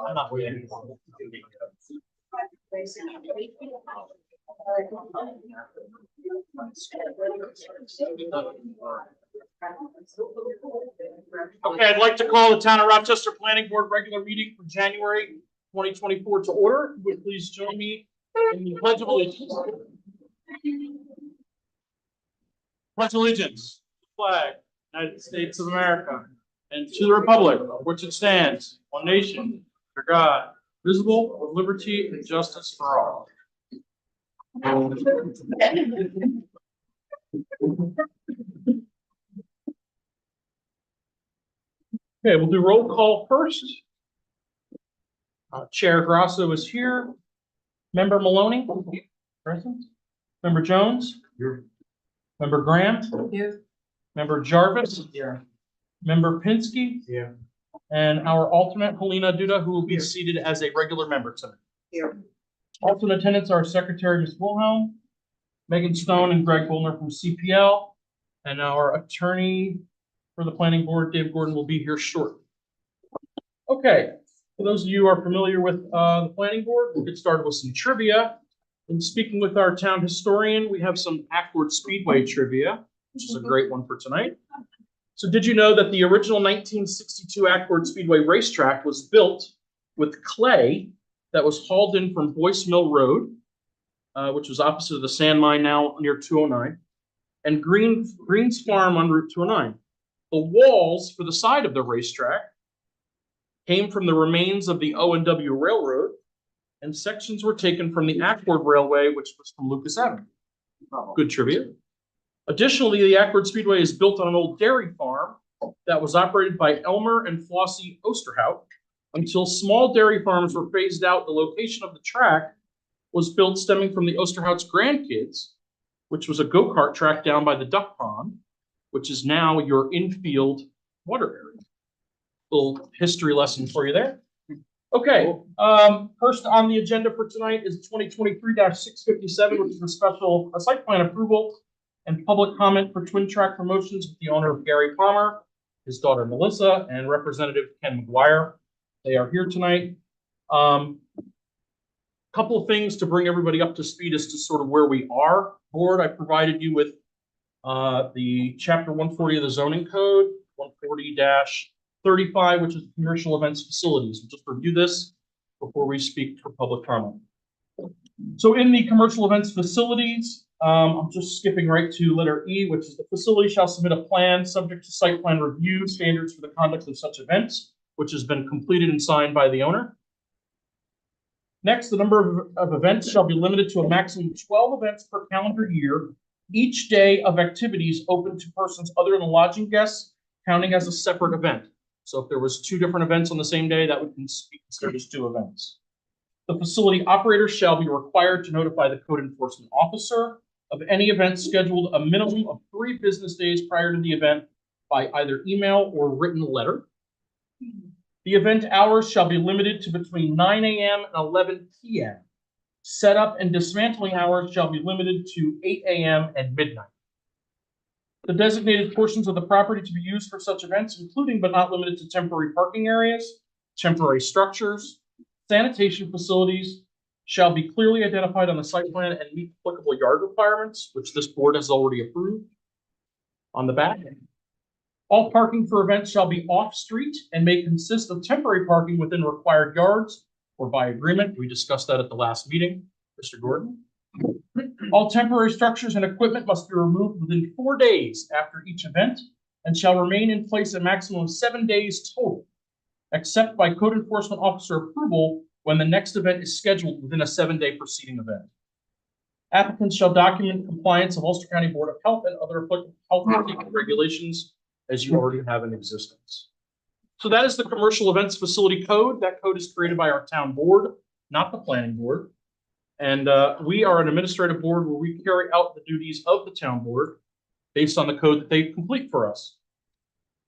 I'm not waiting. Okay, I'd like to call the Town of Rochester Planning Board regular meeting for January 2024 to order. Would you please join me in the Pledge of Allegiance? Pledge allegiance, flag, United States of America, and to the republic for which it stands, one nation, under God, visible with liberty and justice for all. Okay, we'll do roll call first. Chair Grasso is here. Member Maloney, present. Member Jones, here. Member Grant, here. Member Jarvis, here. Member Pinsky, here. And our alternate Helena Duda, who will be seated as a regular member tonight. Here. Also in attendance are Secretary Ms. Wilhelm, Megan Stone, and Greg Goldner from CPL, and our attorney for the planning board, Dave Gordon, will be here shortly. Okay, for those of you who are familiar with the planning board, we'll get started with some trivia. In speaking with our town historian, we have some Accord Speedway trivia, which is a great one for tonight. So did you know that the original 1962 Accord Speedway racetrack was built with clay that was hauled in from Boyce Mill Road, which was opposite of the sand mine now near 209, and Green's Farm on Route 209. The walls for the side of the racetrack came from the remains of the O&W Railroad, and sections were taken from the Accord Railway, which was from Lucas Avenue. Good trivia. Additionally, the Accord Speedway is built on an old dairy farm that was operated by Elmer and Flossie Osterhout. Until small dairy farms were phased out, the location of the track was built stemming from the Osterhout's grandkids, which was a go-kart track down by the duck pond, which is now your infield water area. Little history lesson for you there. Okay, first on the agenda for tonight is 2023-657, which is a special site plan approval and public comment for Twin Track Promotions with the owner of Gary Palmer, his daughter Melissa, and Representative Ken McGuire. They are here tonight. Couple of things to bring everybody up to speed as to sort of where we are. Board, I provided you with the chapter 140 of the zoning code, 140-35, which is commercial events facilities. We'll just review this before we speak for public comment. So in the commercial events facilities, I'm just skipping right to letter E, which is the facility shall submit a plan subject to site plan review standards for the conduct of such events, which has been completed and signed by the owner. Next, the number of events shall be limited to a maximum of 12 events per calendar year. Each day of activities open to persons other than lodging guests, counting as a separate event. So if there was 2 different events on the same day, that would be considered as 2 events. The facility operator shall be required to notify the code enforcement officer of any event scheduled a minimum of 3 business days prior to the event by either email or written letter. The event hours shall be limited to between 9 a.m. and 11 p.m. Setup and dismantling hours shall be limited to 8 a.m. and midnight. The designated portions of the property to be used for such events, including but not limited to temporary parking areas, temporary structures, sanitation facilities, shall be clearly identified on the site plan and meet applicable yard requirements, which this board has already approved. On the back, all parking for events shall be off-street and may consist of temporary parking within required yards or by agreement. We discussed that at the last meeting, Mr. Gordon. All temporary structures and equipment must be removed within 4 days after each event and shall remain in place a maximum of 7 days total, except by code enforcement officer approval when the next event is scheduled within a 7-day preceding event. Applicants shall document compliance of Ulster County Board of Health and other applicable health and safety regulations as you already have in existence. So that is the Commercial Events Facility Code. That code is created by our town board, not the planning board. And we are an administrative board where we carry out the duties of the town board based on the code that they complete for us.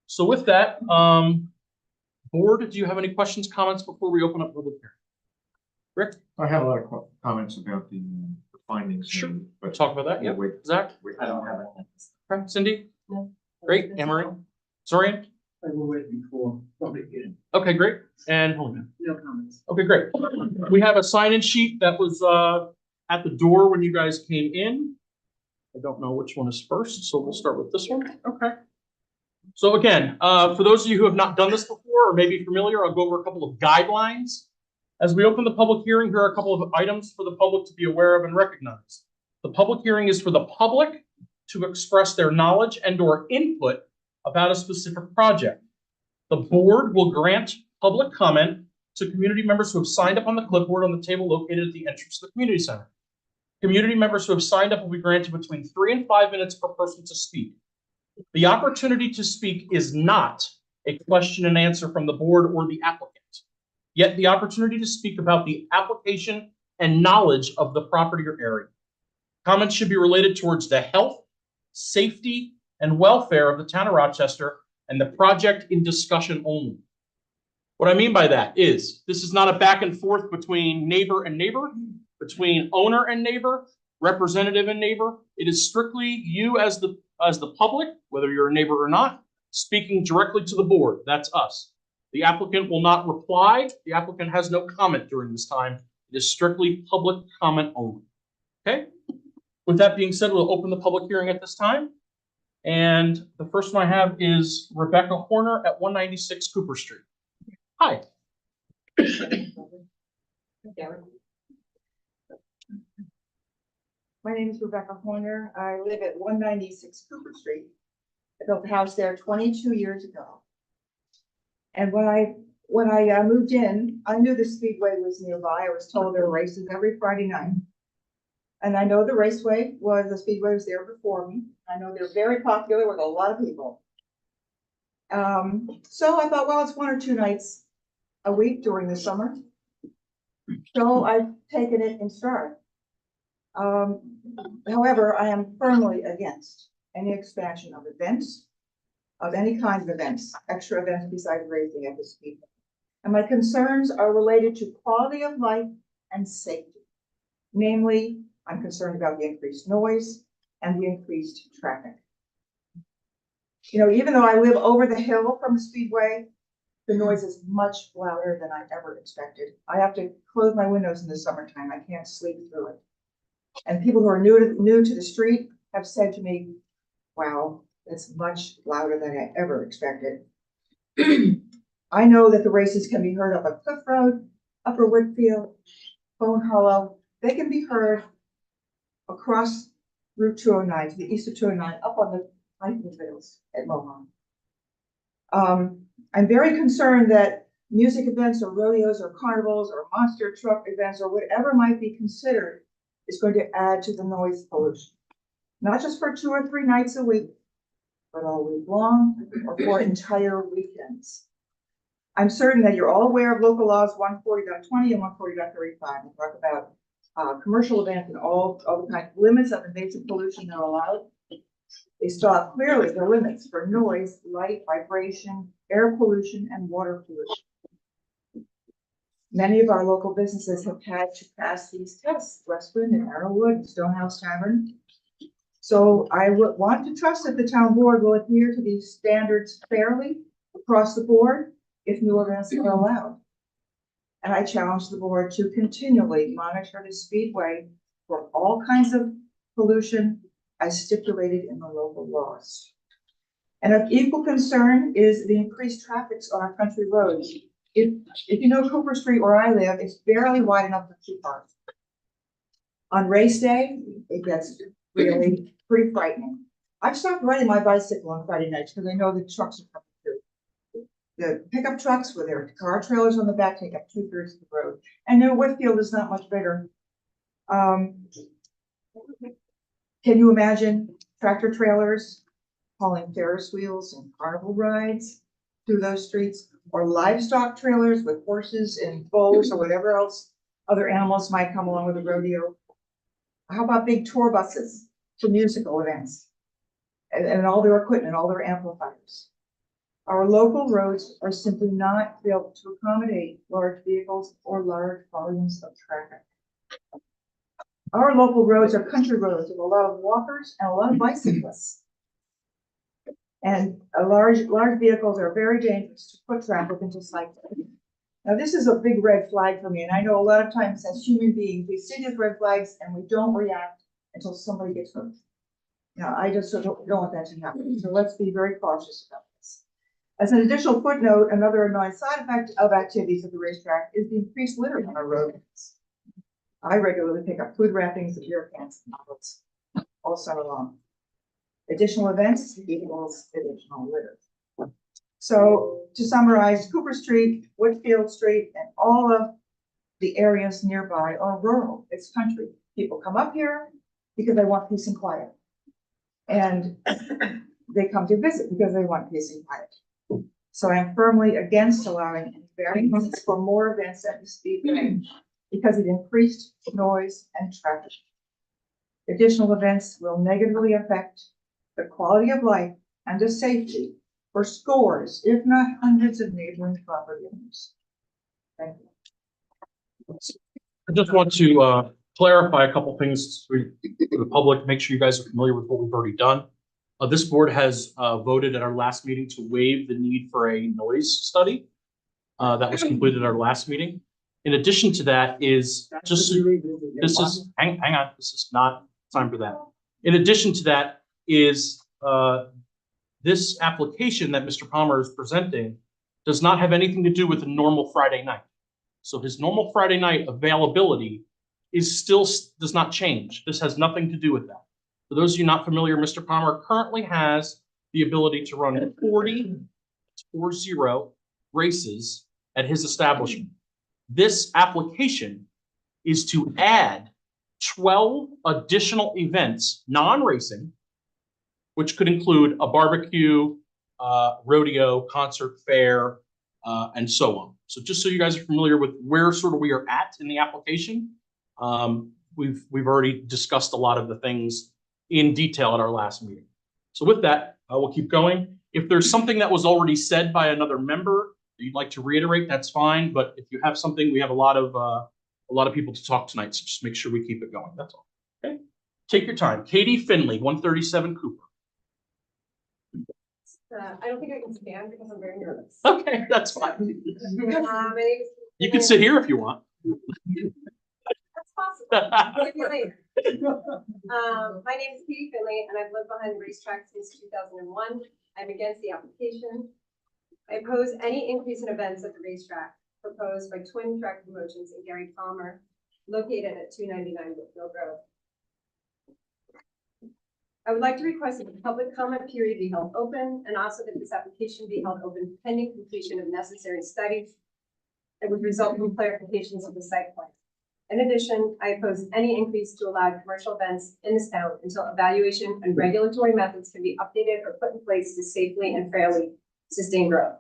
So with that, board, do you have any questions, comments before we open up public hearing? Rick? I have a lot of comments about the findings. Sure. But Talk about that. Yeah. Zach? I don't have it. Okay. Cindy? No. Great. Anne-Marie? Zorian? I will wait before public hearing. Okay, great. And No comments. okay, great. We have a sign-in sheet that was at the door when you guys came in. I don't know which one is first, so we'll start with this one. Okay. So again, for those of you who have not done this before or may be familiar, I'll go over a couple of guidelines. As we open the public hearing, here are a couple of items for the public to be aware of and recognize. The public hearing is for the public to express their knowledge and/or input about a specific project. The board will grant public comment to community members who have signed up on the clipboard on the table located at the entrance to the community center. Community members who have signed up will be granted between 3 and 5 minutes per person to speak. The opportunity to speak is not a question and answer from the board or the applicant, yet the opportunity to speak about the application and knowledge of the property or area. Comments should be related towards the health, safety, and welfare of the town of Rochester and the project in discussion only. What I mean by that is this is not a back and forth between neighbor and neighbor, between owner and neighbor, representative and neighbor. It is strictly you as the public, whether you're a neighbor or not, speaking directly to the board. That's us. The applicant will not reply. The applicant has no comment during this time. It is strictly public comment only. Okay? With that being said, we'll open the public hearing at this time. And the first one I have is Rebecca Horner at 196 Cooper Street. Hi. My name is Rebecca Horner. I live at 196 Cooper Street. I built a house there 22 years ago. And when I moved in, I knew the Speedway was nearby. I was told there were races every Friday night. And I know the Speedway was there before me. I know they're very popular with a lot of people. So I thought, well, it's 1 or 2 nights a week during the summer. So I've taken it in stride. However, I am firmly against any expansion of events, of any kind of events, extra events besides racing at the Speedway. And my concerns are related to quality of life and safety. Namely, I'm concerned about the increased noise and the increased traffic. You know, even though I live over the hill from the Speedway, the noise is much louder than I ever expected. I have to close my windows in the summertime. I can't sleep through it. And people who are new to the street have said to me, wow, it's much louder than I ever expected. I know that the races can be heard up on Cliff Road, Upper Whitfield, Bone Hollow. They can be heard across Route 209 to the east of 209, up on the hiking trails at Mohawk. I'm very concerned that music events or rodeos or carnivals or monster truck events or whatever might be considered is going to add to the noise pollution. Not just for 2 or 3 nights a week, but all week long or for entire weekends. I'm certain that you're all aware of local laws 140.20 and 140.35. We talk about commercial events and all the kind of limits of invasive pollution that are allowed. They still have clearly the limits for noise, light, vibration, air pollution, and water pollution. Many of our local businesses have had to pass these tests, Westwind and Arrowwood, Stonehouse Tavern. So I would want to trust that the town board will adhere to these standards fairly across the board if new events are allowed. And I challenge the board to continually monitor the Speedway for all kinds of pollution as stipulated in the local laws. And of equal concern is the increased traffic on our country roads. If you know Cooper Street where I live, it's barely wide enough for 2 cars. On race day, it gets really pretty frightening. I've stopped riding my bicycle on Friday nights because I know the trucks are coming through. The pickup trucks with their car trailers on the back take up 2/3 of the road. And their Whitfield is not much bigger. Can you imagine tractor trailers hauling Ferris wheels and carnival rides through those streets? or livestock trailers with horses and bulls or whatever else other animals might come along with a rodeo? How about big tour buses for musical events? And all their equipment, all their amplifiers. Our local roads are simply not built to accommodate large vehicles or large volumes of traffic. Our local roads are country roads with a lot of walkers and a lot of bicyclists. And large vehicles are very dangerous to foot traffic into cycling. Now, this is a big red flag for me, and I know a lot of times as human beings, we see these red flags and we don't react until somebody gets hurt. Now, I just don't want that to happen, so let's be very cautious about this. As an additional footnote, another annoying side effect of activities at the racetrack is the increased littering on our roads. I regularly pick up food wrappings and beer cans and bottles all summer long. Additional events equals additional litter. So to summarize, Cooper Street, Whitfield Street, and all of the areas nearby are rural. It's country. People come up here because they want peace and quiet. And they come to visit because they want peace and quiet. So I'm firmly against allowing any variances for more events at the Speedway because it increased noise and traffic. Additional events will negatively affect the quality of life and the safety for scores, if not hundreds of neighboring property owners. Thank you. I just want to clarify a couple things for the public, make sure you guys are familiar with what we've already done. This board has voted at our last meeting to waive the need for a noise study. That was completed at our last meeting. In addition to that is just, this is, hang on, this is not time for that. In addition to that is this application that Mr. Palmer is presenting does not have anything to do with a normal Friday night. So his normal Friday night availability is still, does not change. This has nothing to do with that. For those of you not familiar, Mr. Palmer currently has the ability to run 40 races at his establishment. This application is to add 12 additional events, non-racing, which could include a barbecue, rodeo, concert, fair, and so on. So just so you guys are familiar with where sort of we are at in the application, we've already discussed a lot of the things in detail at our last meeting. So with that, we'll keep going. If there's something that was already said by another member that you'd like to reiterate, that's fine. But if you have something, we have a lot of people to talk tonight, so just make sure we keep it going. That's all. Okay. Take your time. Katie Finley, 137 Cooper. I don't think I can stand because I'm very nervous. Okay, that's fine. My name is You can sit here if you want. That's possible. Maybe later. My name is Katie Finley, and I've lived behind the racetrack since 2001. I'm against the application. I oppose any increase in events at the racetrack proposed by Twin Track Promotions and Gary Palmer, located at 299 Whitfield Road. I would like to request that the public comment period be held open, and also that this application be held open pending completion of necessary studies that would result from clarifications of the site plan. In addition, I oppose any increase to allow commercial events in this town until evaluation and regulatory methods can be updated or put in place to safely and fairly sustain growth.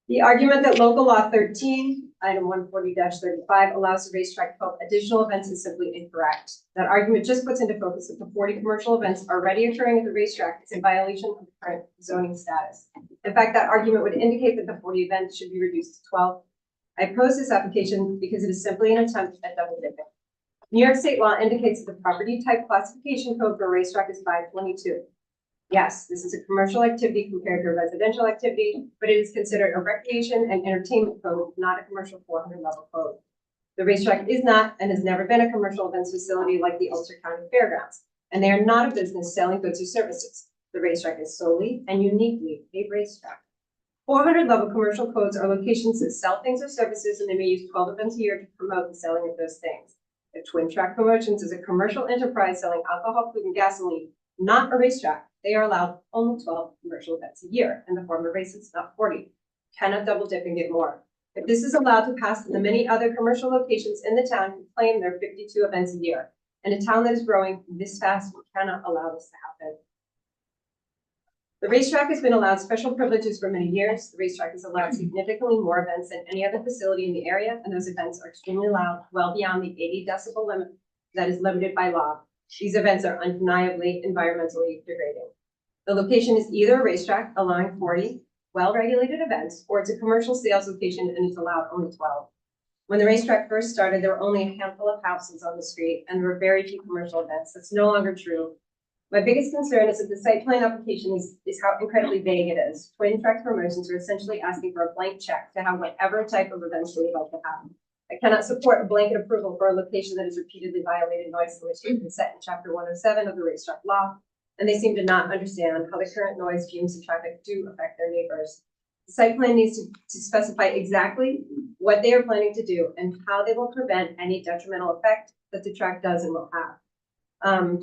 The argument that local law 13, item 140-35, allows the racetrack to hold additional events is simply incorrect. That argument just puts into focus that the 40 commercial events already occurring at the racetrack is in violation of the current zoning status. In fact, that argument would indicate that the 40 events should be reduced to 12. I oppose this application because it is simply an attempt at double dipping. New York state law indicates that the property type classification code for a racetrack is 522. Yes, this is a commercial activity compared to a residential activity, but it is considered a recreation and entertainment code, not a commercial 400 level code. The racetrack is not and has never been a commercial events facility like the Ulster County Fairgrounds, and they are not a business selling goods or services. The racetrack is solely and uniquely a racetrack. 400 level commercial codes are locations that sell things or services, and they may use 12 events a year to promote the selling of those things. If Twin Track Promotions is a commercial enterprise selling alcohol, food, and gasoline, not a racetrack, they are allowed only 12 commercial events a year in the form of races, not 40. Cannot double dip and get more. If this is allowed to pass, then the many other commercial locations in the town can claim their 52 events a year. In a town that is growing this fast, we cannot allow this to happen. The racetrack has been allowed special privileges for many years. The racetrack has allowed significantly more events than any other facility in the area, and those events are extremely loud, well beyond the 80 decibel limit that is limited by law. These events are undeniably environmentally degrading. The location is either a racetrack allowing 40 well-regulated events, or it's a commercial sales location and it's allowed only 12. When the racetrack first started, there were only a handful of houses on the street and there were very few commercial events. That's no longer true. My biggest concern is that the site plan application is how incredibly vague it is. Twin Tracks Promotions are essentially asking for a blank check to have whatever type of events they would like to have. I cannot support a blanket approval for a location that has repeatedly violated noise limitations set in Chapter 107 of the racetrack law, and they seem to not understand how the current noise, fumes, and traffic do affect their neighbors. The site plan needs to specify exactly what they are planning to do and how they will prevent any detrimental effect that the track does and will have.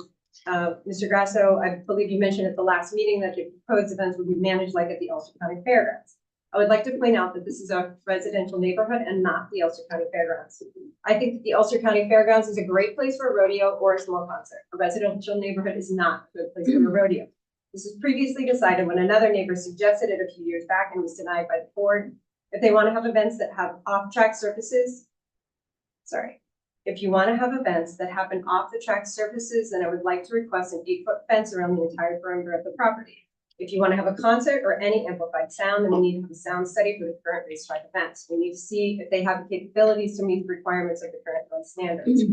Mr. Grasso, I believe you mentioned at the last meeting that the proposed events would be managed like at the Ulster County Fairgrounds. I would like to point out that this is a residential neighborhood and not the Ulster County Fairgrounds. I think that the Ulster County Fairgrounds is a great place for a rodeo or a small concert. A residential neighborhood is not a good place for a rodeo. This was previously decided when another neighbor suggested it a few years back and was denied by the board. If they want to have events that have off-track surfaces, if you want to have events that happen off the track surfaces, then I would like to request an 8-foot fence around the entire perimeter of the property. If you want to have a concert or any amplified sound, then we need to have a sound study for the current racetrack events. We need to see if they have the capabilities to meet the requirements of the current noise standards.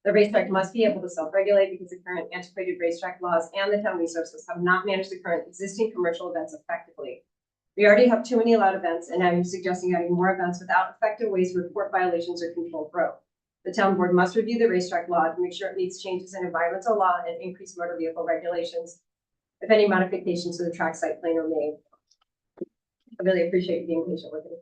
The racetrack must be able to self-regulate because the current antiquated racetrack laws and the town resources have not managed the current existing commercial events effectively. We already have too many loud events, and now you're suggesting adding more events without effective ways to report violations or control growth. The town board must review the racetrack law to make sure it meets changes in environmental law and increased motor vehicle regulations if any modifications to the track site plan are made. I really appreciate you being patient with me.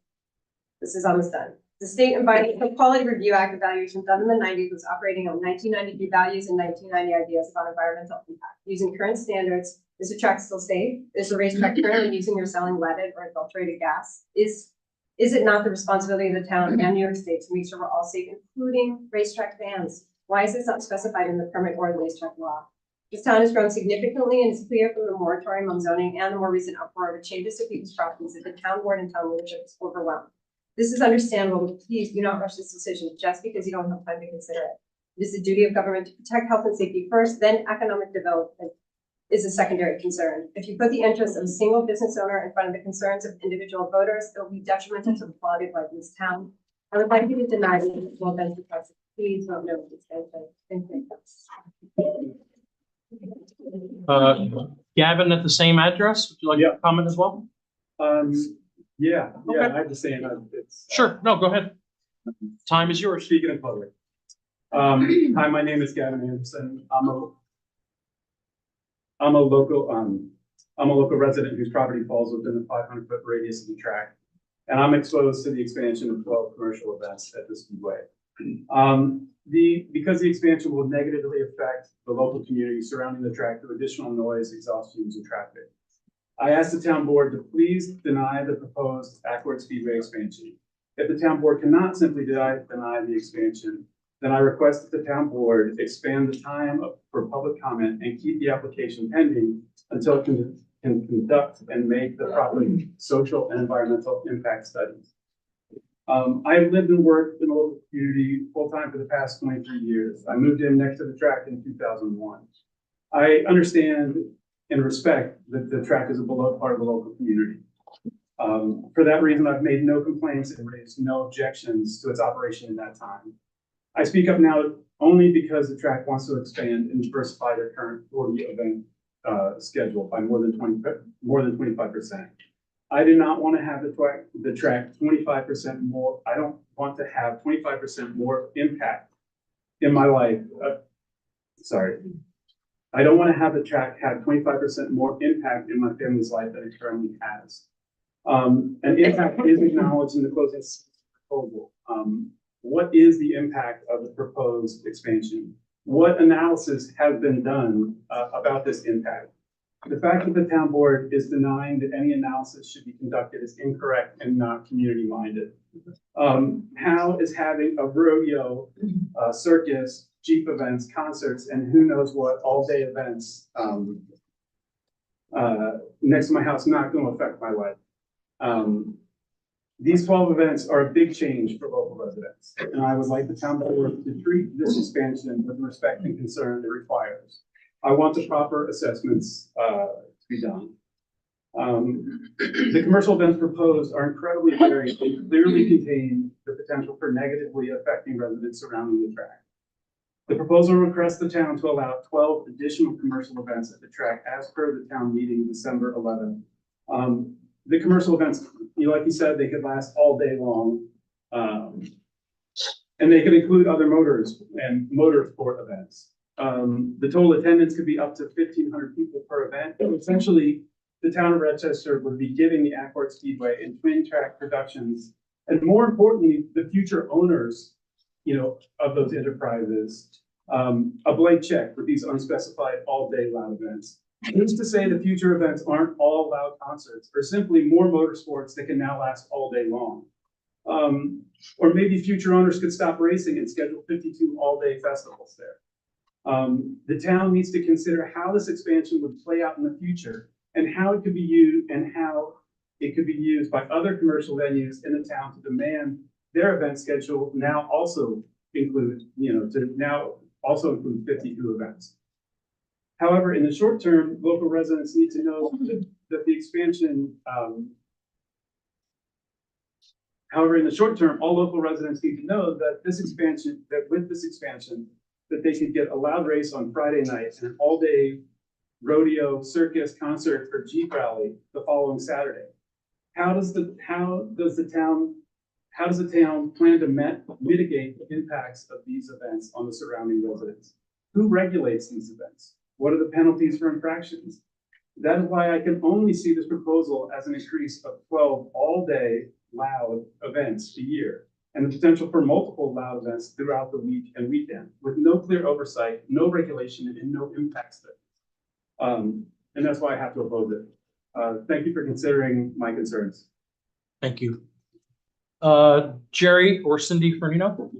This is almost done. The State Environmental Quality Review Act evaluation done in the 90s was operating on 1993 values and 1990 ideas about environmental impact. Using current standards, is the track still safe? Is the racetrack currently using or selling leaded or adulterated gas? Is it not the responsibility of the town and New York State to make sure we're all safe, including racetrack fans? Why is this not specified in the permit or the racetrack law? This town has grown significantly, and it's clear from the moratorium on zoning and the more recent uproar of changes to people's properties that the town board and town leadership is overwhelmed. This is understandable, but please do not rush this decision just because you don't have time to consider it. It is the duty of government to protect health and safety first, then economic development is a secondary concern. If you put the interests of a single business owner in front of the concerns of individual voters, it will be detrimental to the quality of life in this town. I would like you to deny the individual events requested. Please vote no to this extension. Thank you. Gavin at the same address, would you like to comment as well? Yeah, Okay. I have to say, it's. Sure, no, go ahead. Time is yours. Speaking in public. Hi, my name is Gavin Anderson. I'm a local resident whose property falls within the 500-foot radius of the track. And I'm exposed to the expansion of 12 commercial events at the Speedway. Because the expansion will negatively affect the local community surrounding the track through additional noise, exhaust fumes, and traffic. I asked the town board to please deny the proposed Accord Speedway expansion. If the town board cannot simply deny the expansion, then I request that the town board expand the time for public comment and keep the application pending until it can conduct and make the proper social and environmental impact studies. I've lived and worked in the local community full-time for the past 23 years. I moved in next to the track in 2001. I understand and respect that the track is a beloved part of the local community. For that reason, I've made no complaints and raised no objections to its operation in that time. I speak up now only because the track wants to expand and diversify their current 40 event schedule by more than 25%. I do not want to have the track 25% more. I don't want to have 25% more impact in my life. I don't want to have the track have 25% more impact in my family's life than it currently has. An impact is acknowledged in the closing proposal. What is the impact of the proposed expansion? What analysis has been done about this impact? The fact that the town board is denying that any analysis should be conducted is incorrect and not community-minded. How is having a rodeo, circus, Jeep events, concerts, and who knows what all-day events next to my house, not gonna affect my life. These 12 events are a big change for local residents, and I would like the town board to treat this expansion with the respect and concern it requires. I want the proper assessments to be done. The commercial events proposed are incredibly varied and clearly contain the potential for negatively affecting residents surrounding the track. The proposal requests the town to allow 12 additional commercial events at the track as per the town meeting December 11th. The commercial events, like you said, they could last all day long. And they could include other motors and motorsport events. The total attendance could be up to 1,500 people per event. And essentially, the town of Rochester would be giving the Accord Speedway and Twin Track Productions, and more importantly, the future owners, of those enterprises, a blank check with these unspecified all-day loud events. Who's to say the future events aren't all loud concerts, or simply more motorsports that can now last all day long? Or maybe future owners could stop racing and schedule 52 all-day festivals there. The town needs to consider how this expansion would play out in the future and how it could be used by other commercial venues in the town to demand their event schedule now also include, to now also include 52 events. However, in the short term, local residents need to know that the expansion, however, in the short term, all local residents need to know that with this expansion, that they could get a loud race on Friday night and an all-day rodeo, circus, concert, or Jeep rally the following Saturday. How does the town plan to mitigate the impacts of these events on the surrounding residents? Who regulates these events? What are the penalties for infractions? That is why I can only see this proposal as an increase of 12 all-day loud events a year, and the potential for multiple loud events throughout the week and weekend, with no clear oversight, no regulation, and no impact studies. And that's why I have to oppose it. Thank you for considering my concerns. Thank you. Jerry or Cindy Fernino?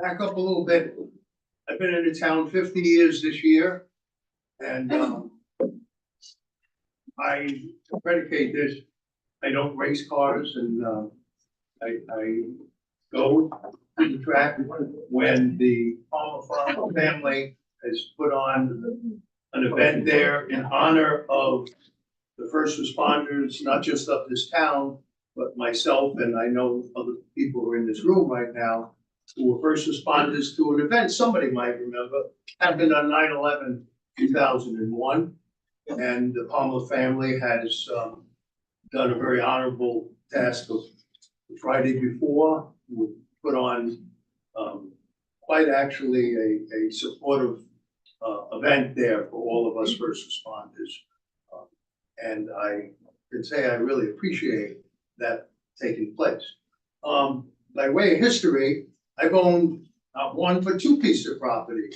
Back up a little bit. I've been in the town 50 years this year, and I predicate this. I don't race cars, and I go to the track when the Palmer Farm family has put on an event there in honor of the first responders, not just of this town, but myself, and I know other people who are in this room right now who were first responders to an event somebody might remember happened on 9/11/2001, and the Palmer family has done a very honorable task of the Friday before. We put on quite actually a supportive event there for all of us first responders, and I can say I really appreciate that taking place. By way of history, I've owned not one but two pieces of property.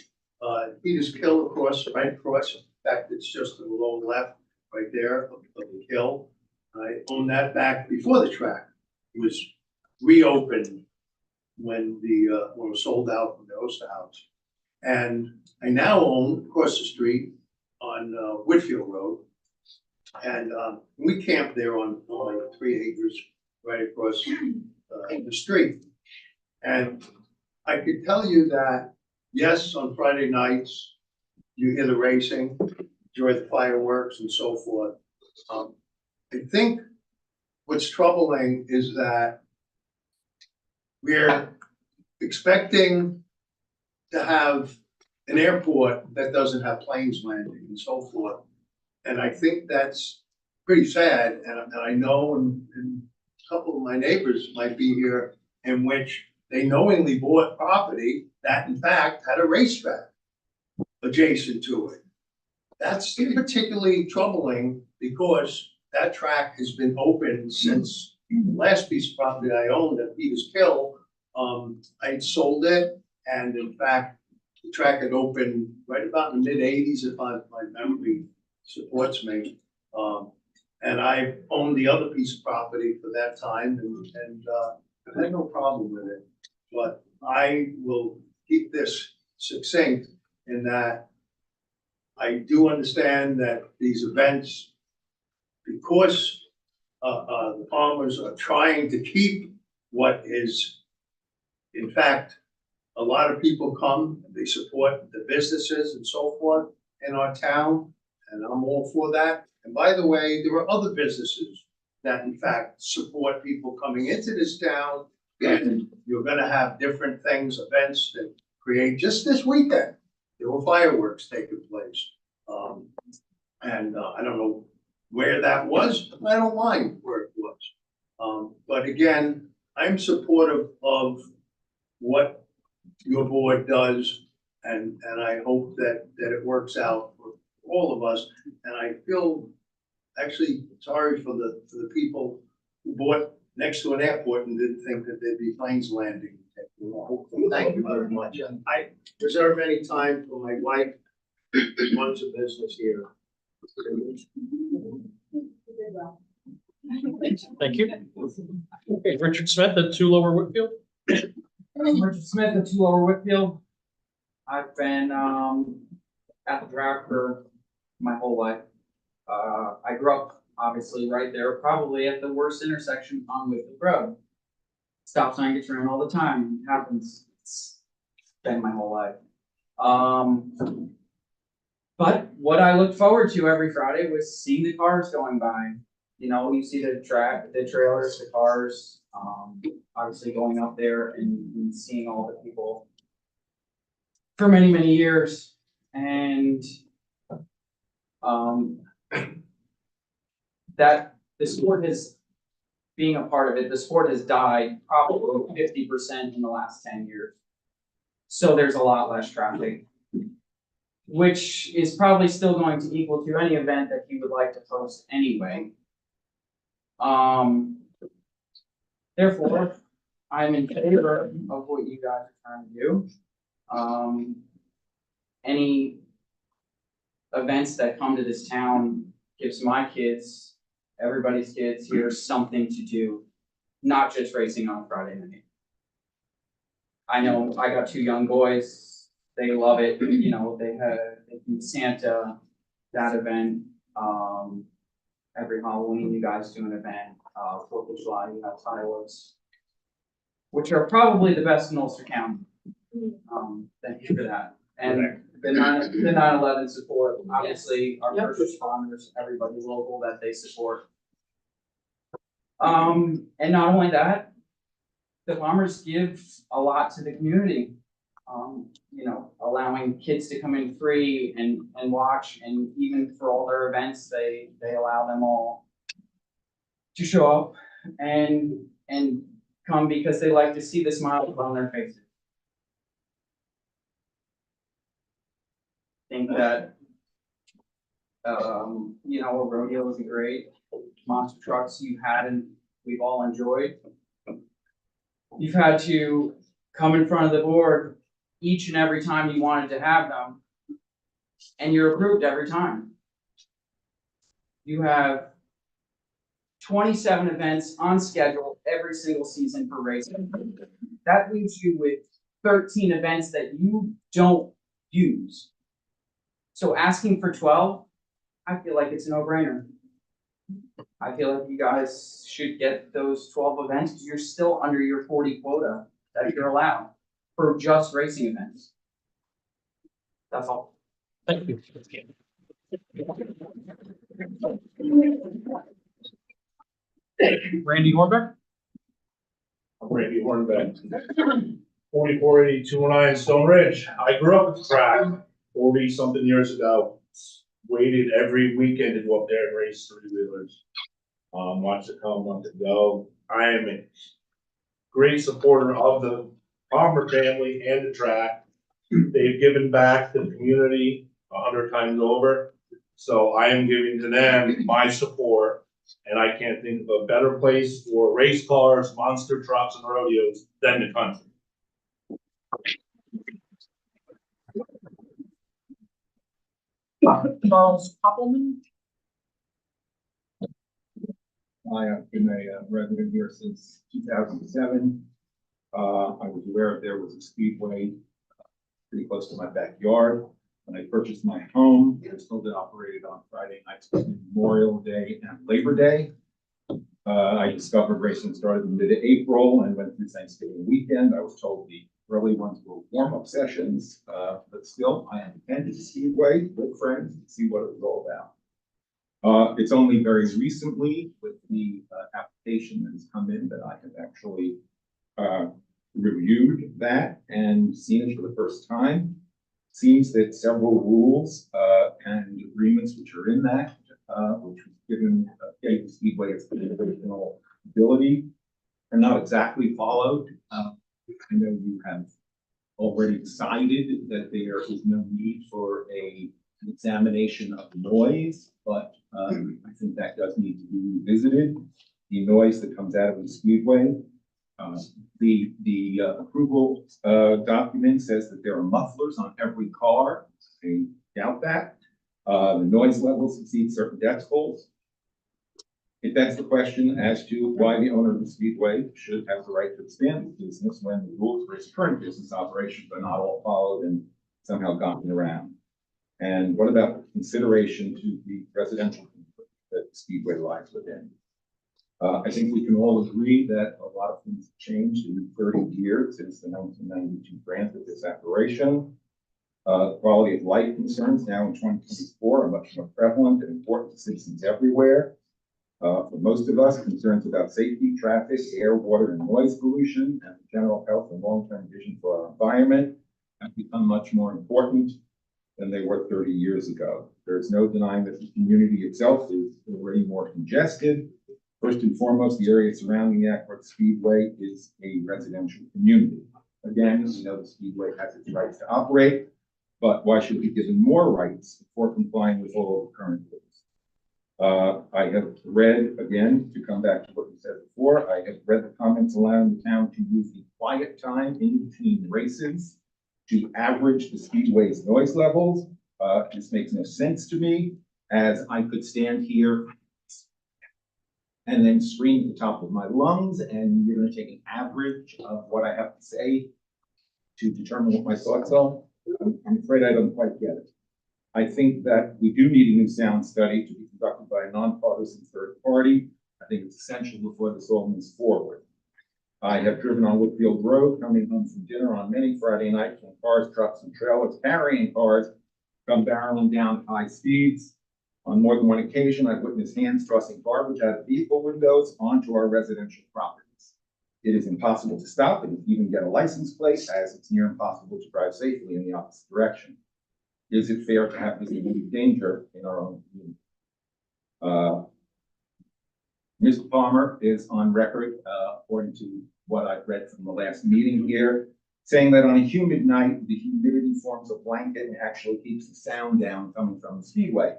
Peters Kill, right across. In fact, it's just to the lower left, right there of the kill. I owned that back before the track. It was reopened when it was sold out from the Osterhouse. And I now own across the street on Whitfield Road. And we camp there on like 3 acres right across the street. And I could tell you that, yes, on Friday nights, you hear the racing, enjoy the fireworks and so forth. I think what's troubling is that we're expecting to have an airport that doesn't have planes landing and so forth. And I think that's pretty sad. And I know and a couple of my neighbors might be here in which they knowingly bought property that in fact had a racetrack adjacent to it. That's particularly troubling because that track has been open since the last piece of property I owned at Peters Kill. I sold it, and in fact, the track had opened right about in the mid-'80s, if my memory supports me. And I owned the other piece of property for that time, and I had no problem with it. But I will keep this succinct in that I do understand that these events, because the farmers are trying to keep what is, in fact, a lot of people come, they support the businesses and so forth in our town, and I'm all for that. And by the way, there are other businesses that in fact support people coming into this town, and you're gonna have different things, events that create, just this weekend, there were fireworks taking place. I don't know where that was, I don't mind where it was. But again, I'm supportive of what your board does, and I hope that it works out for all of us. And I feel actually sorry for the people who bought next to an airport and didn't think that there'd be planes landing. Thank you very much. I reserve any time for my wife, who runs a business here. Thank you. Okay, Richard Smith at 2 Lower Whitfield. Richard Smith at 2 Lower Whitfield. I've been at the track for my whole life. I grew up obviously right there, probably at the worst intersection on Whitfield Road. Stop sign gets ran all the time. It happens. It's been my whole life. But what I looked forward to every Friday was seeing the cars going by. You know, you see the track, the trailers, the cars, obviously going up there and seeing all the people for many, many years. And that the sport has, being a part of it, the sport has died probably 50% in the last 10 years. So there's a lot less traffic, which is probably still going to equal to any event that you would like to host anyway. Therefore, I'm in favor of what you guys are trying to do. Any events that come to this town gives my kids, everybody's kids here, something to do, not just racing on Friday night. I know I got 2 young boys, they love it, you know, they do Santa, that event, every Halloween you guys do an event, 4th of July you have fireworks, which are probably the best in Ulster County. Thank you for that. And the 9/11 support, obviously, our first responders, everybody local that they support. And not only that, the farmers give a lot to the community. You know, allowing kids to come in free and watch, and even for all their events, they allow them all to show up and come because they like to see the smiles on their faces. I think that, you know, a rodeo is great. Monster trucks you've had and we've all enjoyed. You've had to come in front of the board each and every time you wanted to have them, and you're approved every time. You have 27 events on schedule every single season for racing. That leaves you with 13 events that you don't use. So asking for 12, I feel like it's a no-brainer. I feel like you guys should get those 12 events because you're still under your 40 quota that you're allowed for just racing events. That's all. Thank you. Randy Horbeck? Randy Hornbeck, 4480-209 Stone Ridge. I grew up at the track 40 something years ago. Waited every weekend to go up there and race 3-wheelers. Watch it come, watch it go. I am a great supporter of the Palmer family and the track. They've given back to the community 100 times over. So I am giving to them my support. And I can't think of a better place for race cars, monster trucks, and rodeos than the country. Charles Koppelman? I've been a resident here since 2007. I was aware there was a speedway pretty close to my backyard. When I purchased my home, it was still been operated on Friday nights, between Memorial Day and Labor Day. I discovered racing started in mid-April and went through Thanksgiving weekend. I was told the early ones were warm-up sessions, but still, I attended the Speedway with friends to see what it was all about. It's only very recently with the application that has come in that I have actually reviewed that and seen it for the first time. Seems that several rules and agreements which are in that, which was given Yates Speedway its original ability, are not exactly followed. I know you have already decided that there is no need for an examination of noise, but I think that does need to be revisited. The noise that comes out of the Speedway. The approval document says that there are mufflers on every car. I doubt that. The noise levels exceed certain decibels. It begs the question as to why the owner of the Speedway should have the right to expand its business when the rules for its current business operations are not all followed and somehow gotten around. And what about consideration to the residential community that the Speedway lies within? I think we can all agree that a lot of things have changed in the 30 years since the 1992 grant of this operation. Quality of life concerns now in 2024 are much more prevalent and important to citizens everywhere. For most of us, concerns about safety, traffic, air, water, and noise pollution, and general health and long-term vision for our environment have become much more important than they were 30 years ago. There's no denying that the community itself is already more congested. First and foremost, the area surrounding the Acworth Speedway is a residential community. Again, we know the Speedway has its rights to operate, but why should we be given more rights for complying with all of the current rules? I have read, again, to come back to what you said before, I have read the comments allowing the town to use the quiet time in between races to average the Speedway's noise levels. This makes no sense to me, as I could stand here and then scream at the top of my lungs, and you're going to take an average of what I have to say to determine what my thoughts are. I'm afraid I don't quite get it. I think that we do need a new sound study to be conducted by a nonpartisan third party. I think it's essential before this all moves forward. I have driven on Woodfield Road coming home from dinner on many Friday nights when cars, trucks, and trailers carrying cars come barreling down at high speeds. On more than one occasion, I've witnessed hands tossing garbage out of vehicle windows onto our residential properties. It is impossible to stop and even get a license plate, as it's near impossible to drive safely in the opposite direction. Is it fair to have this danger in our own community? Mr. Palmer is on record, according to what I've read from the last meeting here, saying that on a humid night, the humidity forms a blanket and actually keeps the sound down coming from the Speedway.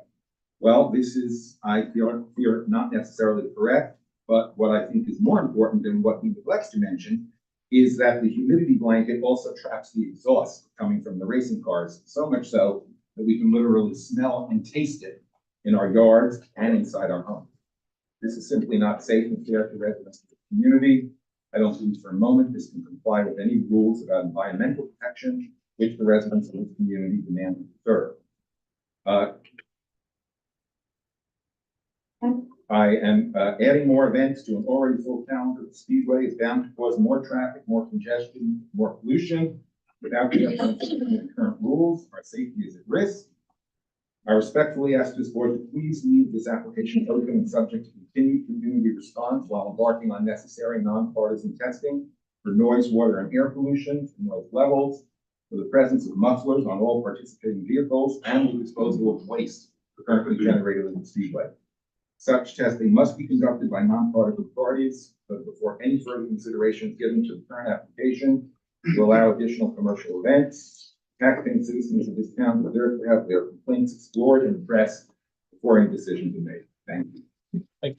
Well, this is, I fear not necessarily correct, but what I think is more important than what he neglects to mention is that the humidity blanket also traps the exhaust coming from the racing cars, so much so that we can literally smell and taste it in our yards and inside our homes. This is simply not safe and fair to residents of the community. I don't believe for a moment this can comply with any rules about environmental protection, which the residents of this community demand and deserve. I am adding more events to an already full calendar. The Speedway is bound to cause more traffic, more congestion, more pollution. Without the current rules, our safety is at risk. I respectfully ask this board to please leave this application open and subject to continued community response while embarking on necessary nonpartisan testing for noise, water, and air pollution, noise levels, for the presence of mufflers on all participating vehicles, and the disposal of waste currently generated in the Speedway. Such testing must be conducted by nonpartisan parties, but before any further consideration is given to the current application to allow additional commercial events. Taxpaying citizens of this town deserve to have their complaints explored and addressed before any decisions are made. Thank you. Thank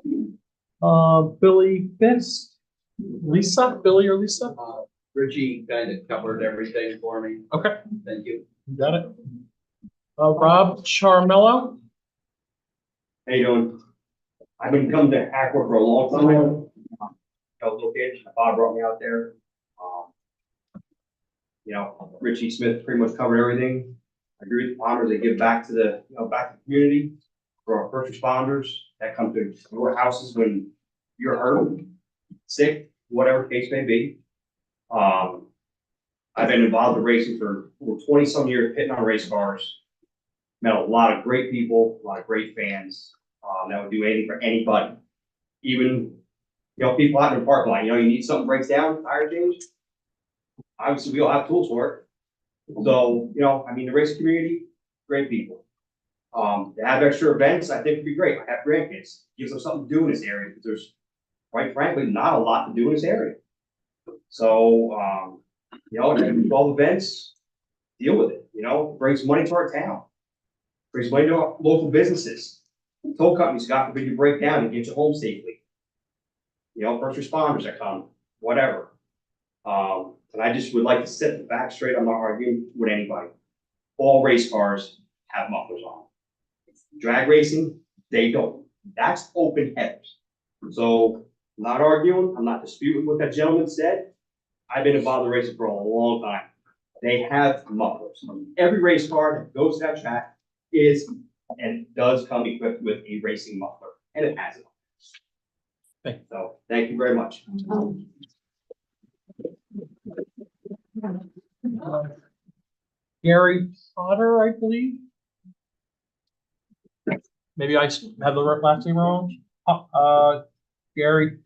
you. Billy Fist, Lisa, Billy or Lisa? Richie kind of covered everything for me. Okay, Thank you. you got it. Rob Charmello. How you doing? I've been coming to Aqua for a long time. I was located. My father brought me out there. You know, Richie Smith pretty much covered everything. I agree with the Palmers. They give back to the, back to the community for our first responders that come to your houses when you're hurt, sick, whatever case may be. I've been involved in racing for 20 some years, pitting on race cars. Met a lot of great people, a lot of great fans, that would do anything for anybody. Even, people out in the parking lot, you need something breaks down, tire change. Obviously, we all have tools for it. So, the racing community, great people. To have extra events, I think would be great. I have grandkids, gives them something to do in this area, because there's, quite frankly, not a lot to do in this area. So, and 12 events, deal with it, brings money to our town. Brings money to our local businesses. Tow companies, God forbid you break down and get you home safely. First responders that come, whatever. And I just would like to set the facts straight. I'm not arguing with anybody. All race cars have mufflers on. Drag racing, they don't. That's open headers. So I'm not arguing. I'm not disputing what that gentleman said. I've been involved in racing for a long time. They have mufflers. Every race car that goes to that track is and does come equipped with a racing muffler, and it has it. So thank you very much. Gary Potter, I believe. Maybe I have the last name wrong. Gary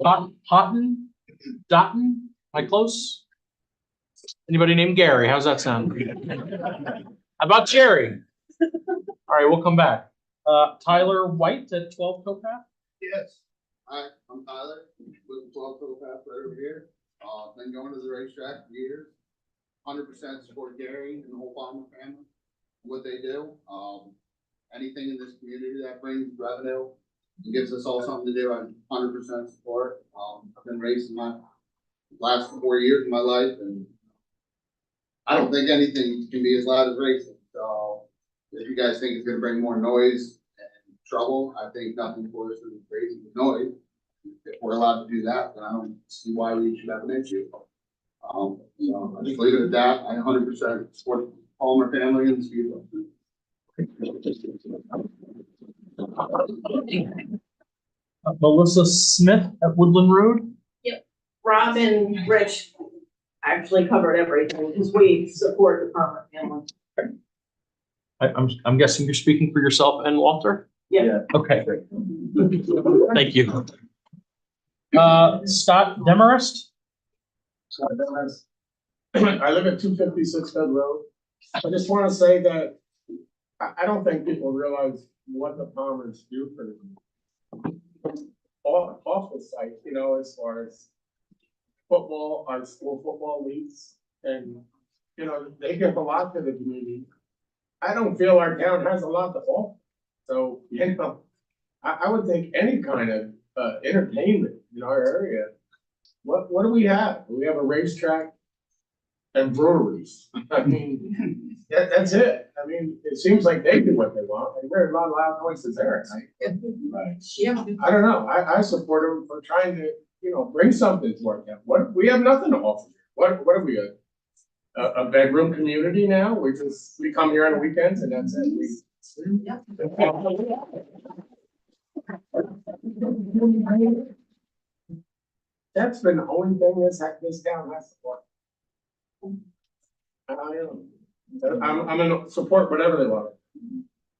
Houghton, Dotton. Am I close? Anybody named Gary? How's that sound? How about Jerry? All right, we'll come back. Tyler White at 12 Towpath. Yes. Hi, I'm Tyler with 12 Towpath right over here. Been going to the racetrack for years. 100% support Gary and the whole Palmer family, what they do. Anything in this community that brings revenue and gives us all something to do, I'm 100% support. I've been racing my last 4 years of my life, and I don't think anything can be as loud as racing. So if you guys think it's going to bring more noise and trouble, I think nothing worse than racing with noise. If we're allowed to do that, then I don't see why we should have an issue. So I'll just leave it at that. I 100% support the Palmer family and the Speedway. Melissa Smith at Woodland Road. Yep. Rob and Rich actually covered everything because we support the Palmer family. I'm guessing you're speaking for yourself and Walter? Yeah. Okay. Thank you. Scott Demarest. I live at 256 Bed Road. I just want to say that I don't think people realize what the Palmers do for them. Off the site, as far as football, our school football leagues, and they give a lot to the community. I don't feel our town has a lot to offer. So, I would think any kind of entertainment in our area. What do we have? We have a racetrack and breweries. I mean, that's it. I mean, it seems like they do what they want, and there are a lot of loud noises there at night. Right. Yeah. I don't know. I support them for trying to, bring something to our town. What we have nothing to offer. What are we a bedroom community now? We come here on the weekends and that's it. That's been the only thing this town has support. And I'm gonna support whatever they want.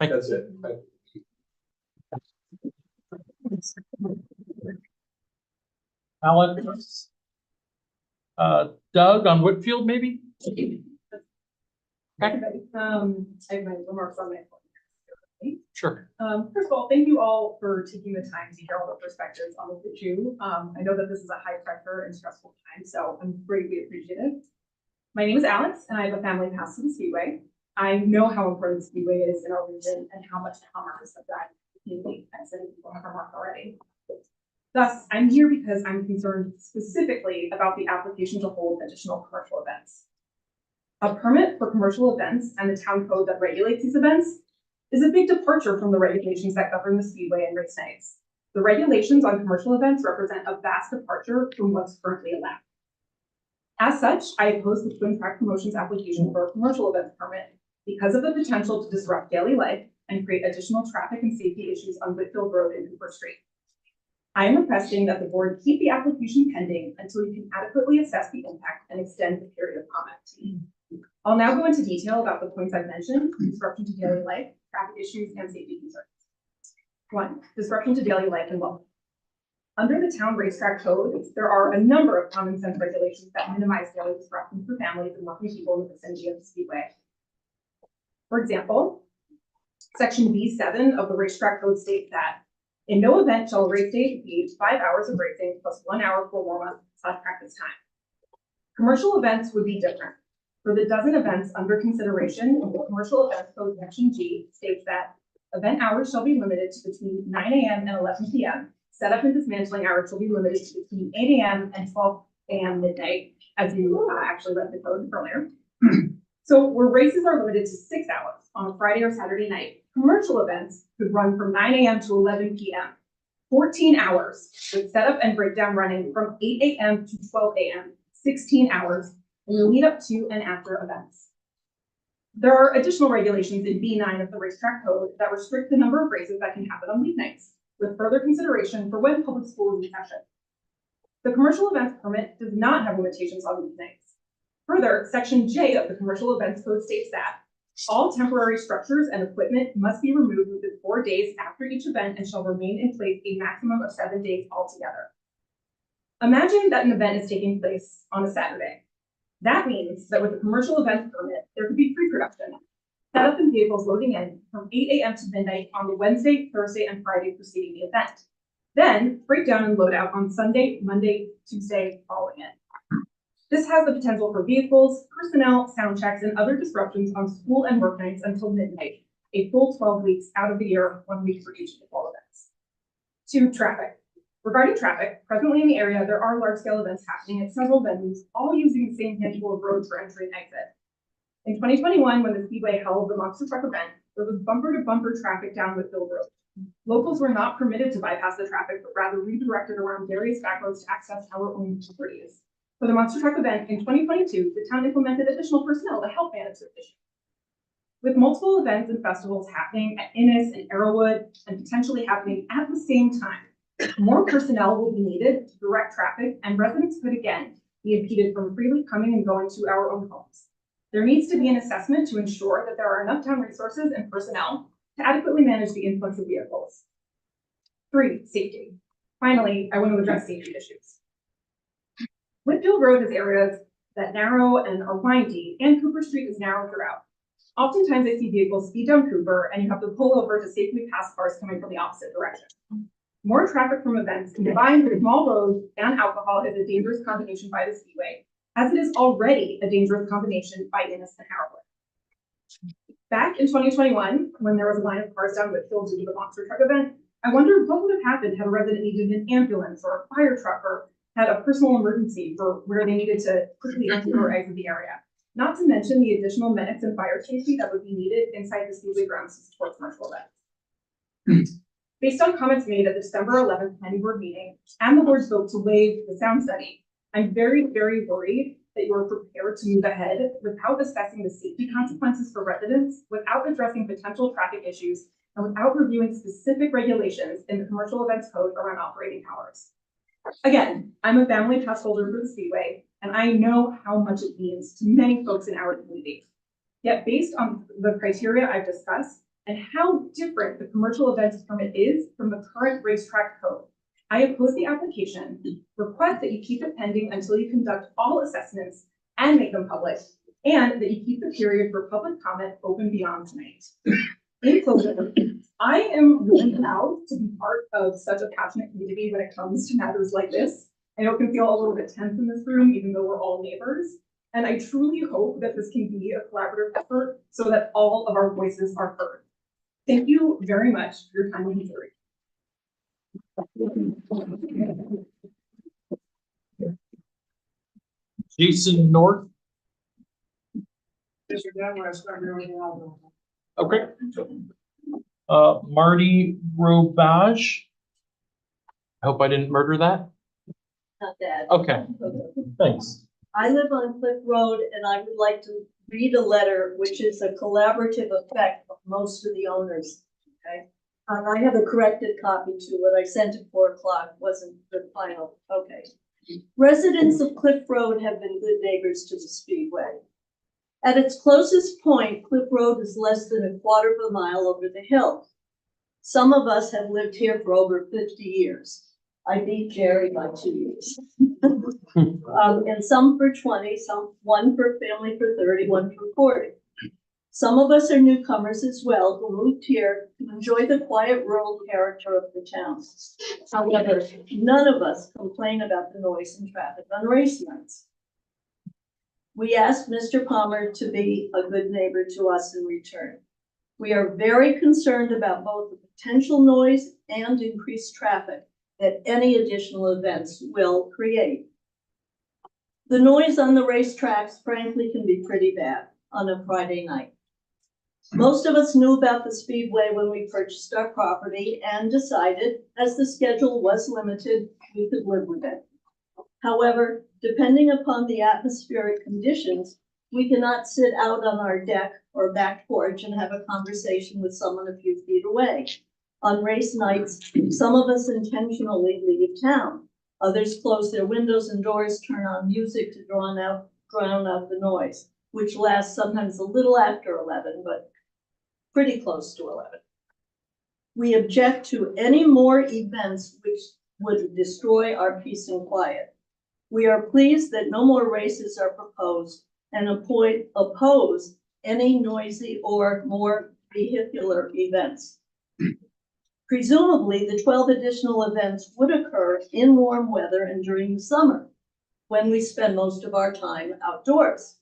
That's it. Thank you. Alex. Doug on Whitfield, maybe? I have my remarks on my phone. Sure. First of all, thank you all for taking the time to hear all the perspectives on the issue. I know that this is a high pressure and stressful time, so I'm greatly appreciative. My name is Alex, and I have a family pass to the Speedway. I know how important the Speedway is in our region and how much commerce of that community has been remarked already. Thus, I'm here because I'm concerned specifically about the application to hold additional commercial events. A permit for commercial events and the town code that regulates these events is a big departure from the regulations that govern the Speedway and race nights. The regulations on commercial events represent a vast departure from what's currently allowed. As such, I oppose the Twin Track Promotions application for a commercial events permit because of the potential to disrupt daily life and create additional traffic and safety issues on Whitfield Road and Cooper Street. I am requesting that the board keep the application pending until you can adequately assess the impact and extend the period of comment. I'll now go into detail about the points I've mentioned: disruption to daily life, traffic issues, and safety concerns. 1, disruption to daily life and welcome. Under the town racetrack code, there are a number of common sense regulations that minimize daily disruption for families and working people in the vicinity of the speedway. For example, section B7 of the racetrack code states that in no event shall a race day exceed 5 hours of racing plus 1 hour for warm-up / practice time. Commercial events would be different. For the dozen events under consideration, the commercial events code section G states that event hours shall be limited to between 9 a.m. and 11 p.m. Setup and dismantling hours shall be limited to between 8 a.m. and 12 a.m. midnight, as you actually read the code earlier. So where races are limited to 6 hours on a Friday or Saturday night, commercial events could run from 9 a.m. to 11 p.m. 14 hours with setup and breakdown running from 8 a.m. to 12 a.m. 16 hours in the lead up to and after events. There are additional regulations in B9 of the racetrack code that restrict the number of races that can happen on weeknights, with further consideration for when public school is in session. The commercial events permit does not have limitations on weeknights. Further, section J of the commercial events code states that all temporary structures and equipment must be removed within 4 days after each event and shall remain in place a maximum of 7 days altogether. Imagine that an event is taking place on a Saturday. That means that with a commercial event permit, there could be pre-production, setup and vehicles loading in from 8 a.m. to midnight on the Wednesday, Thursday, and Friday preceding the event. Then breakdown and load out on Sunday, Monday, Tuesday following it. This has the potential for vehicles, personnel, sound checks, and other disruptions on school and work nights until midnight, a full 12 weeks out of the year, 1 week for each of the fall events. 2, traffic. Regarding traffic, presently in the area, there are large-scale events happening at several venues, all using the same handful of roads for entry and exit. In 2021, when the Speedway held the monster truck event, there was bumper-to-bumper traffic down Whitfield Road. Locals were not permitted to bypass the traffic, but rather redirected around various back roads to access our own properties. For the monster truck event in 2022, the town implemented additional personnel to help manage this issue. With multiple events and festivals happening at Innis and Arrowwood and potentially happening at the same time, more personnel will be needed to direct traffic, and residents could again be impeded from freely coming and going to our own homes. There needs to be an assessment to ensure that there are enough town resources and personnel to adequately manage the influx of vehicles. 3, safety. Finally, I want to address safety issues. Whitfield Road has areas that narrow and are windy, and Cooper Street is narrow throughout. Oftentimes I see vehicles speed down Cooper and you have to pull over to safely pass cars coming from the opposite direction. More traffic from events combined with small roads and alcohol is a dangerous combination by the Speedway, as it is already a dangerous combination by Innis and Harwood. Back in 2021, when there was a line of cars down Whitfield due to the monster truck event, I wondered what would have happened had a resident needed an ambulance or a fire truck or had a personal emergency for where they needed to quickly enter or exit the area. Not to mention the additional medics and fire safety that would be needed inside the Speedway grounds to support commercial events. Based on comments made at the December 11th planning board meeting and the board's vote to waive the sound study, I'm very, very worried that you are prepared to move ahead without assessing the safety consequences for residents, without addressing potential traffic issues, and without reviewing specific regulations in the commercial events code around operating hours. Again, I'm a family pass holder for the Speedway, and I know how much it means to many folks in our community. Yet based on the criteria I've discussed and how different the commercial events permit is from the current racetrack code, I oppose the application, request that you keep it pending until you conduct all assessments and make them public, and that you keep the period for public comment open beyond tonight. In closing, I am really proud to be part of such a passionate community when it comes to matters like this. I know it can feel a little bit tense in this room, even though we're all neighbors. And I truly hope that this can be a collaborative effort so that all of our voices are heard. Thank you very much for your time and consideration. Jason North. Mr. Denver, start everything else. Okay. Marty Robage. I hope I didn't murder that. Not that. Okay, thanks. I live on Cliff Road and I would like to read a letter, which is a collaborative effect of most of the owners, okay? And I have a corrected copy too. What I sent at 4 o'clock wasn't the final, okay. Residents of Cliff Road have been good neighbors to the Speedway. At its closest point, Cliff Road is less than a quarter of a mile over the hill. Some of us have lived here for over 50 years. I beat Jerry by 2 years. And some for 20, one for family for 30, one for 40. Some of us are newcomers as well who moved here to enjoy the quiet rural character of the town. However, none of us complain about the noise and traffic on race nights. We asked Mr. Palmer to be a good neighbor to us in return. We are very concerned about both the potential noise and increased traffic that any additional events will create. The noise on the racetracks, frankly, can be pretty bad on a Friday night. Most of us knew about the Speedway when we purchased our property and decided, as the schedule was limited, we could live with it. However, depending upon the atmospheric conditions, we cannot sit out on our deck or back porch and have a conversation with someone a few feet away. On race nights, some of us intentionally leave town. Others close their windows and doors, turn on music to drown out the noise, which lasts sometimes a little after 11, but pretty close to 11. We object to any more events which would destroy our peace and quiet. We are pleased that no more races are proposed and oppose any noisy or more vehicular events. Presumably, the 12 additional events would occur in warm weather and during the summer, when we spend most of our time outdoors.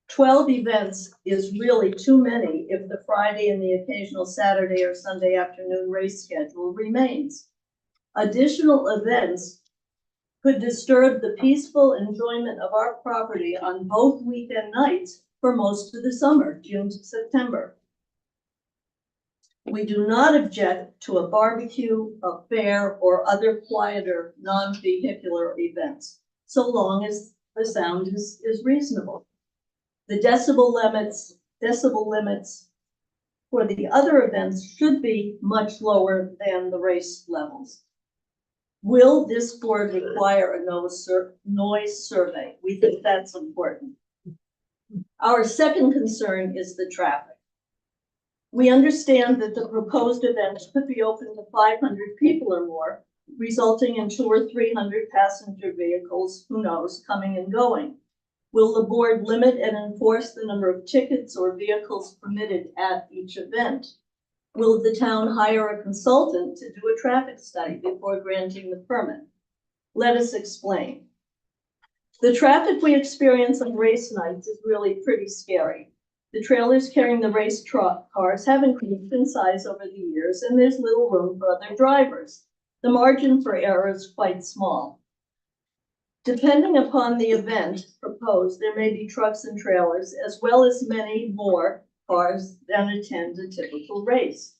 12 events is really too many if the Friday and the occasional Saturday or Sunday afternoon race schedule remains. Additional events could disturb the peaceful enjoyment of our property on both weekend nights for most of the summer, June to September. We do not object to a barbecue, a fair, or other quieter, non-vehicular events, so long as the sound is reasonable. The decibel limits for the other events should be much lower than the race levels. Will this board require a noise survey? We think that's important. Our second concern is the traffic. We understand that the proposed events could be open to 500 people or more, resulting in 200 or 300 passenger vehicles, who knows, coming and going. Will the board limit and enforce the number of tickets or vehicles permitted at each event? Will the town hire a consultant to do a traffic study before granting the permit? Let us explain. The traffic we experience on race nights is really pretty scary. The trailers carrying the race cars have increased in size over the years, and there's little room for other drivers. The margin for error is quite small. Depending upon the event proposed, there may be trucks and trailers, as well as many more cars than attend a typical race.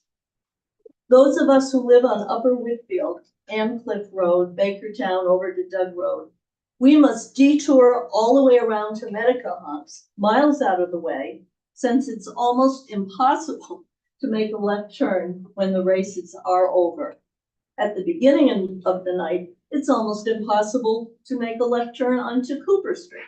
Those of us who live on Upper Whitfield, Cliff Road, Bakertown over to Doug Road, we must detour all the way around to Medicahonks, miles out of the way, since it's almost impossible to make a left turn when the races are over. At the beginning of the night, it's almost impossible to make a left turn onto Cooper Street.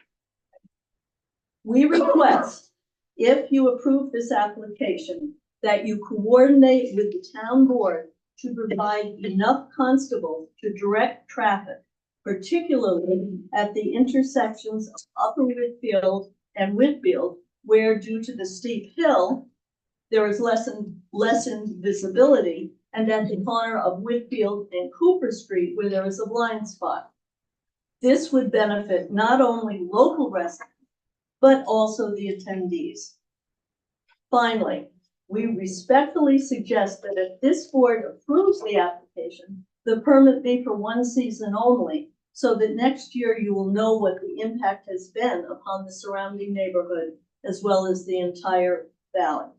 We request, if you approve this application, that you coordinate with the town board to provide enough constables to direct traffic, particularly at the intersections of Upper Whitfield and Whitfield, where due to the steep hill, there is lessened visibility, and at the corner of Whitfield and Cooper Street, where there is a blind spot. This would benefit not only local residents, but also the attendees. Finally, we respectfully suggest that if this board approves the application, the permit be for one season only, so that next year you will know what the impact has been upon the surrounding neighborhood, as well as the entire valley.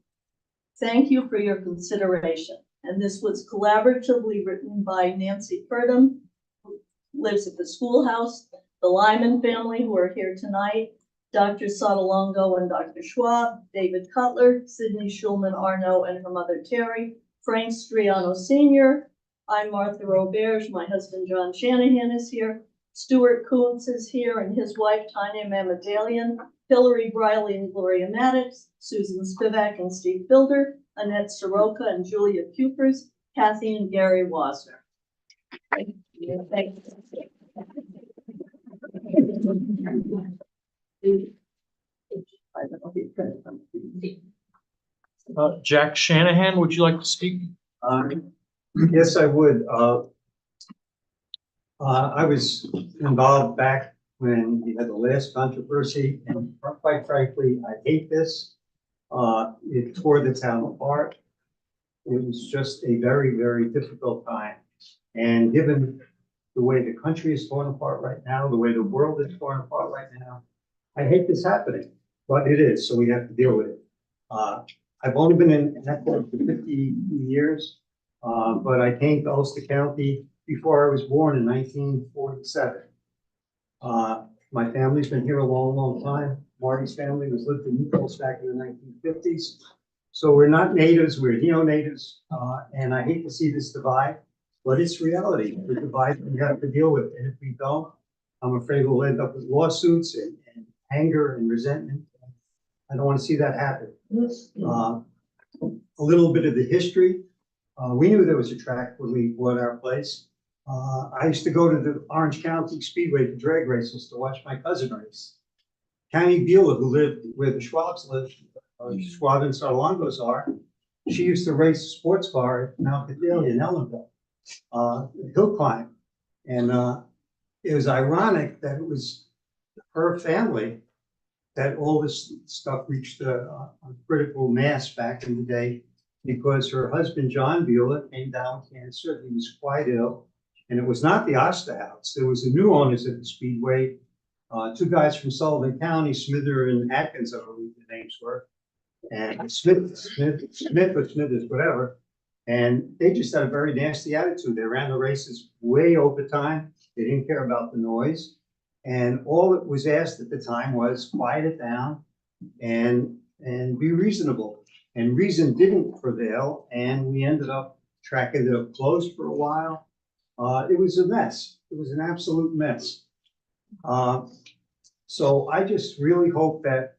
Thank you for your consideration. And this was collaboratively written by Nancy Purdom, who lives at the schoolhouse, the Lyman family who are here tonight, Dr. Sotolongo and Dr. Schwab, David Cutler, Sydney Schulman Arno and her mother Terry, Frank Striano Sr., I'm Martha Roberge, my husband John Shanahan is here, Stuart Kuntz is here and his wife Tanya Mamadalian, Hillary Briley and Gloria Maddox, Susan Spivak and Steve Builder, Annette Soroka and Julia Cupers, Kathy and Gary Wasner. Thank you. Thank you. Jack Shanahan, would you like to speak? Yes, I would. I was involved back when we had the last controversy, and quite frankly, I hate this. It tore the town apart. It was just a very, very difficult time. And given the way the country is torn apart right now, the way the world is torn apart right now, I hate this happening, but it is, so we have to deal with it. I've only been in Ecuador for 50 years, but I came to Ulster County before I was born in 1947. My family's been here a long, long time. Marty's family was lived in Newport back in the 1950s. So we're not natives, we're neo-natives, and I hate to see this divide, but it's reality. The divide we have to deal with, and if we don't, I'm afraid we'll end up with lawsuits and anger and resentment. I don't want to see that happen. A little bit of the history. We knew there was a track when we bought our place. I used to go to the Orange County Speedway for drag races to watch my cousin race. Tammy Beulah, who lived where the Schwabs lived, Schwab and Sotolongos are, she used to race a sports car at Mount Cadelia in Ellenville, hill climb. And it was ironic that it was her family that all this stuff reached a critical mass back in the day, because her husband, John Beulah, came down with cancer. He was quite ill. And it was not the Osterhouse. There was the new owners at the Speedway, two guys from Sullivan County, Smither and Atkins, I believe the names were. And Smith or Smithers, whatever. And they just had a very nasty attitude. They ran the races way over time. They didn't care about the noise. And all that was asked at the time was quiet it down and be reasonable. And reason didn't prevail. And we ended up tracking it up closed for a while. It was a mess. It was an absolute mess. So I just really hope that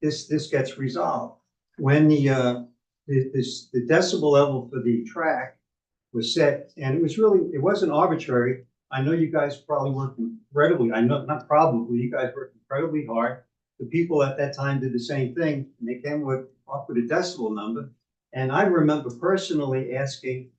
this gets resolved. When the decibel level for the track was set, and it wasn't arbitrary. I know you guys probably worked incredibly, I know, not probably, you guys worked incredibly hard. The people at that time did the same thing, and they came up with a decibel number. And I remember personally asking,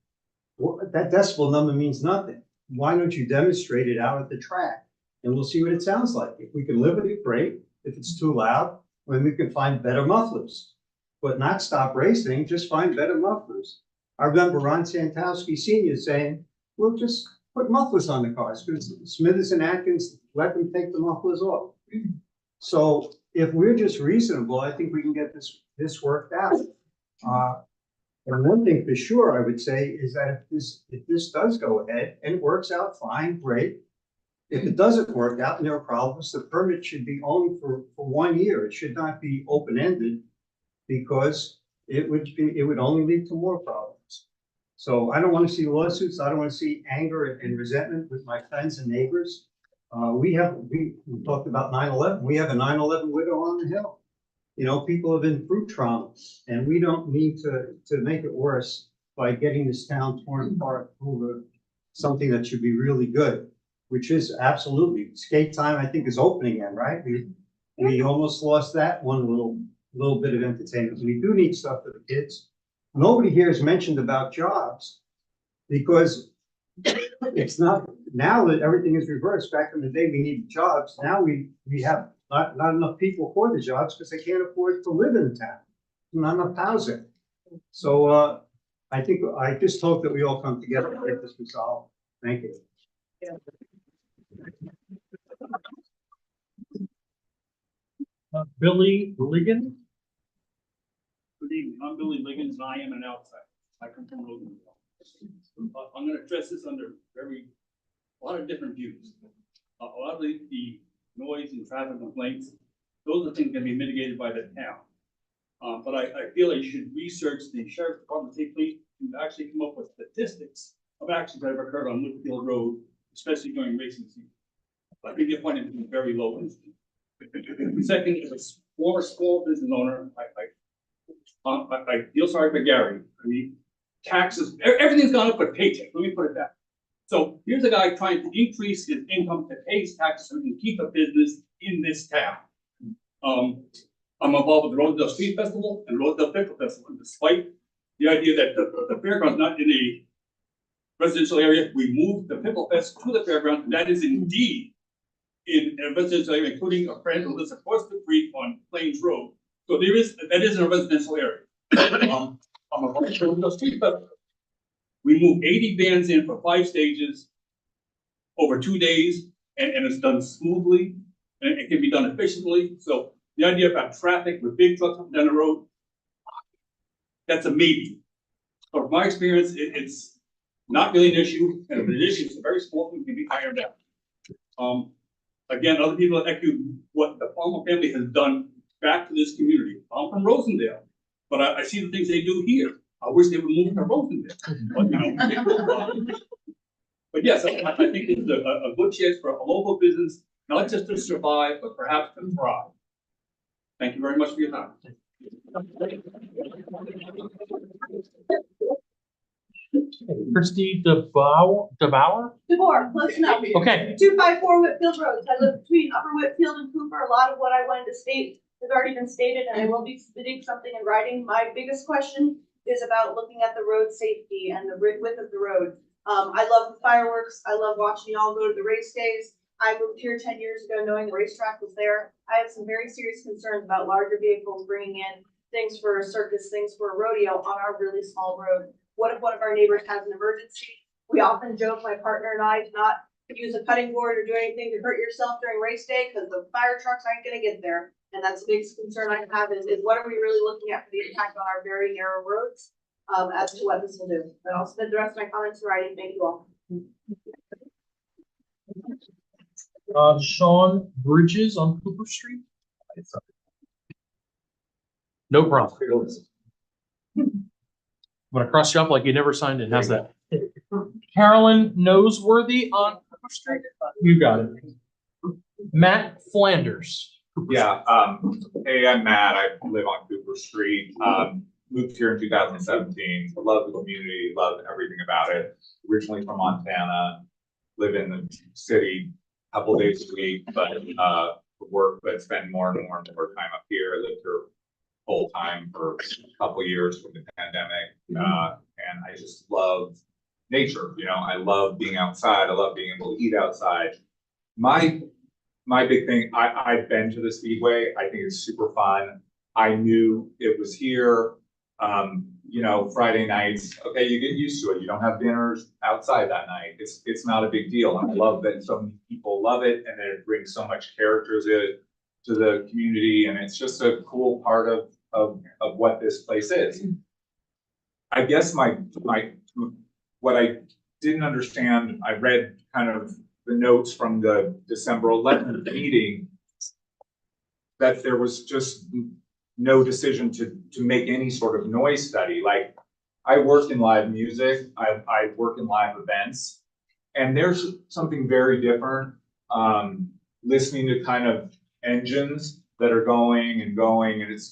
that decibel number means nothing. Why don't you demonstrate it out at the track? And we'll see what it sounds like. If we can live with it, great. If it's too loud, then we can find better mufflers. But not stop racing, just find better mufflers. I remember Ron Santowski Sr. saying, we'll just put mufflers on the cars, because Smithers and Atkins let them take the mufflers off. So if we're just reasonable, I think we can get this worked out. And one thing for sure I would say is that if this does go ahead and it works out fine, great. If it doesn't work out and there are problems, the permit should be only for 1 year. It should not be open-ended, because it would only lead to more problems. So I don't want to see lawsuits. I don't want to see anger and resentment with my friends and neighbors. We talked about 9/11. We have a 9/11 widow on the Hill. You know, people have been through trauma, and we don't need to make it worse by getting this town torn apart over something that should be really good, which is absolutely skate time. I think is open again, right? We almost lost that one little bit of entertainment. We do need stuff for the kids. Nobody here has mentioned about jobs, because it's not, now that everything is reversed. Back in the day, we needed jobs. Now we have not enough people for the jobs because they can't afford to live in the town. Not enough housing. So I just hope that we all come together to get this resolved. Thank you. Billy Ligon. Good evening, I'm Billy Liggins, and I am an outsider. I come from Rosendale. I'm gonna address this under a lot of different views. A lot of the noise and traffic complaints, those are things that can be mitigated by the town. But I feel like you should research the sheriff's department, state police, to actually come up with statistics of accidents that have occurred on Litchfield Road, especially during racing season. I think you're finding it very low. Second, as a former small business owner, I feel sorry for Gary. I mean, taxes, everything's gone up with paycheck. Let me put it that. So here's a guy trying to increase his income to pay his taxes so he can keep a business in this town. I'm involved with the Rosedale Street Festival and Rosedale Pickle Festival. And despite the idea that the fairground's not in a residential area, we moved the Pickle Fest to the fairground, and that is indeed in a residential area, including a friend who lives across the creek on Plains Road. So that is in a residential area. I'm a volunteer with the Street Festival. We moved 80 bands in for 5 stages over 2 days, and it's done smoothly, and it can be done efficiently. So the idea about traffic with big trucks up down the road, that's a maybe. But from my experience, it's not really an issue, and if it's an issue, it's a very small thing, can be ironed out. Again, other people echo what the Palmer family has done back to this community. I'm from Rosendale, but I see the things they do here. I wish they would move to Rosendale. But yes, I think it's a good chance for a local business, not just to survive, but perhaps to thrive. Thank you very much for your time. Christie DeBauer? DeBoer, close enough. Okay. 254 Whitfield Road. I live between Upper Whitfield and Cooper. A lot of what I wanted to state has already been stated, and I will be submitting something in writing. My biggest question is about looking at the road safety and the width of the road. I love the fireworks. I love watching y'all go to the race days. I moved here 10 years ago knowing the racetrack was there. I have some very serious concerns about larger vehicles bringing in things for a circus, things for a rodeo on our really small road. What if one of our neighbors has an emergency? We often joke, my partner and I, to not use a cutting board or do anything to hurt yourself during race day because the fire trucks aren't going to get there. And that's the biggest concern I have is what are we really looking at for the impact on our very narrow roads as to what this will do. But I'll submit the rest of my comments in writing. Thank you all. Sean Bridges on Cooper Street. No problem. I'm gonna cross you up like you never signed in. How's that? Carolyn Noseworthy on Cooper Street. You got it. Matt Flanders. Yeah, hey, I'm Matt. I live on Cooper Street. Moved here in 2017. Love the community, love everything about it. Originally from Montana, live in the city a couple days a week, but for work, but spend more and more time up here. I lived here full time for a couple years from the pandemic, and I just love nature. You know, I love being outside. I love being able to eat outside. My big thing, I've been to the Speedway. I think it's super fun. I knew it was here. You know, Friday nights, okay, you get used to it. You don't have dinners outside that night. It's not a big deal. And I love that so many people love it, and that it brings so much character to the community, and it's just a cool part of what this place is. I guess what I didn't understand, I read kind of the notes from the December 11th meeting, that there was just no decision to make any sort of noise study. Like, I work in live music, I work in live events, and there's something very different listening to kind of engines that are going, and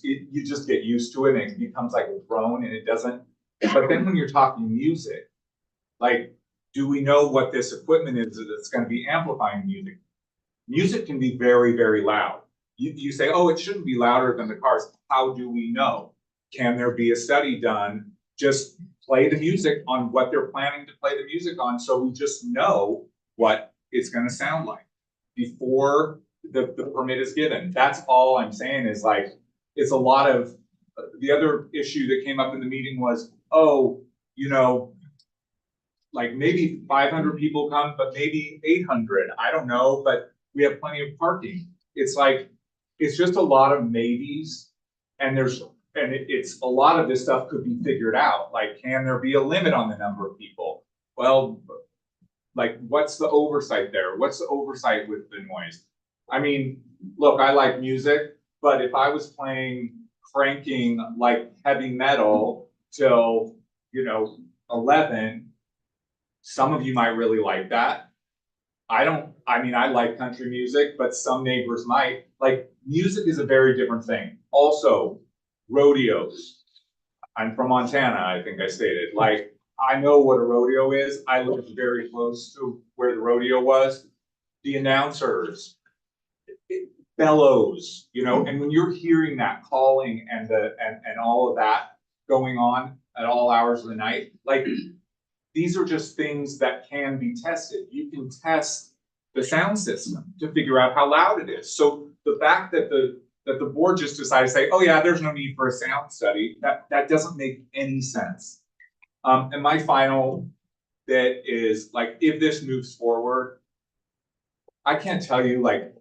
you just get used to it, and it becomes like a drone, and it doesn't. But then when you're talking music, like, do we know what this equipment is that's going to be amplifying music? Music can be very, very loud. You say, oh, it shouldn't be louder than the cars. How do we know? Can there be a study done? Just play the music on what they're planning to play the music on, so we just know what it's going to sound like before the permit is given. That's all I'm saying is, like, it's a lot of, the other issue that came up in the meeting was, oh, you know, like maybe 500 people come, but maybe 800. I don't know, but we have plenty of parking. It's like, it's just a lot of maybes, and there's and it's, a lot of this stuff could be figured out, like, can there be a limit on the number of people? Well, like, what's the oversight there? What's the oversight with the noise? I mean, look, I like music, but if I was cranking like heavy metal till, 11, some of you might really like that. I like country music, but some neighbors might. Like, music is a very different thing. Also, rodeos. I'm from Montana, I think I stated. Like, I know what a rodeo is. I lived very close to where the rodeo was. The announcers, bellows, and when you're hearing that calling and all of that going on at all hours of the night, like, these are just things that can be tested. You can test the sound system to figure out how loud it is. So the fact that the board just decided to say, oh yeah, there's no need for a sound study, that doesn't make any sense. And my final bit is, like, if this moves forward, I can't tell you, like,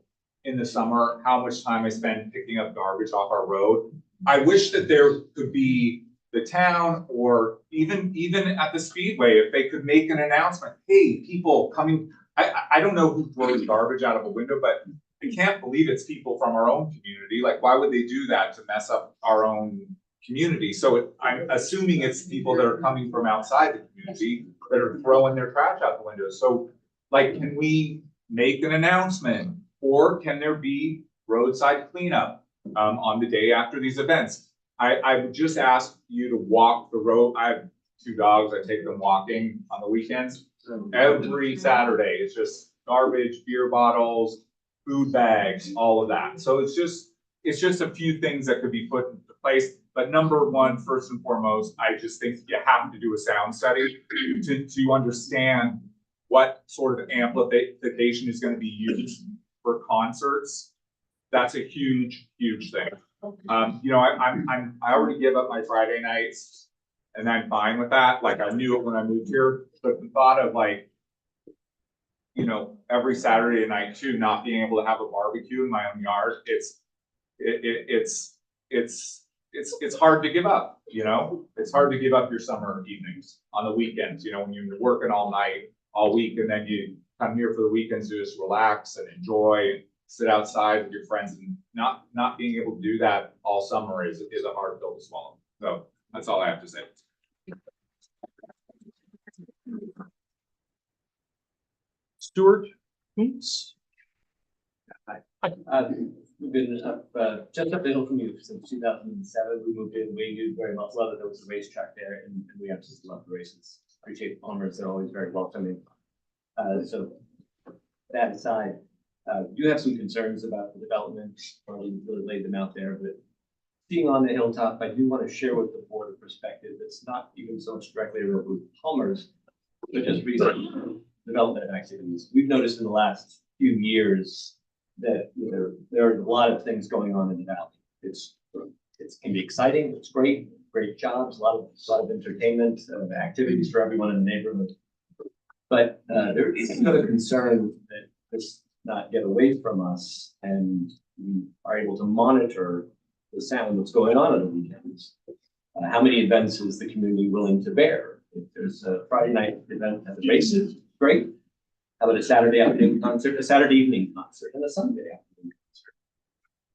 in the summer, how much time I spend picking up garbage off our road. I wish that there could be the town, or even at the Speedway, if they could make an announcement, hey, people coming, I don't know who throws garbage out of a window, but I can't believe it's people from our own community. Like, why would they do that to mess up our own community? So I'm assuming it's people that are coming from outside the community that are throwing their trash out the window. So, like, can we make an announcement, or can there be roadside cleanup on the day after these events? I would just ask you to walk the road. I have 2 dogs. I take them walking on the weekends. Every Saturday, it's just garbage, beer bottles, food bags, all of that. So it's just a few things that could be put into place. But number one, first and foremost, I just think you have to do a sound study to understand what sort of amplification is going to be used for concerts. That's a huge, huge thing. I already give up my Friday nights, and I'm fine with that. Like, I knew it when I moved here, but the thought of, like, every Saturday night too, not being able to have a barbecue in my own yard, it's hard to give up. It's hard to give up your summer evenings on the weekends. When you're working all night, all week, and then you come here for the weekends to just relax and enjoy and sit outside with your friends, and not being able to do that all summer is a hard pill to swallow. So that's all I have to say. Stuart Kuntz? We've been just up the hill from you since 2007. We moved in. We knew very much love that there was a racetrack there, and we absolutely love the races. Appreciate the Palmers. They're always very welcoming. So that aside, you have some concerns about the development. Probably really laid them out there, but being on the hilltop, I do want to share with the board a perspective that's not even so much directly related with Palmers, but just recent development activities. We've noticed in the last few years that there are a lot of things going on in the valley. It can be exciting. It's great jobs, a lot of entertainment, activities for everyone in the neighborhood. But there is another concern that this not get away from us, and we are able to monitor the sound that's going on the weekends. How many events is the community willing to bear? If there's a Friday night event at the races, great. How about a Saturday afternoon concert, a Saturday evening concert, and a Sunday afternoon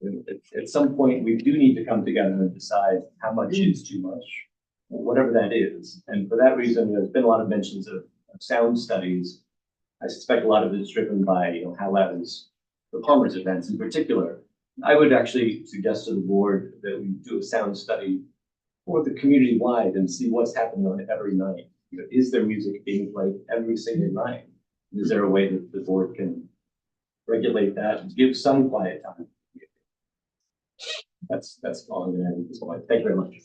concert? At some point, we do need to come together and decide how much is too much, whatever that is. And for that reason, there's been a lot of mentions of sound studies. I suspect a lot of it is driven by how loud is the Palmer's events in particular. I would actually suggest to the board that we do a sound study for the community wide and see what's happening on every night. Is there music being played every single night? Is there a way that the board can regulate that and give some quiet time? That's all I'm going to add at this point. Thank you very much.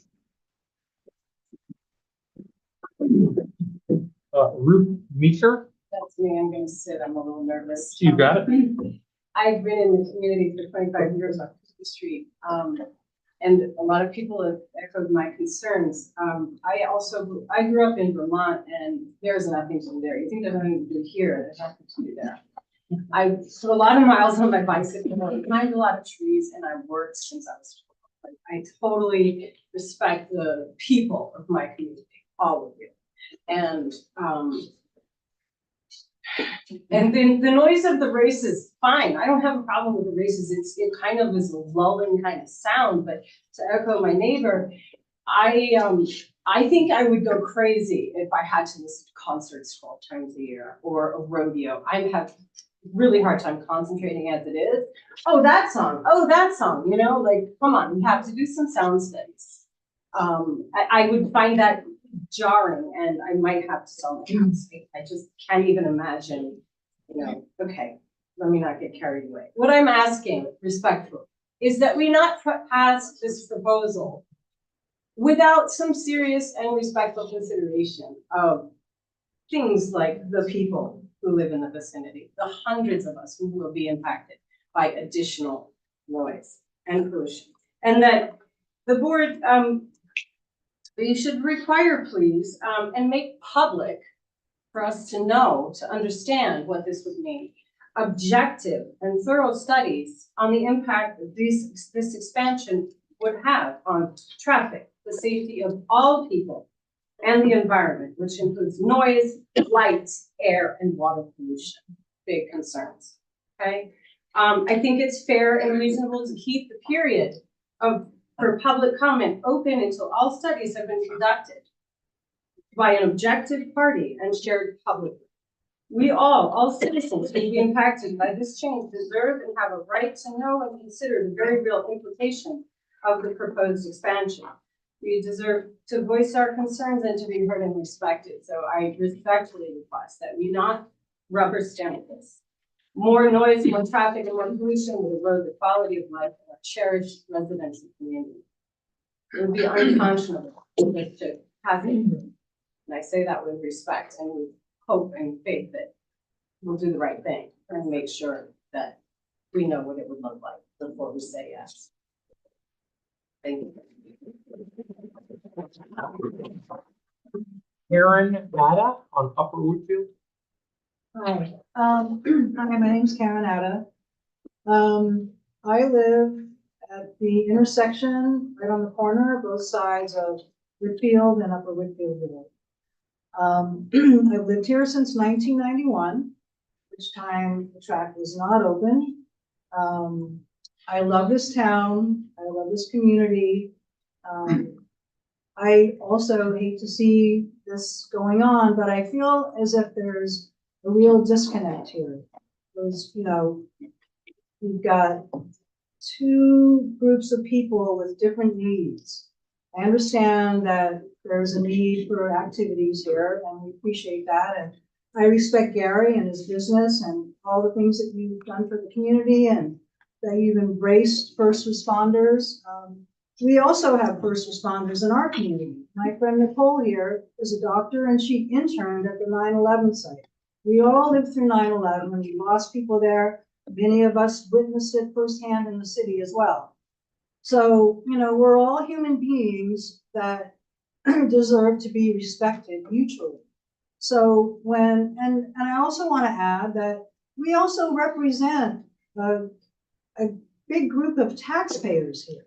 Ruth Meeker? That's me. I'm gonna sit. I'm a little nervous. You got it. I've been in the community for 25 years on the street. And a lot of people have echoed my concerns. I grew up in Vermont, and there's nothing to do there. You think there's nothing to do here, there's nothing to do there. I put a lot of miles on my bicycle, I climbed a lot of trees, and I worked since I was I totally respect the people of my community, all of you. And then the noise of the race is fine. I don't have a problem with the races. It kind of is a lulling kind of sound, but to echo my neighbor, I think I would go crazy if I had to listen to concerts 12 times a year or a rodeo. I have really hard time concentrating as it is. Oh, that song, you know, like, come on, we have to do some sound studies. I would find that jarring, and I might have to sell my house. I just can't even imagine, you know, okay, let me not get carried away. What I'm asking respectfully is that we not pass this proposal without some serious and respectful consideration of things like the people who live in the vicinity, the hundreds of us who will be impacted by additional noise and pollution. And that the board, you should require, please, and make public for us to know, to understand what this would mean, objective and thorough studies on the impact that this expansion would have on traffic, the safety of all people, and the environment, which includes noise, light, air, and water pollution. Big concerns, okay? I think it's fair and reasonable to keep the period for public comment open until all studies have been conducted by an objective party and shared publicly. We all citizens who will be impacted by this change deserve and have a right to know and consider the very real implications of the proposed expansion. We deserve to voice our concerns and to be heard and respected. So I respectfully request that we not rubber stamp this. More noise, more traffic, and more pollution would erode the quality of life of our cherished residential community. It would be unconscionable for this to happen. And I say that with respect and with hope and faith that we'll do the right thing and make sure that we know what it would look like before we say yes. Thank you. Karen Latta on Upper Woodfield. Hi, my name's Karen Atta. I live at the intersection right on the corner, both sides of Whitfield and Upper Whitfield Road. I've lived here since 1991, which time the track was not open. I love this town. I love this community. I also hate to see this going on, but I feel as if there's a real disconnect here. Because, you know, you've got two groups of people with different needs. I understand that there's a need for activities here, and we appreciate that. And I respect Gary and his business and all the things that you've done for the community and that you've embraced first responders. We also have first responders in our community. My friend Nicole here is a doctor, and she interned at the 9/11 site. We all lived through 9/11, and we lost people there. Many of us witnessed it firsthand in the city as well. So, you know, we're all human beings that deserve to be respected mutually. So and I also want to add that we also represent a big group of taxpayers here.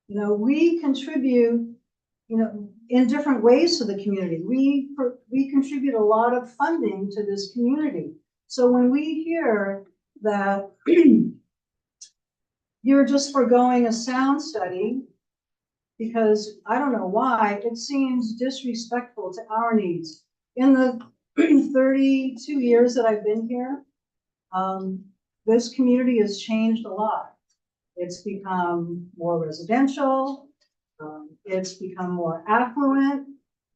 You know, we contribute, you know, in different ways to the community. We contribute a lot of funding to this community. So when we hear that you're just foregoing a sound study because I don't know why, it seems disrespectful to our needs. In the 32 years that I've been here, this community has changed a lot. It's become more residential. It's become more affluent.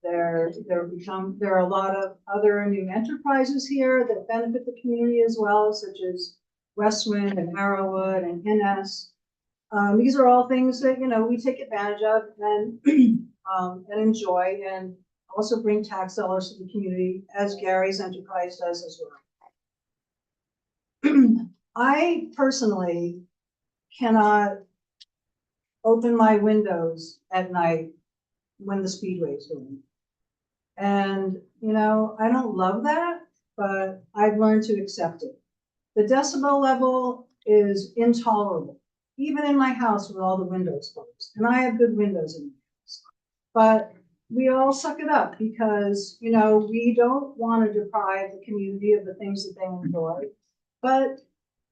There are a lot of other new enterprises here that benefit the community as well, such as Westwind and Arrowwood and Innes. These are all things that, you know, we take advantage of and enjoy, and also bring tax dollars to the community, as Gary's enterprise does as well. I personally cannot open my windows at night when the speedway is going. And, you know, I don't love that, but I've learned to accept it. The decibel level is intolerable. even in my house with all the windows closed, and I have good windows in my house. But we all suck it up because, you know, we don't want to deprive the community of the things that they enjoy. But,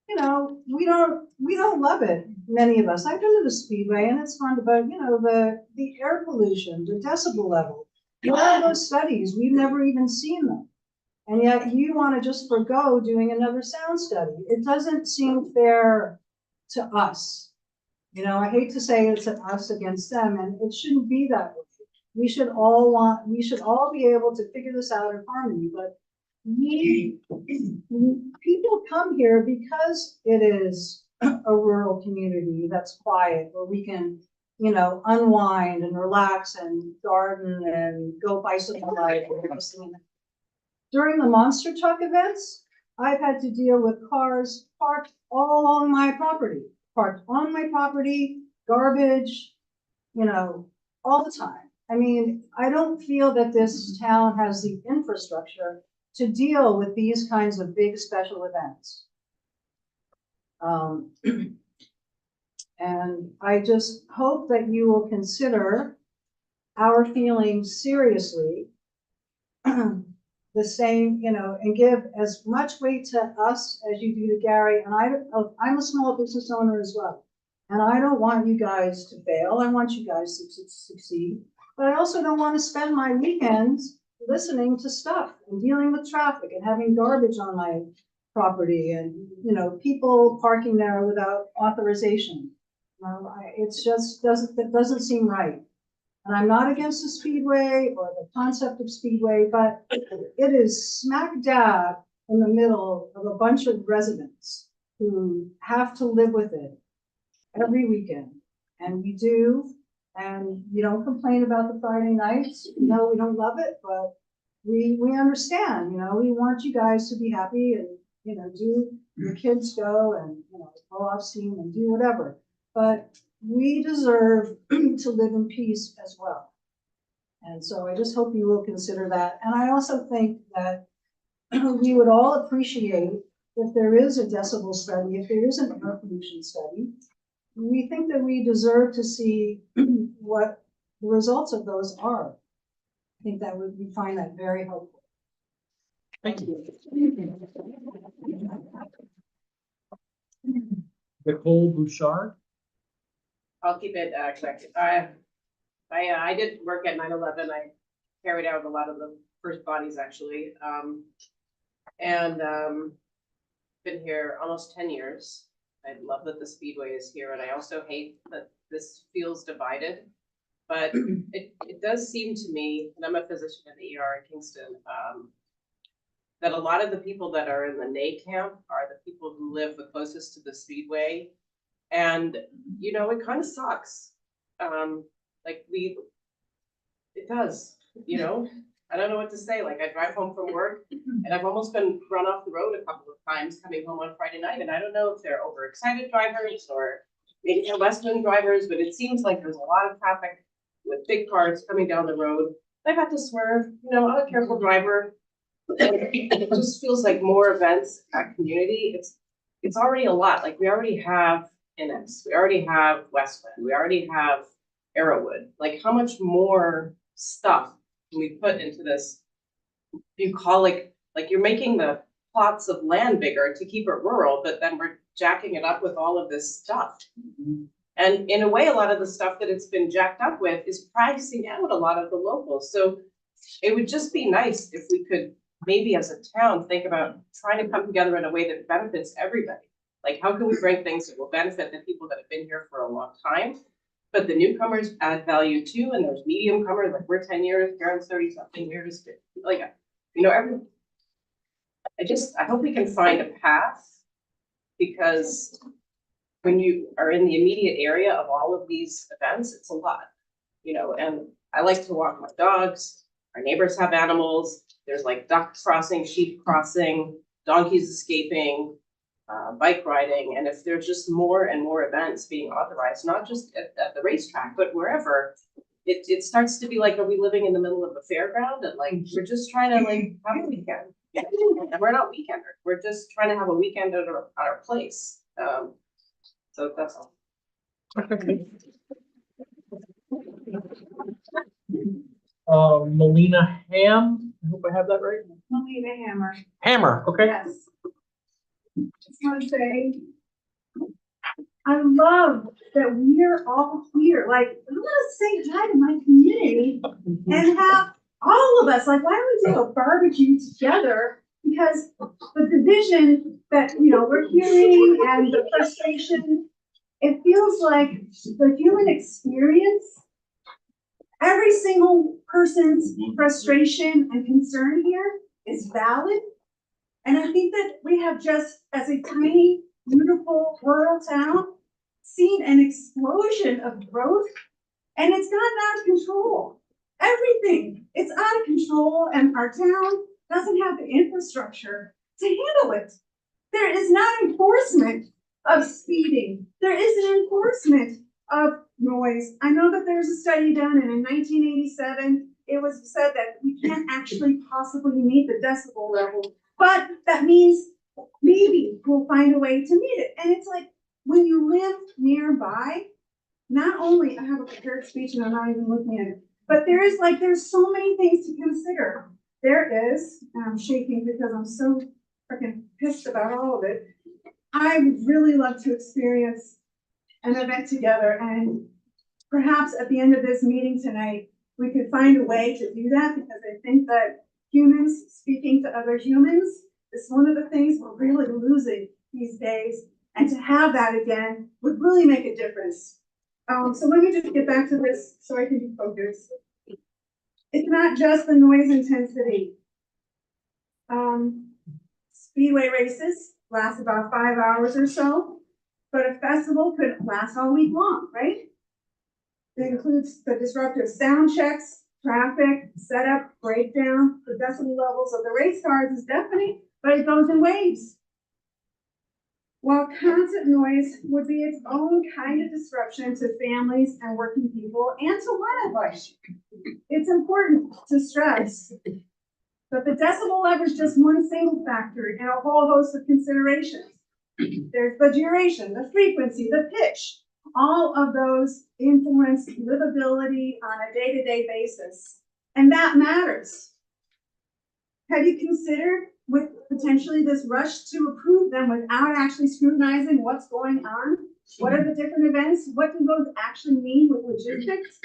you know, we don't love it, many of us. I've been to the Speedway and it's fun, but you know, the air pollution, the decibel level, what are those studies? We've never even seen them. And yet you want to just forgo doing another sound study. It doesn't seem fair to us. You know, I hate to say it's us against them, and it shouldn't be that way. We should all be able to figure this out in harmony, but people come here because it is a rural community that's quiet, where we can, you know, unwind and relax and garden and go bicycle ride. During the monster truck events, I've had to deal with cars parked all along my property, parked on my property, garbage, you know, all the time. I mean, I don't feel that this town has the infrastructure to deal with these kinds of big special events. And I just hope that you will consider our feelings seriously, the same, you know, and give as much weight to us as you do to Gary. And I'm a small business owner as well. And I don't want you guys to fail. I want you guys to succeed. But I also don't want to spend my weekends listening to stuff and dealing with traffic and having garbage on my property and, you know, people parking there without authorization. It's just it doesn't seem right. And I'm not against the Speedway or the concept of Speedway, but it is smack dab in the middle of a bunch of residents who have to live with it every weekend. And we do. And you don't complain about the Friday nights. No, we don't love it, but we understand, you know, we want you guys to be happy and, you know, do your kids go and, you know, go off steam and do whatever. But we deserve to live in peace as well. And so I just hope you will consider that. And I also think that we would all appreciate if there is a decibel study, if there is an air pollution study. We think that we deserve to see what the results of those are. I think that we find that very helpful. Thank you. Nicole Bouchard. I'll keep it quick. I did work at 9/11. I carried out a lot of the first bodies actually, and been here almost 10 years. I love that the Speedway is here, and I also hate that this feels divided. But it does seem to me, and I'm a physician in the ER in Kingston, that a lot of the people that are in the NA camp are the people who live the closest to the Speedway. And, you know, it kind of sucks. It does, you know, I don't know what to say. Like, I drive home from work and I've almost been run off the road a couple of times coming home on Friday night. And I don't know if they're overexcited drivers or maybe they're Westland drivers, but it seems like there's a lot of traffic with big cars coming down the road. I've had to swerve, you know, I'm a careful driver. It just feels like more events at community. It's already a lot. Like, we already have Innis, we already have Westland, we already have Arrowwood. Like, how much more stuff can we put into this bucolic, like you're making the plots of land bigger to keep it rural, but then we're jacking it up with all of this stuff. And in a way, a lot of the stuff that it's been jacked up with is pricing out a lot of the locals. So it would just be nice if we could maybe as a town think about trying to come together in a way that benefits everybody. Like, how can we bring things that will benefit the people that have been here for a long time, but the newcomers add value too, and there's medium comers, like we're 10 years, Karen's 30 something years, like, you know, I hope we can find a path, because when you are in the immediate area of all of these events, it's a lot, you know, and I like to walk my dogs, our neighbors have animals, there's like duck crossing, sheep crossing, donkeys escaping, bike riding, and if there's just more and more events being authorized, not just at the racetrack, but wherever, it starts to be like, are we living in the middle of a fairground? And like, we're just trying to like have a weekend. And we're not weekenders. We're just trying to have a weekend at our place. So that's all. Melina Ham, I hope I have that right. Melina Hammer. Hammer, okay. Yes. Just want to say, I love that we're all here. Like, I want to say hi to my community and have all of us, like, why don't we do a barbecue together? Because the division that, you know, we're hearing and the frustration, it feels like the human experience, every single person's frustration and concern here is valid. And I think that we have just, as a tiny, beautiful rural town, seen an explosion of growth, and it's gotten out of control. Everything, it's out of control, and our town doesn't have the infrastructure to handle it. There is not enforcement of speeding. There is an enforcement of noise. I know that there's a study done, and in 1987, it was said that we can't actually possibly meet the decibel level, but that means maybe we'll find a way to meet it. And it's like, when you live nearby, not only, I have a prepared speech and I'm not even looking at it, but there's so many things to consider. There is, and I'm shaking because I'm so freaking pissed about all of it. I would really love to experience an event together, and perhaps at the end of this meeting tonight, we could find a way to do that, because I think that humans speaking to other humans is one of the things we're really losing these days, and to have that again would really make a difference. So let me just get back to this so I can be focused. It's not just the noise intensity. Speedway races last about 5 hours or so, but a festival could last all week long, right? It includes the disruptive sound checks, traffic, setup, breakdown. The decibel levels of the race cars is deafening, but it goes in waves. While constant noise would be its own kind of disruption to families and working people and to wildlife, it's important to stress that the decibel level is just one single factor in a whole host of considerations. There's the duration, the frequency, the pitch. All of those influence livability on a day-to-day basis, and that matters. Have you considered with potentially this rush to approve them without actually scrutinizing what's going on? What are the different events? What do those actually mean with logistics?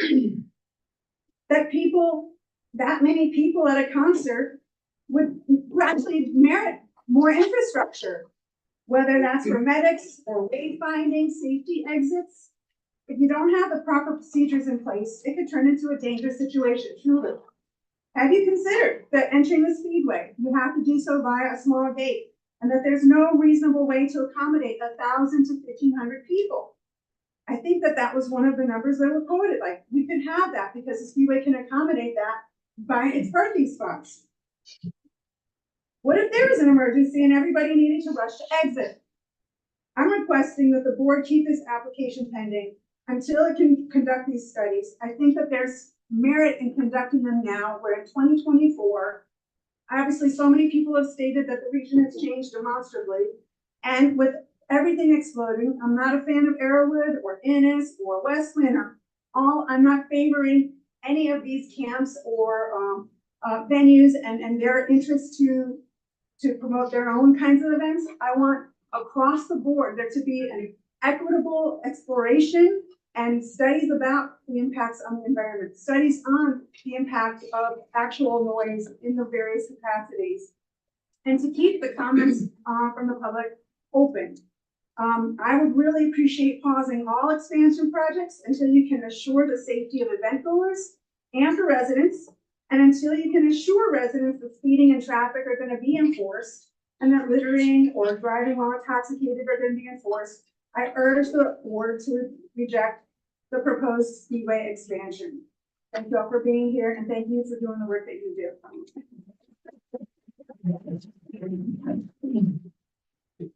That people, that many people at a concert would actually merit more infrastructure, whether that's for medics or wayfinding, safety exits. If you don't have the proper procedures in place, it could turn into a dangerous situation, truly. Have you considered that entering the speedway, you have to do so via a small gate, and that there's no reasonable way to accommodate 1,000 to 1,500 people? I think that that was one of the numbers that were quoted, like we could have that because the speedway can accommodate that by its parking spots. What if there was an emergency and everybody needed to rush to exit? I'm requesting that the board keep this application pending until it can conduct these studies. I think that there's merit in conducting them now. We're in 2024. Obviously, so many people have stated that the region has changed demonstrably. And with everything exploding, I'm not a fan of Arrowwood or Ennis or Westland or I'm not favoring any of these camps or venues and their interest to promote their own kinds of events. I want across the board there to be an equitable exploration and studies about the impacts on the environment, studies on the impact of actual noise in the various capacities, and to keep the comments from the public open. I would really appreciate pausing all expansion projects until you can assure the safety of event goers and for residents, and until you can assure residents that speeding and traffic are going to be enforced and that littering or driving while intoxicated are going to be enforced. I urge the board to reject the proposed speedway expansion. Thank you all for being here, and thank you for doing the work that you do.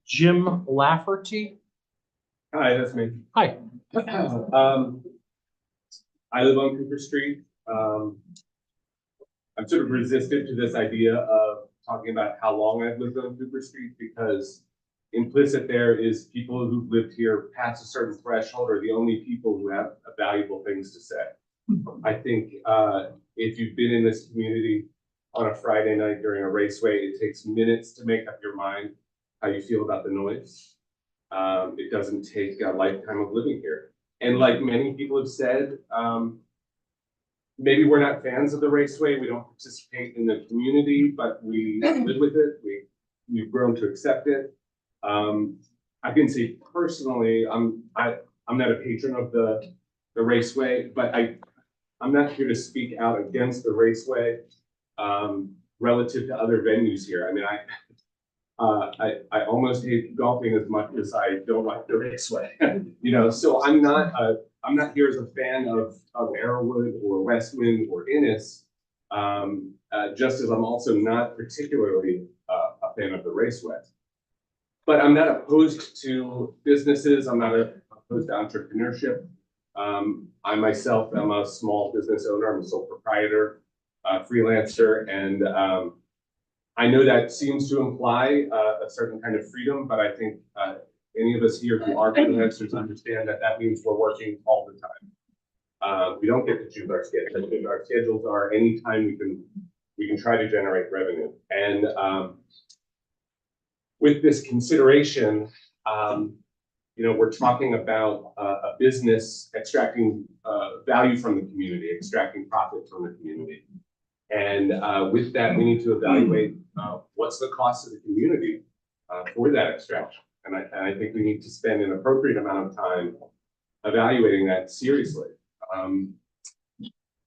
Jim Lafferty. Hi, that's me. Hi. I live on Cooper Street. I'm sort of resistant to this idea of talking about how long I've lived on Cooper Street because implicit there is people who've lived here past a certain threshold are the only people who have valuable things to say. I think if you've been in this community on a Friday night during a raceway, it takes minutes to make up your mind how you feel about the noise. It doesn't take a lifetime of living here. And like many people have said, maybe we're not fans of the raceway. We don't participate in the community, but we live with it. We've grown to accept it. I can say personally, I'm not a patron of the raceway, but I'm not here to speak out against the raceway relative to other venues here. I mean, I almost hate golfing as much as I don't like the raceway. You know, so I'm not here as a fan of Arrowwood or Westwind or Innis, just as I'm also not particularly a fan of the raceway. But I'm not opposed to businesses. I'm not opposed to entrepreneurship. I myself am a small business owner. I'm a sole proprietor, freelancer, and I know that seems to imply a certain kind of freedom, but I think any of us here who are freelancers understand that that means we're working all the time. We don't get to choose our schedules. Our schedules are anytime we can try to generate revenue. And with this consideration, you know, we're talking about a business extracting value from the community, extracting profit from the community. And with that, we need to evaluate what's the cost of the community for that extraction. And I think we need to spend an appropriate amount of time evaluating that seriously.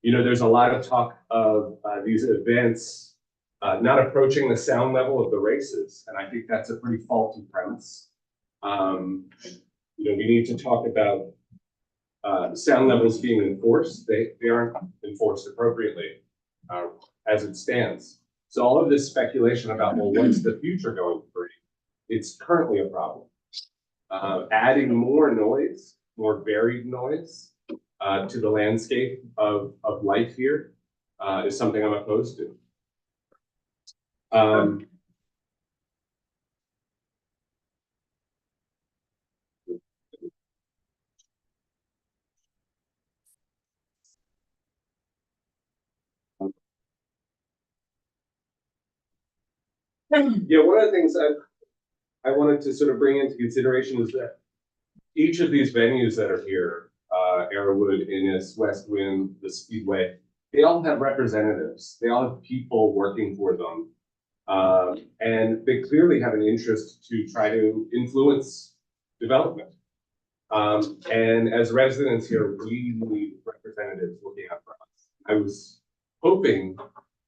You know, there's a lot of talk of these events not approaching the sound level of the races. And I think that's a pretty faulty premise. You know, we need to talk about sound levels being enforced. They aren't enforced appropriately as it stands. So all of this speculation about, well, what's the future going to bring? It's currently a problem. Adding more noise, more varied noise to the landscape of life here is something I'm opposed to. Yeah, one of the things I wanted to sort of bring into consideration is that each of these venues that are here, Arrowwood, Innis, Westwind, the Speedway, they all have representatives. They all have people working for them. And they clearly have an interest to try to influence development. And as residents here, we need representatives looking out for us. I was hoping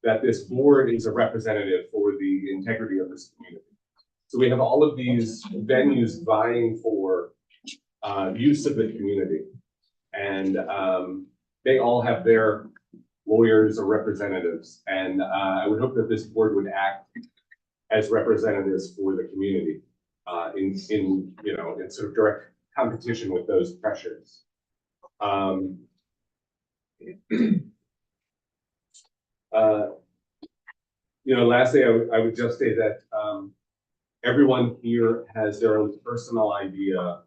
that this board is a representative for the integrity of this community. So we have all of these venues vying for use of the community. And they all have their lawyers or representatives. And I would hope that this board would act as representatives for the community in you know, in sort of direct competition with those pressures. You know, lastly, I would just say that everyone here has their own personal idea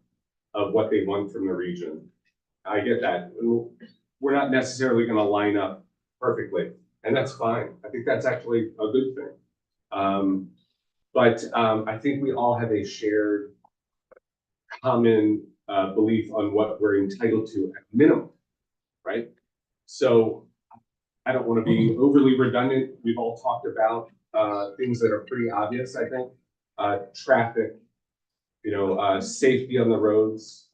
of what they want from the region. I get that. We're not necessarily going to line up perfectly, and that's fine. I think that's actually a good thing. But I think we all have a shared common belief on what we're entitled to at minimum, right? So I don't want to be overly redundant. We've all talked about things that are pretty obvious, I think. Traffic, you know, safety on the roads.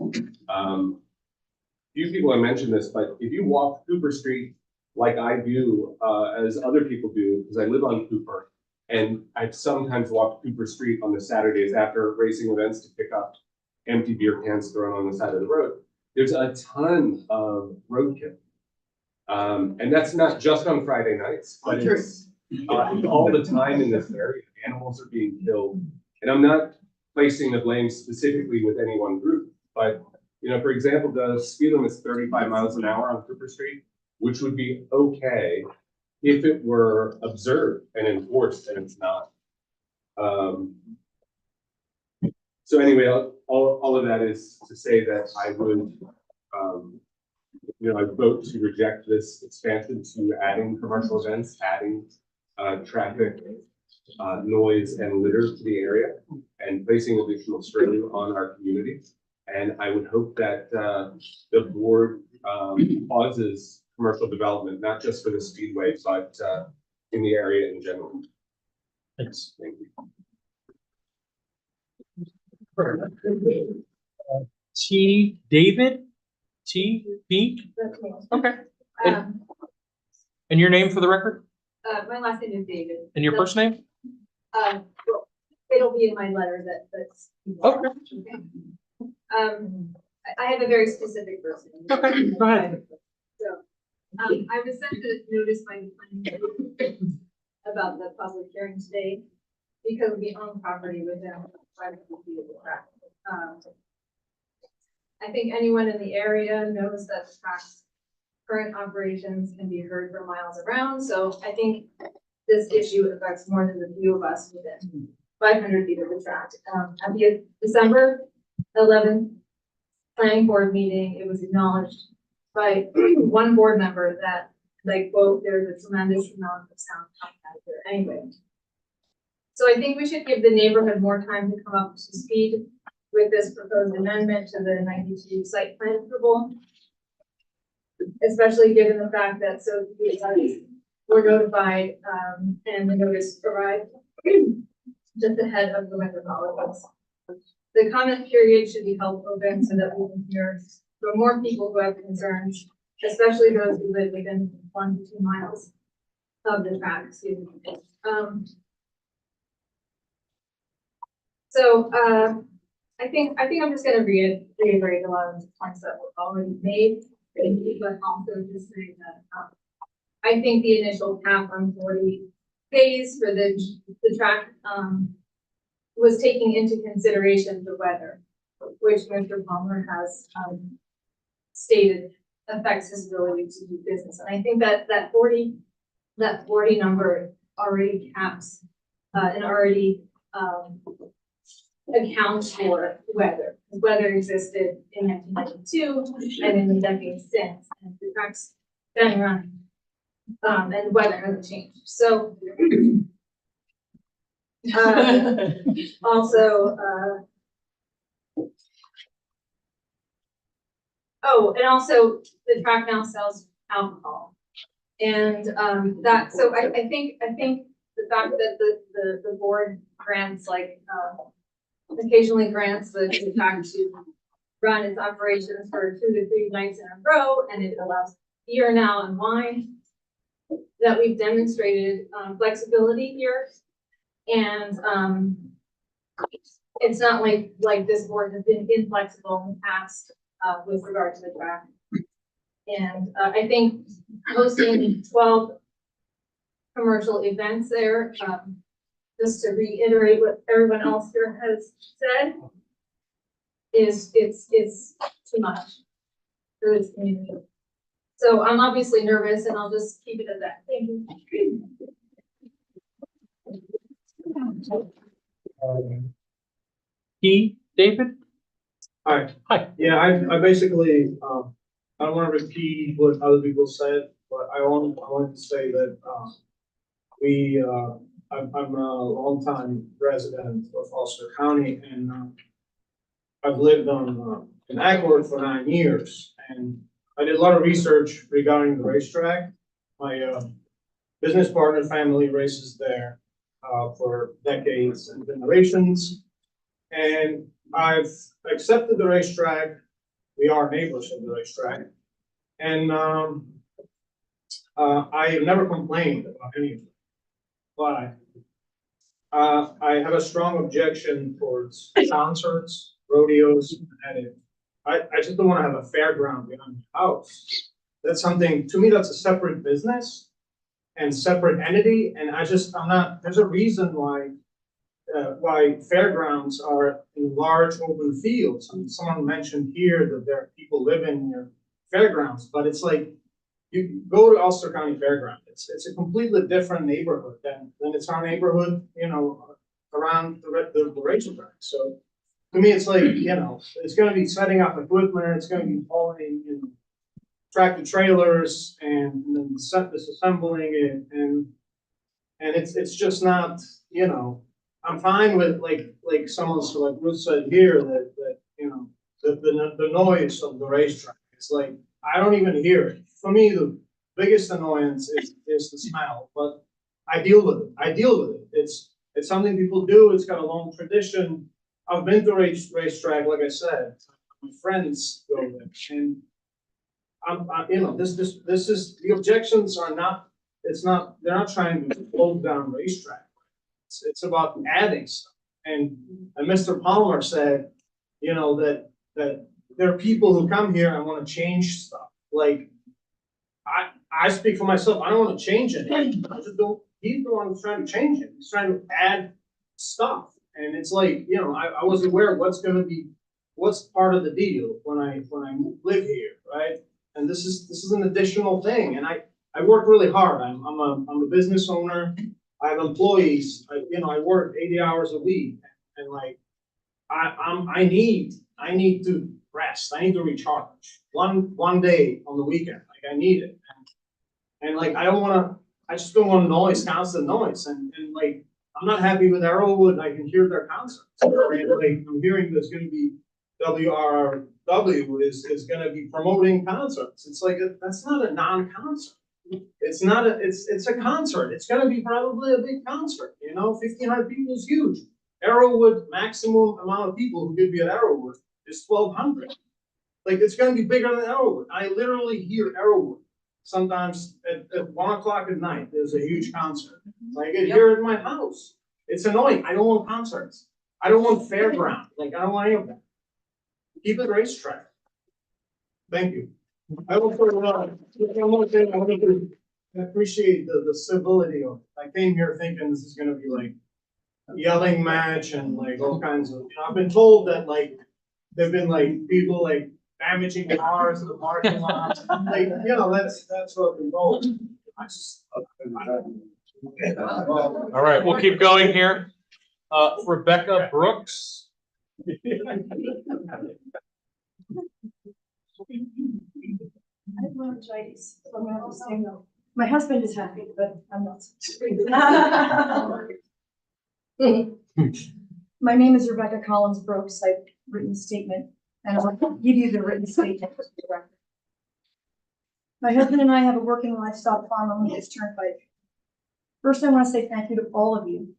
Few people have mentioned this, but if you walk Cooper Street like I do, as other people do, because I live on Cooper, and I've sometimes walked Cooper Street on the Saturdays after racing events to pick up empty beer cans thrown on the side of the road. There's a ton of roadkill. And that's not just on Friday nights, but it's all the time in this area. Animals are being killed. And I'm not placing the blame specifically with any one group, but you know, for example, the speed limit is 35 miles an hour on Cooper Street, which would be okay if it were observed and enforced, and it's not. So anyway, all of that is to say that I would, I vote to reject this expansion to adding commercial events, adding traffic, noise and litter to the area and placing additional strain on our community. And I would hope that the board pauses commercial development, not just for the Speedway, but in the area in general. Thanks. Thank you. T. David? T. B? Okay. And your name for the record? My last name is David. And your first name? Well, it'll be in my letter that's. Okay. I have a very specific person. Okay, go ahead. So, I was sent a notice by the planning board about the public hearing today because we own property within 500 feet of the track. I think anyone in the area knows that the track's current operations can be heard for miles around, so I think this issue affects more than the few of us within 500 feet of the track. At the December 11th planning board meeting, it was acknowledged by one board member that, like, quote, there's a tremendous amount of sound coming out of there anyway. So I think we should give the neighborhood more time to come up to speed with this proposed amendment to the 92 site plan approval. Especially given the fact that so few parties were notified, and the notice arrived just ahead of the winter holidays. The comment period should be held open so that we can hear from more people who have concerns, especially those who live within 1 to 2 miles of the track, excuse me. I think I'm just gonna reiterate a lot of the points that were already made, but also just saying that, I think the initial cap on 40 days for the track, was taking into consideration the weather, which Mr. Palmer has stated affects his ability to do business. And I think that 40 number already caps and already accounts for weather. Weather existed in 1992 and in the decades since, and the track's been running, and weather hasn't changed. So. Also, and also the track now sells alcohol. And so I think the fact that the board grants occasionally grants the track to run its operations for 2 to 3 nights in a row, and it allows beer now and wine, that we've demonstrated flexibility here. And it's not like this board has been inflexible in the past with regard to the track. And I think hosting 12 commercial events there, just to reiterate what everyone else here has said, it's too much for this community. So I'm obviously nervous, and I'll just keep it at that. Thank you. P. David? Hi. Hi. Yeah, I basically, I don't want to repeat what other people said, but I want to say that, I'm a longtime resident of Ulster County, and, I've lived in Agworth for 9 years, and I did a lot of research regarding the racetrack. My, business partner family races there, for decades and generations. And I've accepted the racetrack. We are neighbors of the racetrack. And I have never complained about any of it. But I have a strong objection towards concerts, rodeos, and I just don't want to have a fairground behind the house. That's something, to me, that's a separate business and separate entity, and I'm not, there's a reason why fairgrounds are in large open fields. I mean, someone mentioned here that there are people living near fairgrounds, but it's like, you go to Ulster County Fairground, it's a completely different neighborhood than it's our neighborhood, around the racetrack. So to me, it's like, you know, it's gonna be setting up equipment, it's gonna be hauling and tractor trailers and then disassembling it and it's just not, you know, I'm fine with like someone's like Ruth said here that, you know, the noise of the racetrack. It's like, I don't even hear it. For me, the biggest annoyance is the smell, but I deal with it. It's something people do. It's got a long tradition. I've been to racetrack, like I said, my friends go there and you know, this is, the objections are not, they're not trying to close down racetrack. It's about adding stuff. And Mr. Palmer said, you know, that there are people who come here and want to change stuff. Like, I speak for myself, I don't want to change it. I just don't, he's the one who's trying to change it. He's trying to add stuff. And it's like, you know, I was aware of what's part of the deal when I live here, right? And this is an additional thing. And I work really hard. I'm a business owner. I have employees. I work 80 hours a week. And like, I need to rest. I need to recharge one day on the weekend. Like I need it. And like, I just don't want noise, constant noise. And like, I'm not happy with Arrowwood. I can hear their concerts. Right? Like, I'm hearing there's going to be WRW is going to be promoting concerts. It's like, that's not a non-concert. It's not it's a concert. It's going to be probably a big concert. You know, 1,500 people is huge. Arrowwood, maximum amount of people who could be at Arrowwood is 1,200. Like, it's going to be bigger than Arrowwood. I literally hear Arrowwood sometimes at 1 o'clock at night. There's a huge concert. Like, I can hear it in my house. It's annoying. I don't want concerts. I don't want fairground. Like, I don't want any of that. Keep it racetrack. Thank you. I will put one more thing. I appreciate the civility of it. I came here thinking this is gonna be like a yelling match and like all kinds of, I've been told that like there've been like people like damaging cars in the parking lot. Like, that's what I've been told. I just All right, we'll keep going here. Rebecca Brooks. I have laryngitis, so I'm gonna have to say no. My husband is happy, but I'm not. My name is Rebecca Collins Brooks. I've written a statement, and I'll give you the written statement for the record. My husband and I have a working livestock farm on the East Turnpike. First, I want to say thank you to all of you.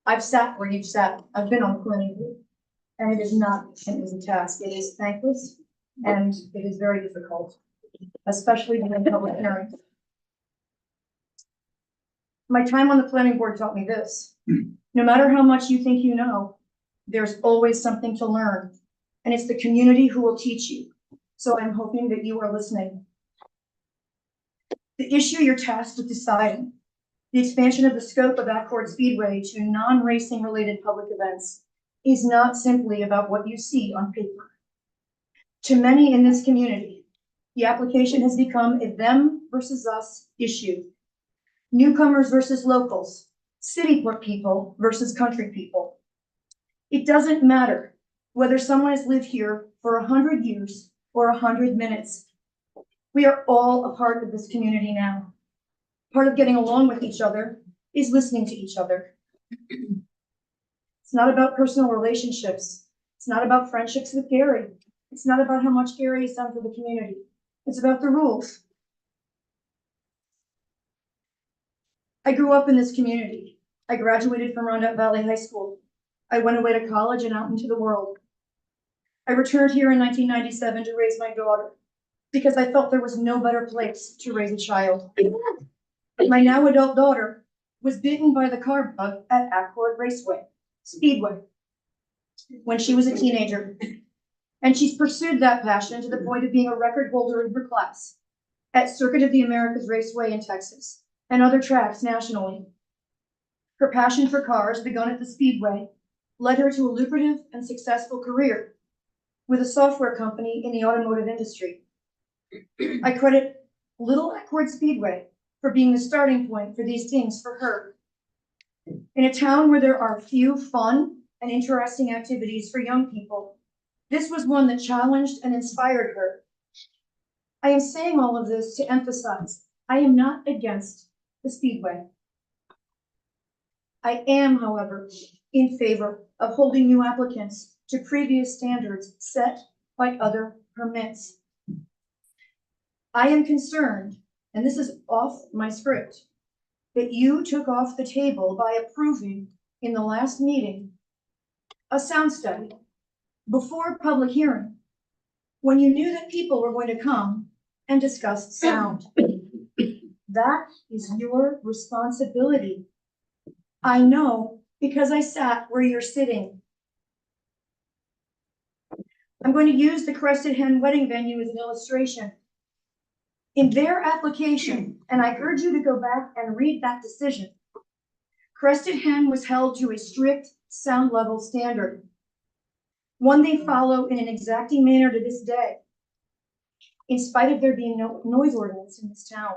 I've sat where you've sat. I've been on planning board, and it is not an easy task. It is thankless, and it is very difficult, especially during public hearings. My time on the planning board taught me this. No matter how much you think you know, there's always something to learn, and it's the community who will teach you. So I'm hoping that you are listening. The issue you're tasked with deciding, the expansion of the scope of Accord Speedway to non-racing related public events, is not simply about what you see on paper. To many in this community, the application has become a them versus us issue. Newcomers versus locals, city people versus country people. It doesn't matter whether someone has lived here for 100 years or 100 minutes. We are all a part of this community now. Part of getting along with each other is listening to each other. It's not about personal relationships. It's not about friendships with Gary. It's not about how much Gary has done for the community. It's about the rules. I grew up in this community. I graduated from Rondout Valley High School. I went away to college and out into the world. I returned here in 1997 to raise my daughter because I felt there was no better place to raise a child. My now adult daughter was bitten by the car bug at Accord Speedway, when she was a teenager. And she's pursued that passion to the point of being a record holder in her class at Circuit of the Americas Raceway in Texas and other tracks nationally. Her passion for cars, begun at the Speedway, led her to a lucrative and successful career with a software company in the automotive industry. I credit Little Accord Speedway for being the starting point for these things for her. In a town where there are few fun and interesting activities for young people. This was one that challenged and inspired her. I am saying all of this to emphasize, I am not against the Speedway. I am, however, in favor of holding new applicants to previous standards set by other permits. I am concerned, and this is off my script, that you took off the table by approving in the last meeting a sound study before public hearing, when you knew that people were going to come and discuss sound. That is your responsibility. I know because I sat where you're sitting. I'm going to use the Crested Hen wedding venue as an illustration. In their application, and I urge you to go back and read that decision, Crested Hen was held to a strict sound level standard, one they follow in an exacting manner to this day, in spite of there being no noise ordinance in this town.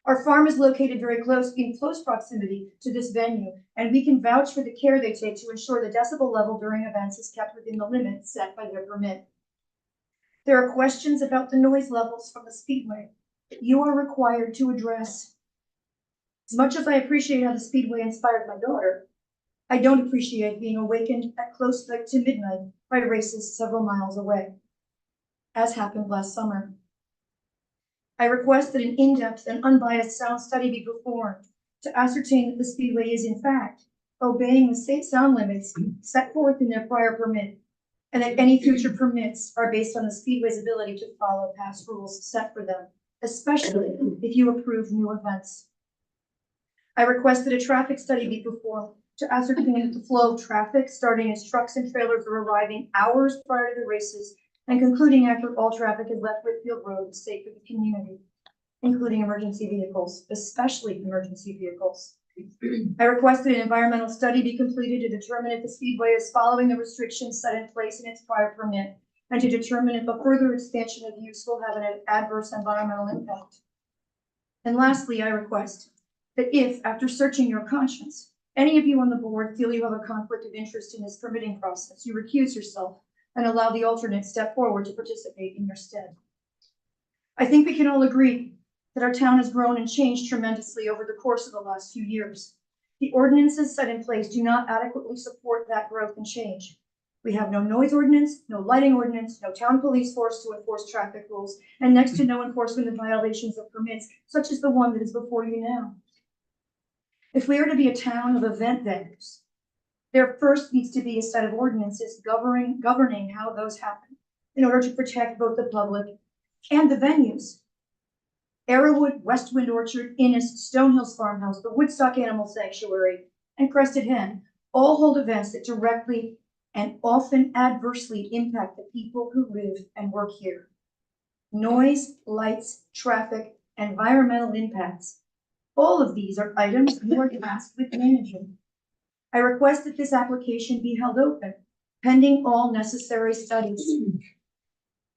Our farm is located very close, in close proximity to this venue, and we can vouch for the care they take to ensure the decibel level during events is kept within the limits set by their permit. There are questions about the noise levels from the Speedway that you are required to address. As much as I appreciate how the Speedway inspired my daughter, I don't appreciate being awakened at close to midnight by races several miles away, as happened last summer. I request that an in-depth and unbiased sound study be performed to ascertain that the Speedway is in fact obeying the state sound limits set forth in their prior permit, and that any future permits are based on the Speedway's ability to follow past rules set for them, especially if you approve new events. I request that a traffic study be performed to ascertain the flow of traffic, starting as trucks and trailers are arriving hours prior to the races and concluding after all traffic has left Whitfield Road, safe for the community, including emergency vehicles, especially emergency vehicles. I request that an environmental study be completed to determine if the Speedway is following the restrictions set in place in its prior permit, and to determine if a further expansion of use will have an adverse environmental impact. And lastly, I request that if, after searching your conscience, any of you on the board feel you have a conflict of interest in this permitting process, you recuse yourself and allow the alternate step forward to participate in your stead. I think we can all agree that our town has grown and changed tremendously over the course of the last few years. The ordinances set in place do not adequately support that growth and change. We have no noise ordinance, no lighting ordinance, no town police force to enforce traffic rules, and next to no enforcement of violations of permits, such as the one that is before you now. If we are to be a town of event venues, there first needs to be a set of ordinances governing how those happen in order to protect both the public and the venues. Arrowwood, West Wind Orchard, Innis, Stonehills Farmhouse, the Woodstock Animal Sanctuary, and Crested Hen all hold events that directly and often adversely impact the people who live and work here. Noise, lights, traffic, environmental impacts. All of these are items you are tasked with managing. I request that this application be held open, pending all necessary studies.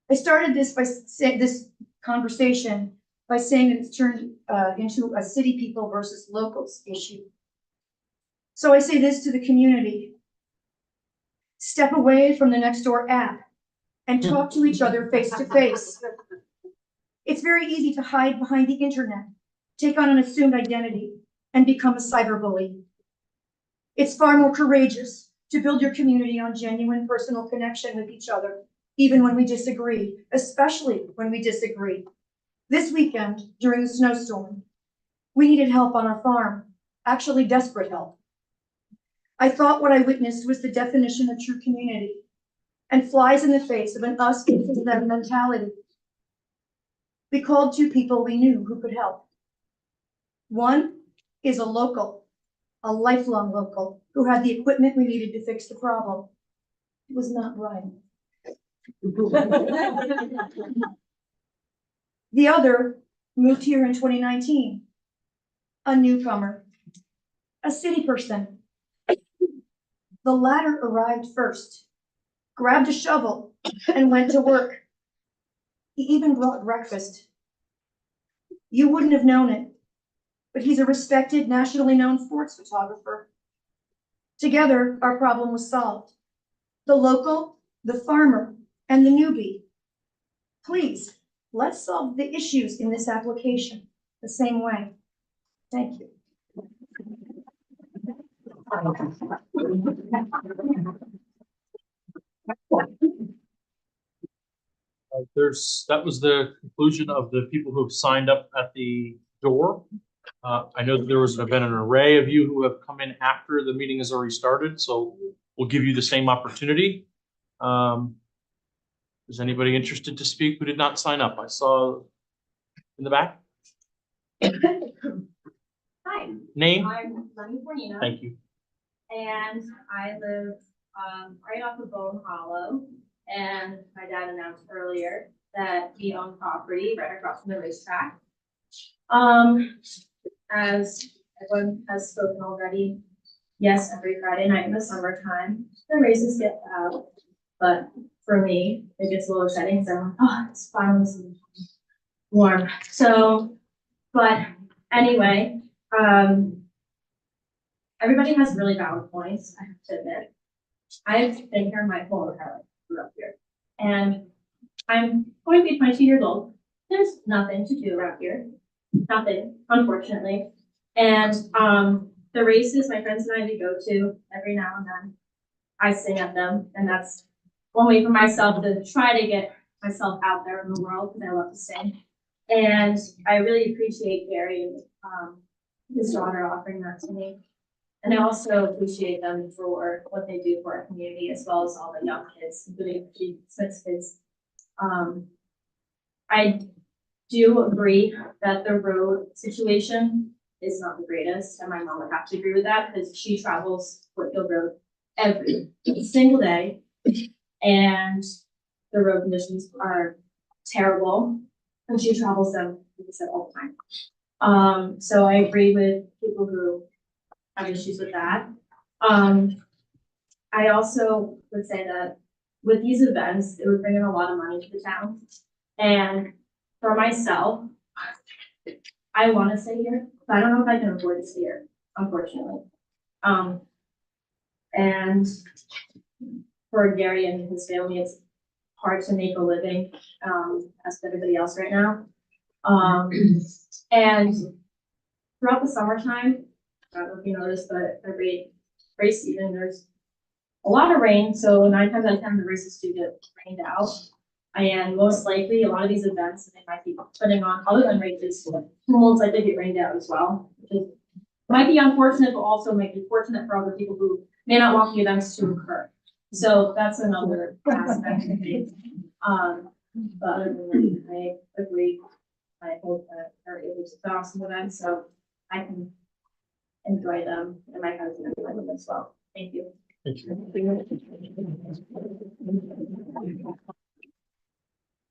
I started this conversation by saying that it's turned into a city people versus locals issue. So I say this to the community. Step away from the Nextdoor app and talk to each other face to face. It's very easy to hide behind the internet, take on an assumed identity, and become a cyberbully. It's far more courageous to build your community on genuine personal connection with each other, even when we disagree, especially when we disagree. This weekend, during the snowstorm, we needed help on our farm, actually desperate help. I thought what I witnessed was the definition of true community and flies in the face of an us versus them mentality. We called two people we knew who could help. One is a local, a lifelong local, who had the equipment we needed to fix the problem. It was not Brian. The other moved here in 2019, a newcomer, a city person. The latter arrived first, grabbed a shovel, and went to work. He even brought breakfast. You wouldn't have known it, but he's a respected, nationally known sports photographer. Together, our problem was solved. The local, the farmer, and the newbie. Please, let's solve the issues in this application the same way. Thank you. That was the conclusion of the people who have signed up at the door. I know that there has been an array of you who have come in after the meeting has already started, so we'll give you the same opportunity. Is anybody interested to speak who did not sign up? I saw in the back. Hi. Name? I'm Lenny Fornina. Thank you. And I live, right off of Bone Hollow. And my dad announced earlier that he owned property right across from the racetrack. As everyone has spoken already, yes, every Friday night in the summertime, the races get out. But for me, it gets a little exciting because I'm like, oh, it's finally warm. So, but anyway, everybody has really valid points, I have to admit. I've been here my whole entire life, grew up here. And I'm going to be 22 years old. There's nothing to do around here. Nothing, unfortunately. And the races my friends and I we go to every now and then, I sing at them, and that's one way for myself to try to get myself out there in the world because I love to sing. And I really appreciate Gary and his daughter offering that to me. And I also appreciate them for what they do for our community as well as all the young kids, including the Smith's kids. I do agree that the road situation is not the greatest, and my mom would have to agree with that because she travels Whitfield Road every single day, and the road conditions are terrible, and she travels them, like I said, all the time. So I agree with people who have issues with that. I also would say that with these events, it would bring in a lot of money to the town. And for myself, I want to stay here, but I don't know if I can afford to stay here, unfortunately. And for Gary and his family, it's hard to make a living, as for everybody else right now. And throughout the summertime, I don't know if you noticed, but every race season, there's a lot of rain. So 9 times out of 10, the races do get rained out. And most likely, a lot of these events that they might be putting on, other than races, will most likely get rained out as well. Which might be unfortunate, but also might be fortunate for other people who may not want the events to occur. So that's another aspect of it. But other than that, I agree. I hope that they're able to put on some events so I can enjoy them and my husband enjoy them as well. Thank you. Thank you.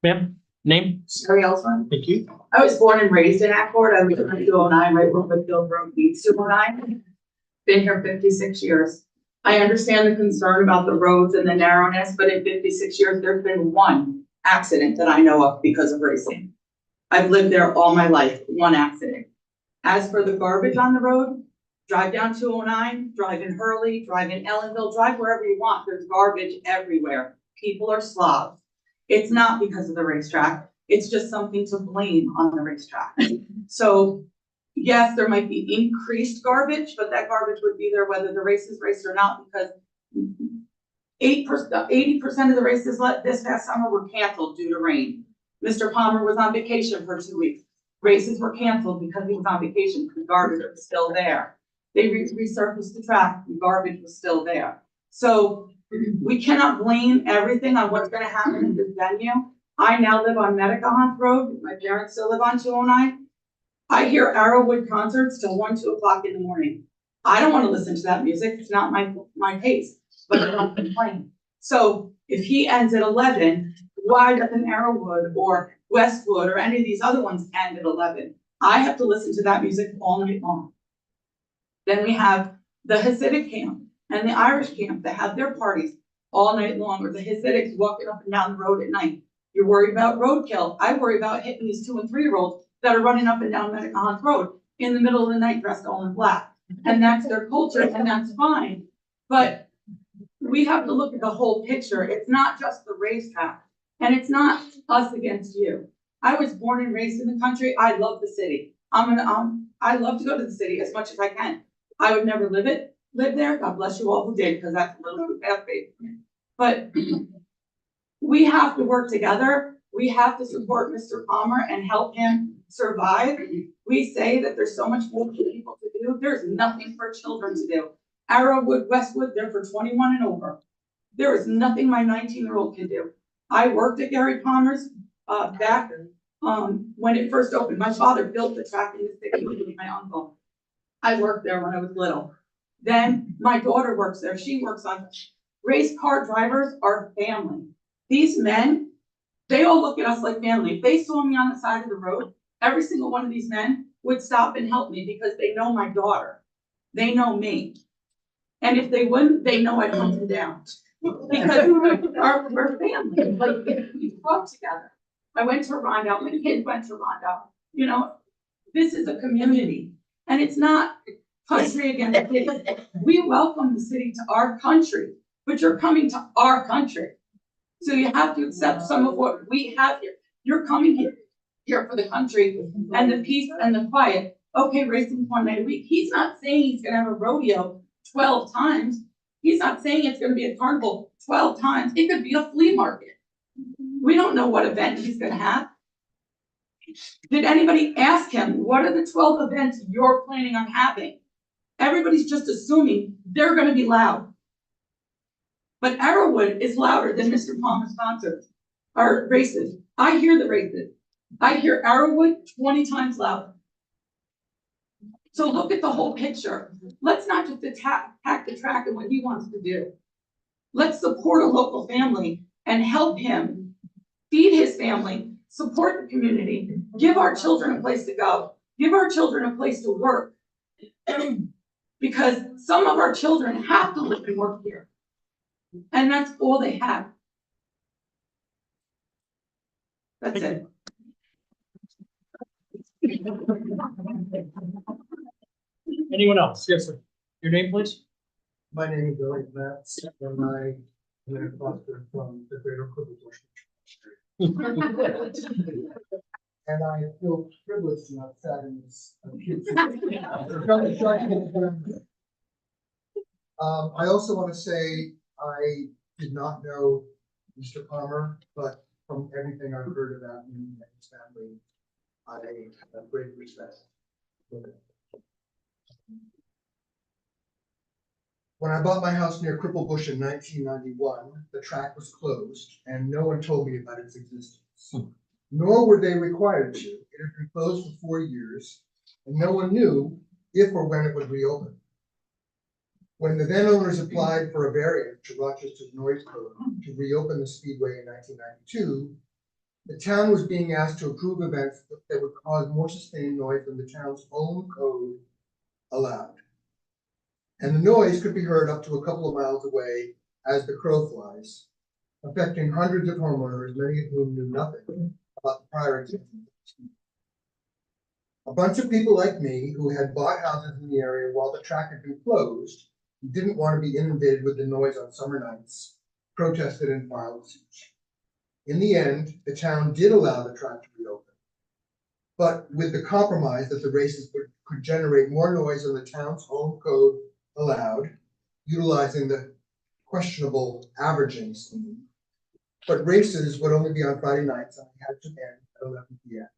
Ma'am, name? Sherry Ellsworth. Thank you. I was born and raised in Accord. I was in 209, right where Whitfield Road meets 209. Been here 56 years. I understand the concern about the roads and the narrowness, but in 56 years, there's been one accident that I know of because of racing. I've lived there all my life, one accident. As for the garbage on the road, drive down 209, drive in Hurley, drive in Ellenville, drive wherever you want. There's garbage everywhere. People are slobs. It's not because of the racetrack. It's just something to blame on the racetrack. So yes, there might be increased garbage, but that garbage would be there whether the race is raced or not, because 80% of the races this past summer were canceled due to rain. Mr. Palmer was on vacation for 2 weeks. Races were canceled because he was on vacation, because garbage was still there. They resurfaced the track, and garbage was still there. So we cannot blame everything on what's gonna happen in this venue. I now live on Medicahont Road. My parents still live on 209. I hear Arrowwood concerts till 1, 2 o'clock in the morning. I don't want to listen to that music. It's not my taste, but I don't complain. So if he ends at 11, why doesn't Arrowwood or Westwood or any of these other ones end at 11? I have to listen to that music all night long. Then we have the Hasidic camp and the Irish camp that have their parties all night long, or the Hasidics walking up and down the road at night. You're worried about roadkill. I worry about hitting these 2- and 3-year-olds that are running up and down Medicahont Road in the middle of the night dressed all in black. And that's their culture, and that's fine. But we have to look at the whole picture. It's not just the racetrack, and it's not us against you. I was born and raised in the country. I love the city. I love to go to the city as much as I can. I would never live there. God bless you all who did, because that's a little too fast paced for me. But we have to work together. We have to support Mr. Palmer and help him survive. We say that there's so much more for people to do. There's nothing for children to do. Arrowwood, Westwood, they're for 21 and over. There is nothing my 19-year-old can do. I worked at Gary Palmer's back when it first opened. My father built the track in the city with my uncle. I worked there when I was little. Then my daughter works there. She works on race car drivers are family. These men, they all look at us like family. If they saw me on the side of the road, every single one of these men would stop and help me because they know my daughter. They know me. And if they wouldn't, they know I'd hunt them down. Because we're family, like we grew up together. I went to Rondout, my kids went to Rondout. You know, this is a community, and it's not country against city. We welcome the city to our country, but you're coming to our country. So you have to accept some of what we have here. You're coming here for the country and the peace and the quiet. Okay, racing 1 night a week. He's not saying he's gonna have a rodeo 12 times. He's not saying it's gonna be a carnival 12 times. It could be a flea market. We don't know what event he's gonna have. Did anybody ask him, what are the 12 events you're planning on having? Everybody's just assuming they're gonna be loud. But Arrowwood is louder than Mr. Palmer's concerts or races. I hear the races. I hear Arrowwood 20 times louder. So look at the whole picture. Let's not just attack the track and what he wants to do. Let's support a local family and help him feed his family, support the community, give our children a place to go, give our children a place to work. Because some of our children have to live and work here. And that's all they have. That's it. Anyone else? Yes, sir. Your name, please? My name is Billy Metz, and I am a cluster from the Greater Cripple Bush. And I feel privileged and upset in this. I also want to say I did not know Mr. Palmer, but from everything I've heard about him and his family, I have great respect for him. When I bought my house near Cripple Bush in 1991, the track was closed and no one told me about its existence. Nor were they required to. It had been closed for 4 years and no one knew if or when it would reopen. When the then owners applied for a variance to Rochester's noise code to reopen the speedway in 1992, the town was being asked to approve events that would cause more sustained noise than the town's own code allowed. And the noise could be heard up to a couple of miles away as the crow flies, affecting hundreds of homeowners, many of whom knew nothing about the prior existence. A bunch of people like me who had bought houses in the area while the track had been closed and didn't want to be inundated with the noise on summer nights, protested and filed suit. In the end, the town did allow the track to reopen, but with the compromise that the races could generate more noise than the town's own code allowed, utilizing the questionable averaging scheme. But races would only be on Friday nights and they had to end at 11 p.m.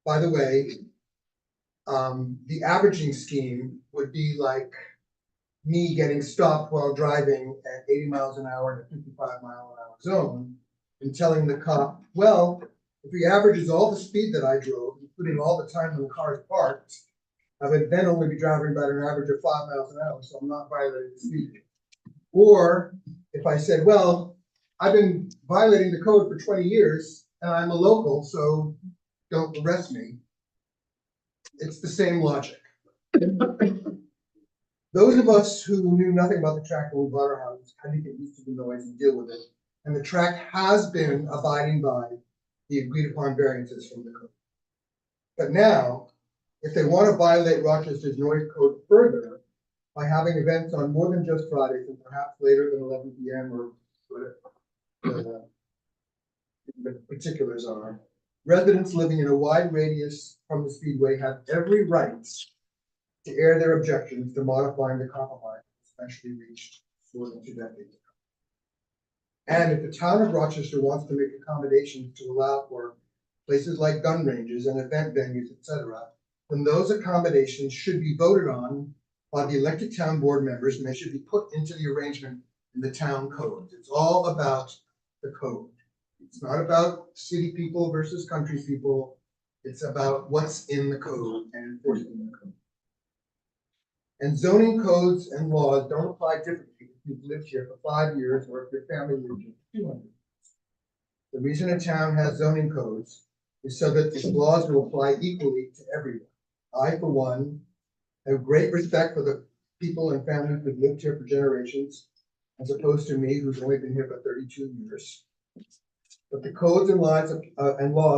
By the way, the averaging scheme would be like me getting stopped while driving at 80 miles an hour in a 55-mile-an-hour zone and telling the cop, well, if he averages all the speed that I drove, including all the time when the car is parked, I would then only be driving about an average of 5 miles an hour, so I'm not violating the speed limit. Or if I said, well, I've been violating the code for 20 years and I'm a local, so don't arrest me. It's the same logic. Those of us who knew nothing about the track when we bought our houses had to get used to the noise and deal with it. And the track has been abiding by the agreed upon variances from the code. But now, if they want to violate Rochester's noise code further, by having events on more than just Fridays and perhaps later than 11 p.m. or whatever the particulars are. Residents living in a wide radius from the Speedway have every right to air their objections to modifying the compromise eventually reached more than 2 decades ago. And if the town of Rochester wants to make accommodations to allow for places like gun ranges and event venues, etc., then those accommodations should be voted on by the elected town board members, and they should be put into the arrangement in the town code. It's all about the code. It's not about city people versus country people. It's about what's in the code and enforcing the code. And zoning codes and laws don't apply differently if you've lived here for 5 years or if your family lived here for 200 years. The reason a town has zoning codes is so that its laws will apply equally to everyone. I, for one, have great respect for the people and families who've lived here for generations, as opposed to me, who's only been here for 32 years. But the codes and laws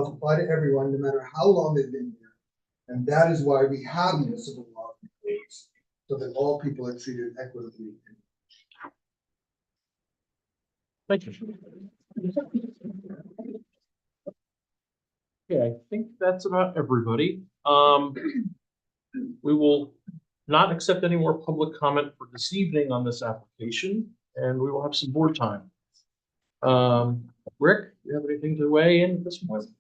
apply to everyone, no matter how long they've been here. And that is why we have municipal laws and codes, so that all people are treated equitably. Thank you. Okay, I think that's about everybody. We will not accept any more public comment for this evening on this application, and we will have some board time. Rick, do you have anything to weigh in this morning?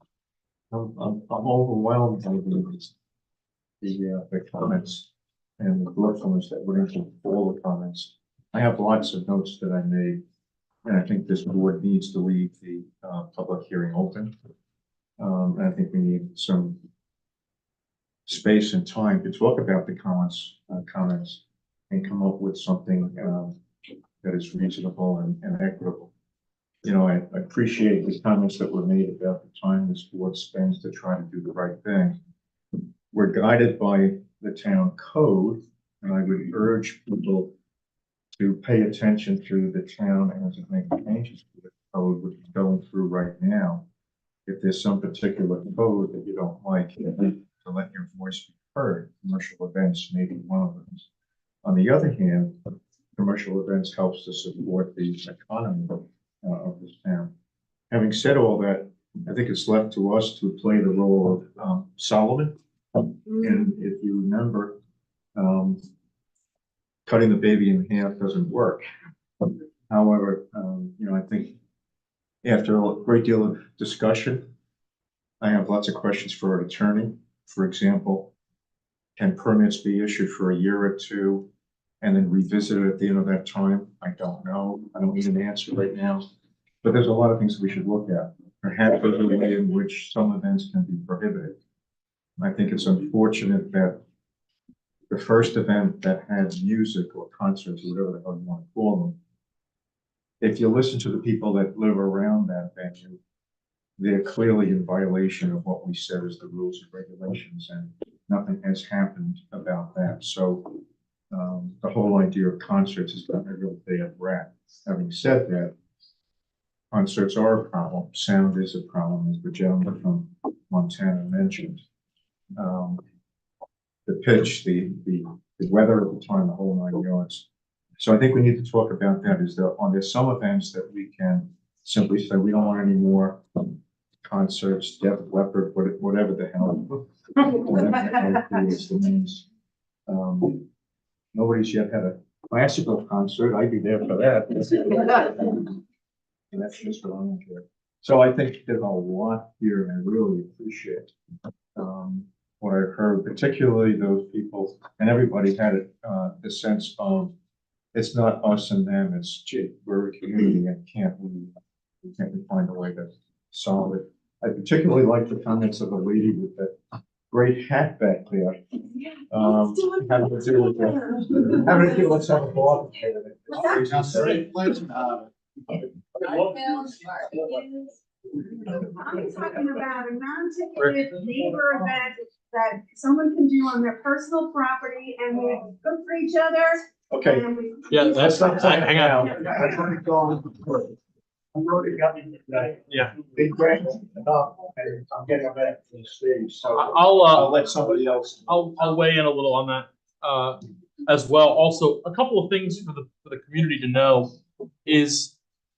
I'm overwhelmed by the comments and the thoughtfulness that went into all the comments. I have lots of notes that I made, and I think this board needs to leave the public hearing open. And I think we need some space and time to talk about the comments and come up with something that is reasonable and equitable. You know, I appreciate the comments that were made about the time this board spends to try to do the right thing. We're guided by the town code, and I would urge people to pay attention to the town as it makes changes to the code, which is going through right now. If there's some particular code that you don't like, to let your voice be heard. Commercial events may be one of them. On the other hand, commercial events helps to support the economy of this town. Having said all that, I think it's left to us to play the role of Solomon. And if you remember, cutting the baby in half doesn't work. However, you know, I think after a great deal of discussion, I have lots of questions for our attorney. For example, can permits be issued for a year or two and then revisited at the end of that time? I don't know. I don't need an answer right now. But there's a lot of things that we should look at. Perhaps there's a way in which some events can be prohibited. I think it's unfortunate that the first event that had music or concerts or whatever the hell you want to call them, if you listen to the people that live around that venue, they're clearly in violation of what we said as the rules and regulations, and nothing has happened about that. So the whole idea of concerts has been a real bad rap. Having said that, concerts are a problem. Sound is a problem, as the gentleman from Montana mentioned. The pitch, the weather at the time, the whole 9 yards. So I think we need to talk about that. There's some events that we can simply say we don't want any more concerts, Def Leppard, whatever the hell. Nobody's yet had a classical concert. I'd be there for that. And that's just what I don't care. So I think there's a lot here, and I really appreciate what I've heard, particularly those people, and everybody had it, the sense of it's not us and them, it's gee, we're a community, and can't we find a way to solve it. I particularly like the comments of the lady with that great hat back there. Having to do with some ball. I'm talking about a non-ticketed neighbor event that someone can do on their personal property, and we cook for each other. Okay. Yeah, that's not, hang on. I'm already got me today. Yeah. Big grant enough, and I'm getting back to the stage, so I'll let somebody else. I'll weigh in a little on that. as well. Also, a couple of things for the community to know is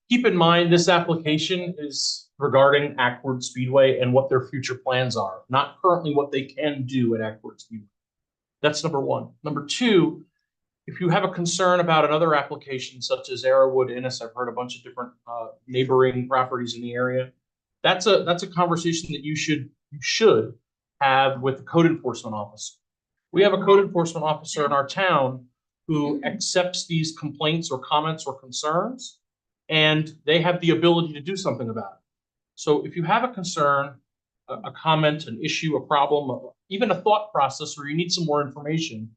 keep in mind this application is regarding Ackworth Speedway and what their future plans are, not currently what they can do at Ackworth Speedway. That's number one. Number two, if you have a concern about another application such as Arrowwood, Innis, I've heard a bunch of different neighboring properties in the area. That's a conversation that you should have with the code enforcement officer. We have a code enforcement officer in our town who accepts these complaints or comments or concerns, and they have the ability to do something about it. So if you have a concern, a comment, an issue, a problem, even a thought process, or you need some more information,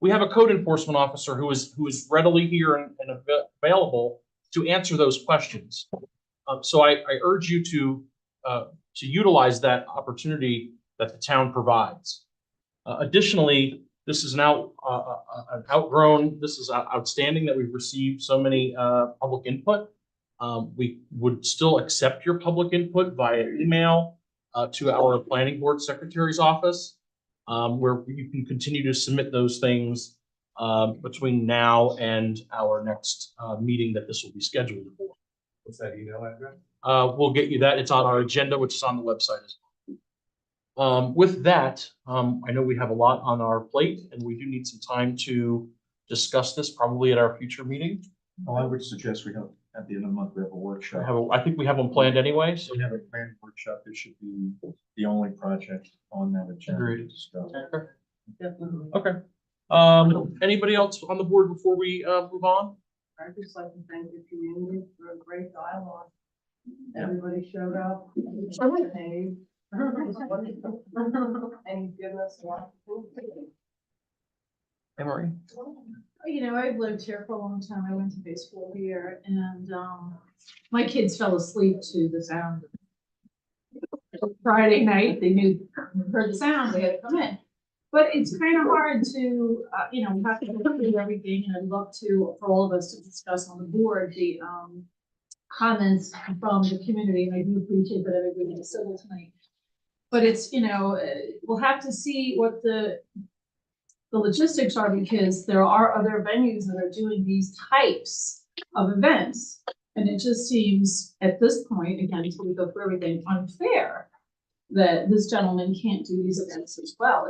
we have a code enforcement officer who is readily here and available to answer those questions. So I urge you to utilize that opportunity that the town provides. Additionally, this is now this is outstanding that we've received so many public input. We would still accept your public input via email to our planning board secretary's office, where you can continue to submit those things between now and our next meeting that this will be scheduled for. What's that email address? We'll get you that. It's on our agenda, which is on the website as well. With that, I know we have a lot on our plate and we do need some time to discuss this probably at our future meeting. Well, I would suggest we have, at the end of the month, we have a workshop. I think we have them planned anyway. So We have a planned workshop. This should be the only project on that agenda. Agreed. to discuss. Okay. Anybody else on the board before we move on? I'd just like to thank the community for a great dialogue. Everybody showed up. Behaved. And given us a lot of food. Emery? You know, I've lived here for a long time. I went to high school here and, my kids fell asleep to the sound. Friday night, they heard the sound, they had to come in. But it's kind of hard to, have to go through everything, and I'd love for all of us to discuss on the board the, comments from the community, and I do appreciate that everybody is civil tonight. But it's, we'll have to see what the logistics are, because there are other venues that are doing these types of events. And it just seems at this point, again, until we go through everything, unfair that this gentleman can't do these events as well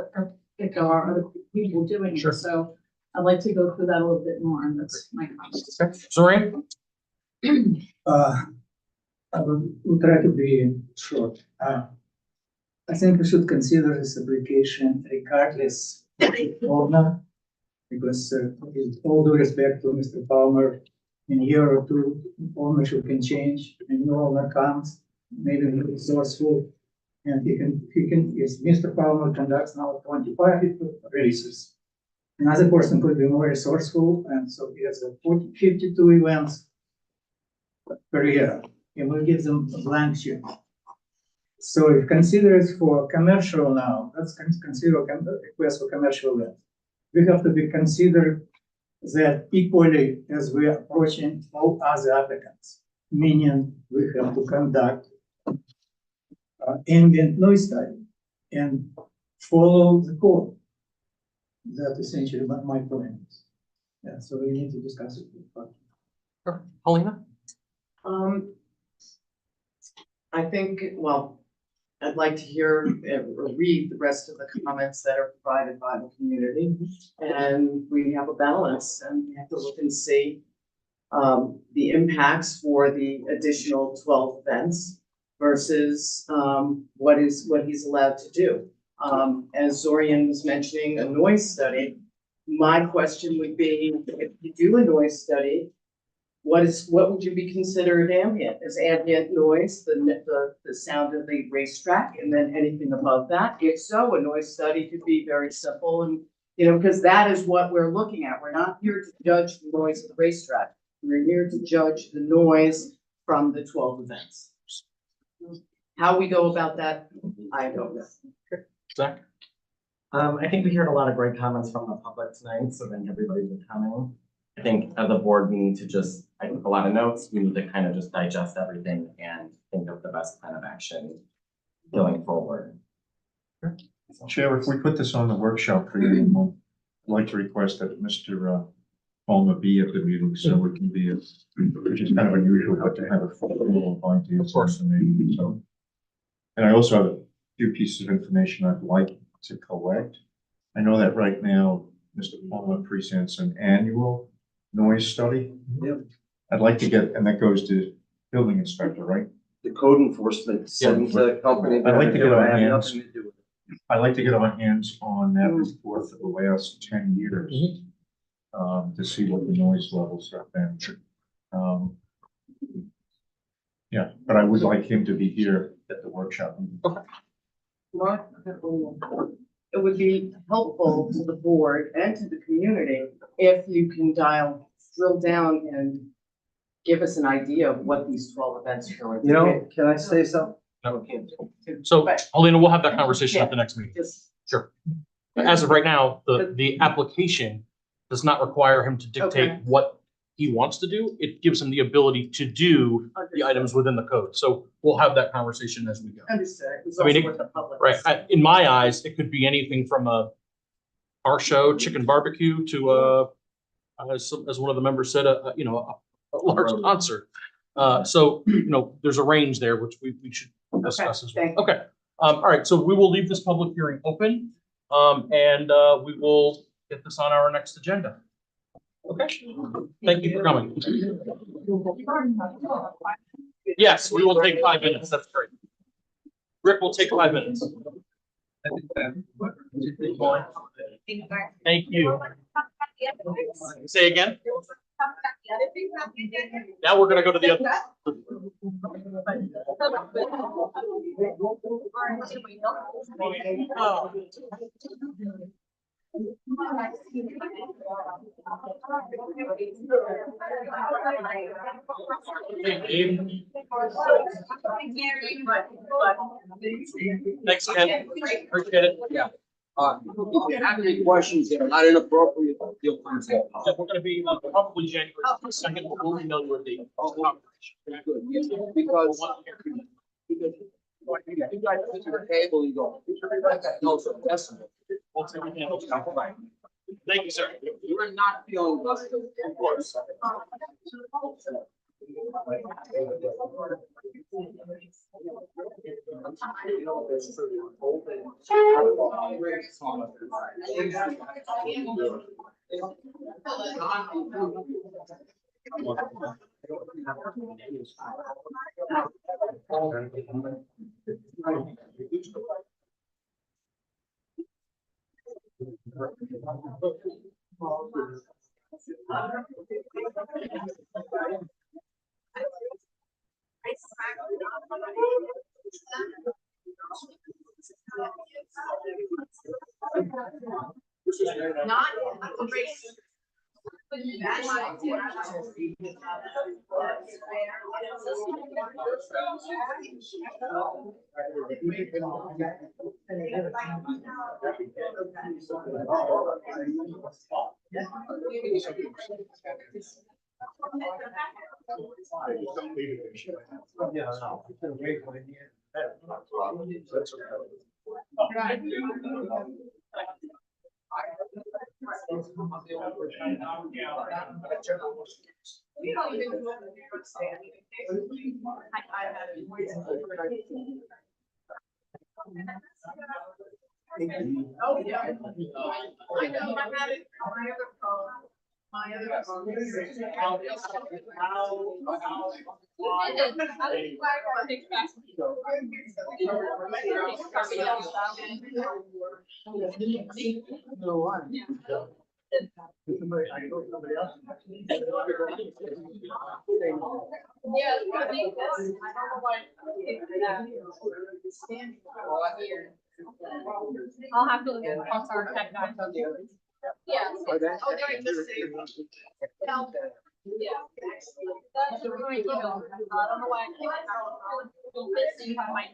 if there are other people doing Sure. it. So I'd like to go through that a little bit more, and that's my comment. Sorry? I will try to be short. I think we should consider this application regardless of the owner, because with all due respect to Mr. Palmer, in a year or two, ownership can change, and new owner comes, maybe resourceful, and he can, yes, Mr. Palmer conducts now 25 races. Another person could be more resourceful, and so he has 52 events per year, and we give them a blank sheet. So if consider it for commercial now, let's consider a request for commercial event. We have to be considered that equally as we are approaching all other applicants, meaning we have to conduct ambient noise study and follow the code. That's essentially what my point is. Yeah, so we need to discuss it. Sure. Paulina? I think, well, I'd like to hear or read the rest of the comments that are provided by the community. And we have a balance, and we have to look and see the impacts for the additional 12 events versus what he's allowed to do. As Zorian was mentioning, a noise study, my question would be, if you do a noise study, what would you be considered ambient? Is ambient noise the sound of the racetrack, and then anything above that? If so, a noise study could be very simple, and because that is what we're looking at. We're not here to judge the noise of the racetrack. We're here to judge the noise from the 12 events. How we go about that, I don't know. Zach? I think we heard a lot of great comments from the public tonight, so then everybody's been coming. I think as a board, we need to I took a lot of notes. We need to kind of just digest everything and think of the best plan of action going forward. Chair, if we put this on the workshop for you, like to request that Mr. Palmer be at the meeting, so it can be, which is kind of unusual, but to have a full volunteer source in the meeting, so. And I also have a few pieces of information I'd like to collect. I know that right now, Mr. Palmer presents an annual noise study. Yep. I'd like to get, and that goes to building inspector, right? The code enforcement sends a company. I'd like to get our that have hands, nothing to do with it. I'd like to get our hands on that report for the last 10 years. To see what the noise levels have been. Yeah, but I would like him to be here at the workshop. Mark, it would be helpful to the board and to the community if you can drill down and give us an idea of what these 12 events are going to be. You know, can I say something? No. So, Helena, we'll have that conversation at the next meeting. Sure. As of right now, the application does not require him to dictate Okay. what he wants to do. It gives him the ability to do the items within the code. So we'll have that conversation as we go. Understood. It's I mean, also it- what the public. Right. In my eyes, it could be anything from a car show, chicken barbecue to as one of the members said, a large concert. So, there's a range there, which we should discuss as well. thank you. Okay. All right. So we will leave this public hearing open. And we will get this on our next agenda. Okay. Thank you for coming. Yes, we will take 5 minutes. That's great. Rick will take 5 minutes. Thank you. Say again? Now we're gonna go to the other. Thanks, Ken. Appreciate it. Yeah. If you have any questions that are not inappropriate, feel free to call. Yeah, we're gonna be probably January 2nd. We'll email you a date. Because when you guys sit at the table, you go, I got no decimal. Thank you, sir. You're not feeling busted, of course. Not We don't even know what New York State. I had a voice over. Oh, yeah. I know, I had it on my other phone. My other phone. No one. Somebody, I know somebody else. Yeah, I think that's, I don't know why. I'll have to look at our tech guys. Yeah. Are they- Oh, they're just saying. No. Yeah. That's a really good one. I don't know why. You have my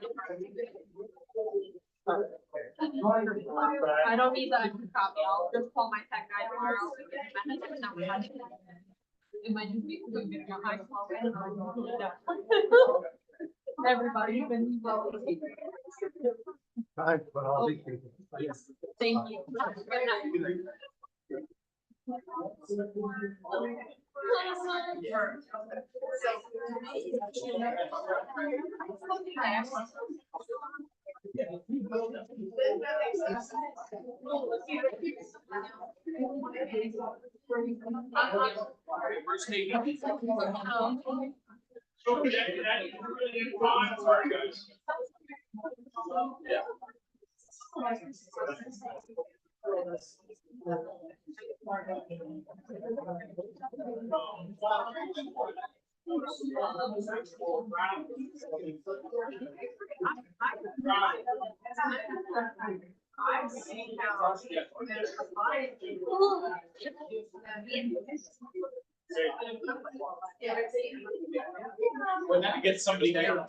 I don't need that extra copy. I'll just call my tech guy tomorrow. And get him a heads up. It might just be because I'm a high flow and I'm going to do that. Everybody's been. Hi, well, I'll be- Thank you. Good night. We're gonna get somebody there.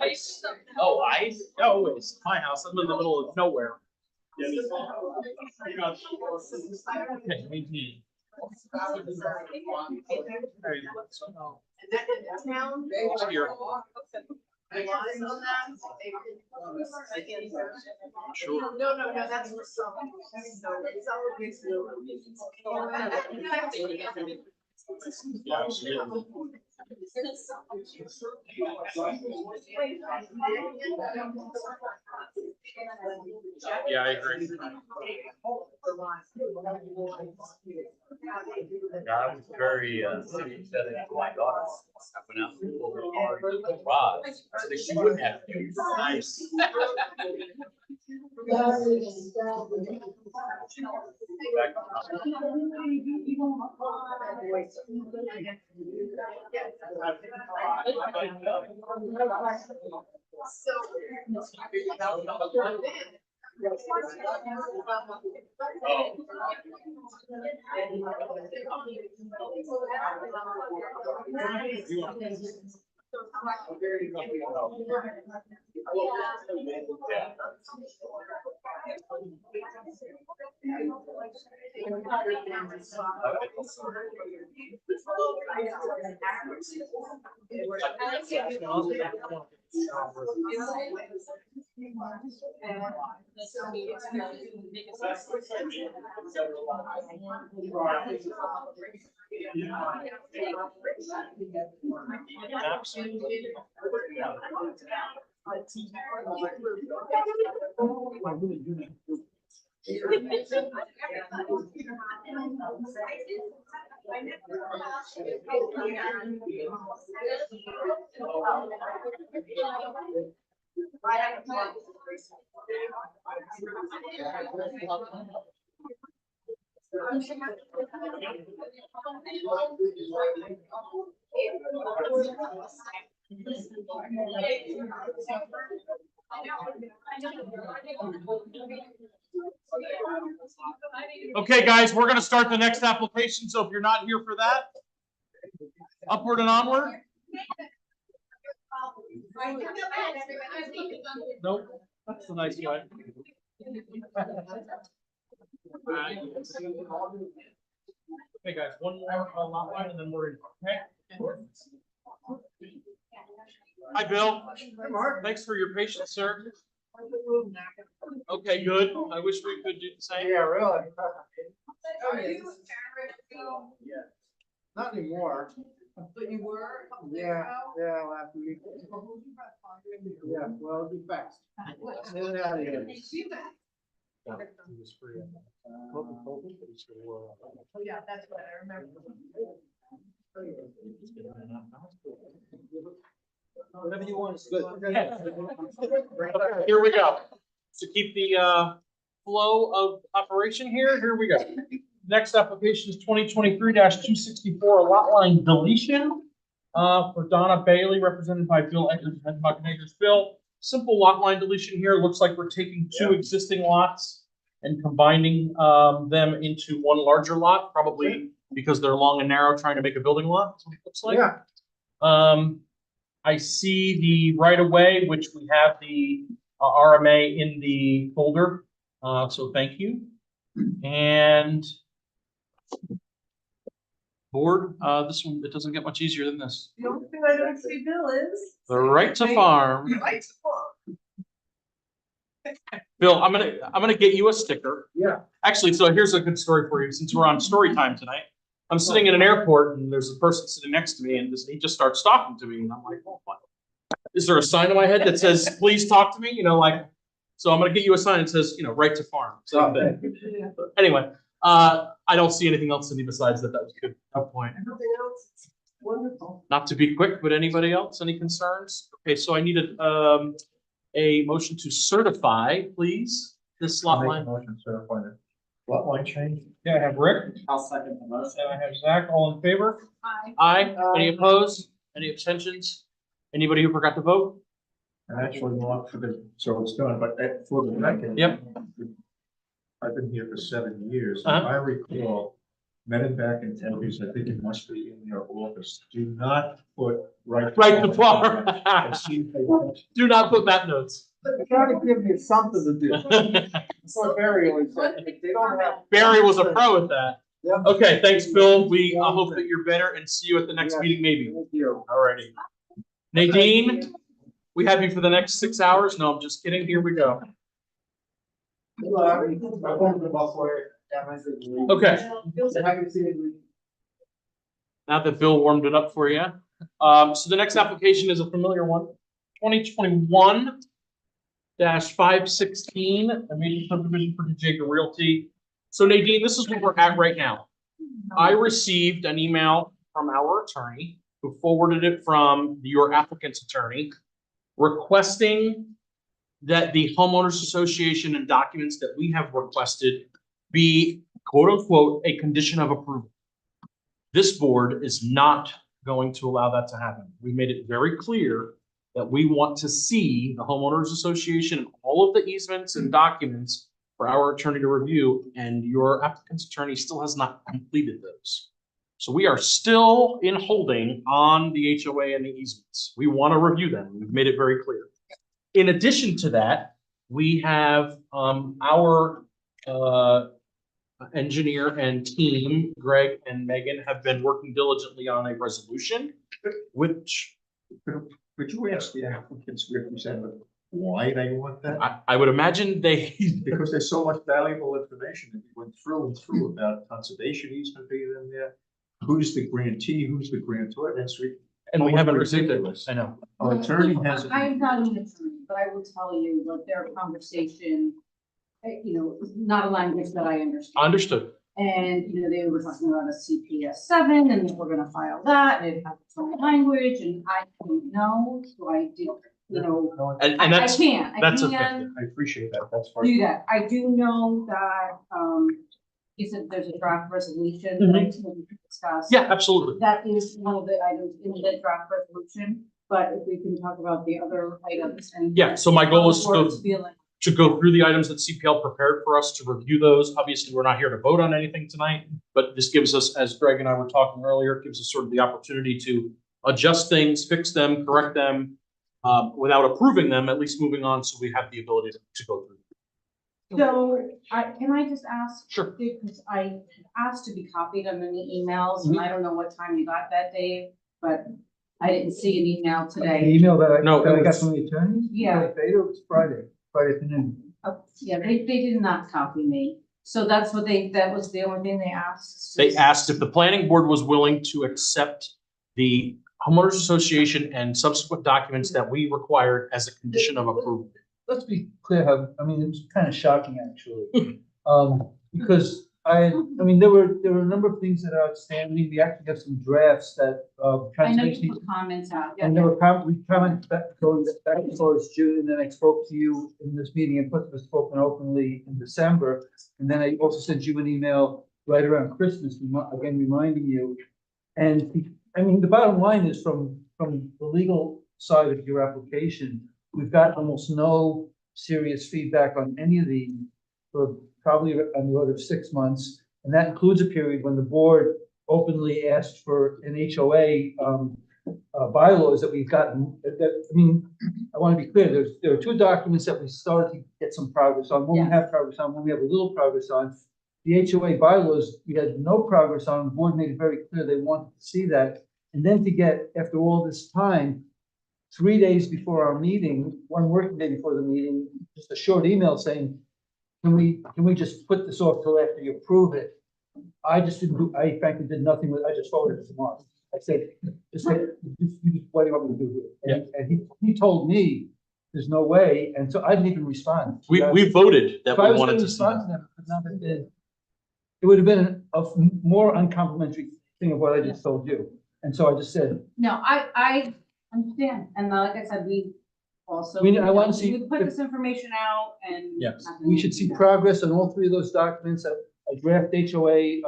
Ice. Oh, ice? No, it's my house. I'm in the middle of nowhere. Okay, maybe. Here. Sure. No, that's for some. So it's always. Yeah, absolutely. Yeah, I agree. I was very sympathetic to my daughter. I went out and pulled her car to the garage, so that she wouldn't have to. Nice. Okay, guys, we're gonna start the next application, so if you're not here for that, upward and onward. Nope, that's the nice way. Okay, guys, one more lot line and then we're in, okay? Hi, Bill. Thanks for your patience, sir. Okay, good. I wish we could do the same. Yeah, really. Not anymore. But you were? Yeah, last week. Yeah, well, it'll be fast. Get it out of here. Oh, yeah, that's what I remember. Whatever you want is good. Here we go. To keep the flow of operation here we go. Next application is 2023-264, a lot line deletion for Donna Bailey, represented by Bill Eggers, Head Buccaneers. Bill, simple lot line deletion here. Looks like we're taking two existing lots and combining them into one larger lot, probably because they're long and narrow, trying to make a building lot. That's what it looks like. Yeah. I see the right of way, which we have the RMA in the folder. So thank you. And board, this one, it doesn't get much easier than this. The only thing I don't see, Bill, is. The right to farm. Right to farm. Bill, I'm gonna get you a sticker. Yeah. Actually, so here's a good story for you, since we're on story time tonight. I'm sitting in an airport and there's a person sitting next to me and he just starts talking to me and I'm like, oh, what? Is there a sign on my head that says, please talk to me? You know, like, so I'm gonna get you a sign that says, right to farm. So anyway, I don't see anything else in me besides that. That was a good point. Nothing else, it's wonderful. Not to be quick, but anybody else, any concerns? Okay, so I needed a motion to certify, please, this lot line. Motion certify the lot line change. Yeah, I have Rick. I'll second the motion. And I have Zach, all in favor? Aye. Aye. Any opposed? Any abstentions? Anybody who forgot to vote? And actually, not for the, so it's done, but for the record. Yep. I've been here for 7 years. If Uh-huh. I recall, Medenbach and Tempe's, I think it must be in their office, do not put right. Right to farm. I've seen they- Do not put map notes. Try to give me something to do. That's what Barry always said. If they don't have. Barry was a pro at that. Yeah. Okay, thanks, Bill. We hope that you're better and see you at the next Yes. meeting, maybe. Thank you. Alrighty. Nadine, we have you for the next 6 hours. No, I'm just kidding. Here we go. Okay. Now that Bill warmed it up for you. So the next application is a familiar one. 2021-516, a major subdivision for Jacob Realty. So Nadine, this is where we're at right now. I received an email from our attorney who forwarded it from your applicant's attorney requesting that the homeowners association and documents that we have requested be quote unquote a condition of approval. This board is not going to allow that to happen. We made it very clear that we want to see the homeowners association and all of the easements and documents for our attorney to review, and your applicant's attorney still has not completed those. So we are still in holding on the HOA and the easements. We want to review them. We've made it very clear. In addition to that, we have our engineer and team, Greg and Megan, have been working diligently on a resolution, which Could you ask the applicant's representative why they want that? I would imagine they. Because there's so much valuable information that we went through and through about conservation easement being in there. Who's the grantee, who's the grantor, that's. And we haven't received it. ridiculous. I know. Our attorney has. I am not an attorney, but I will tell you that their conversation, is not a language that I understand. Understood. And, they were talking about a CPS 7 and they were gonna file that and it had its own language and I don't know, so I did, And I that's, can't, that's okay. can I appreciate that, that's fine. do that. I do know that, you said there's a draft resolution that I can discuss. Yeah, absolutely. That is one of the items in the draft resolution, but if we can talk about the other items and. Yeah, so my goal is to go Board's feeling. through the items that CPL prepared for us to review those. Obviously, we're not here to vote on anything tonight, but this gives us, as Greg and I were talking earlier, it gives us sort of the opportunity to adjust things, fix them, correct them, without approving them, at least moving on, so we have the ability to go through. So, can I just ask? Sure. Because I asked to be copied on any emails, and I don't know what time you got that, Dave, but I didn't see an email The today. email that I No, got from the attorneys? Yeah. It was Friday afternoon. Yeah, they did not copy me, so that was the only thing they asked. They asked if the planning board was willing to accept the homeowners association and subsequent documents that we required as a condition of approval. Let's be clear, it was kind of shocking actually. Because there were a number of things that are outstanding. We actually have some drafts that, I know conservation. you put comments out. And there were we commented back going back as far as June, and then I spoke to you in this meeting and was spoken openly in December. And then I also sent you an email right around Christmas, again reminding you. And the bottom line is from the legal side of your application, we've got almost no serious feedback on any of these for probably on the order of 6 months. And that includes a period when the board openly asked for an HOA bylaws that we've gotten. I want to be clear, there are two documents that we started to get some progress on. One we have progress on, one we have a little progress on. The HOA bylaws, we had no progress on. The board made it very clear they wanted to see that. And then to get, after all this time, 3 days before our meeting, one working day before the meeting, just a short email saying, can we just put this off till after you approve it? I just didn't do, I frankly did nothing with, I just forwarded it to Mark. I said, what do you want me to do here? And he told me, there's no way, and so I didn't even respond. We voted that If I we was wanted gonna to see respond that. to them, it could not have been, it would have been a more uncomplimentary thing of what I just told you. And so I just said, No, I understand, and like I said, we also. I wanna see We put if- this information out and. Yes. we should see progress on all three of those documents, a draft HOA,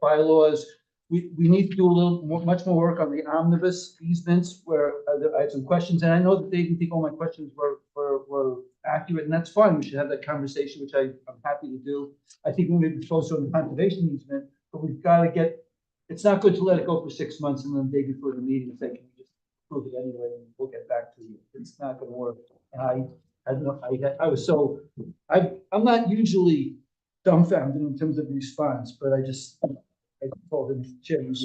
bylaws. We need to do a little more, much more work on the omnibus easements where I had some questions, and I know that they didn't think all my questions were accurate, and that's fine. We should have that conversation, which I'm happy to do. I think we may be supposed to on the conservation easement, but we've got to get, it's not good to let it go for 6 months and then the day before the meeting say, can we just approve it anyway, and we'll get back to you. It's not gonna work. And I was so, I'm not usually dumbfounded in terms of response, but I told him, Chairman,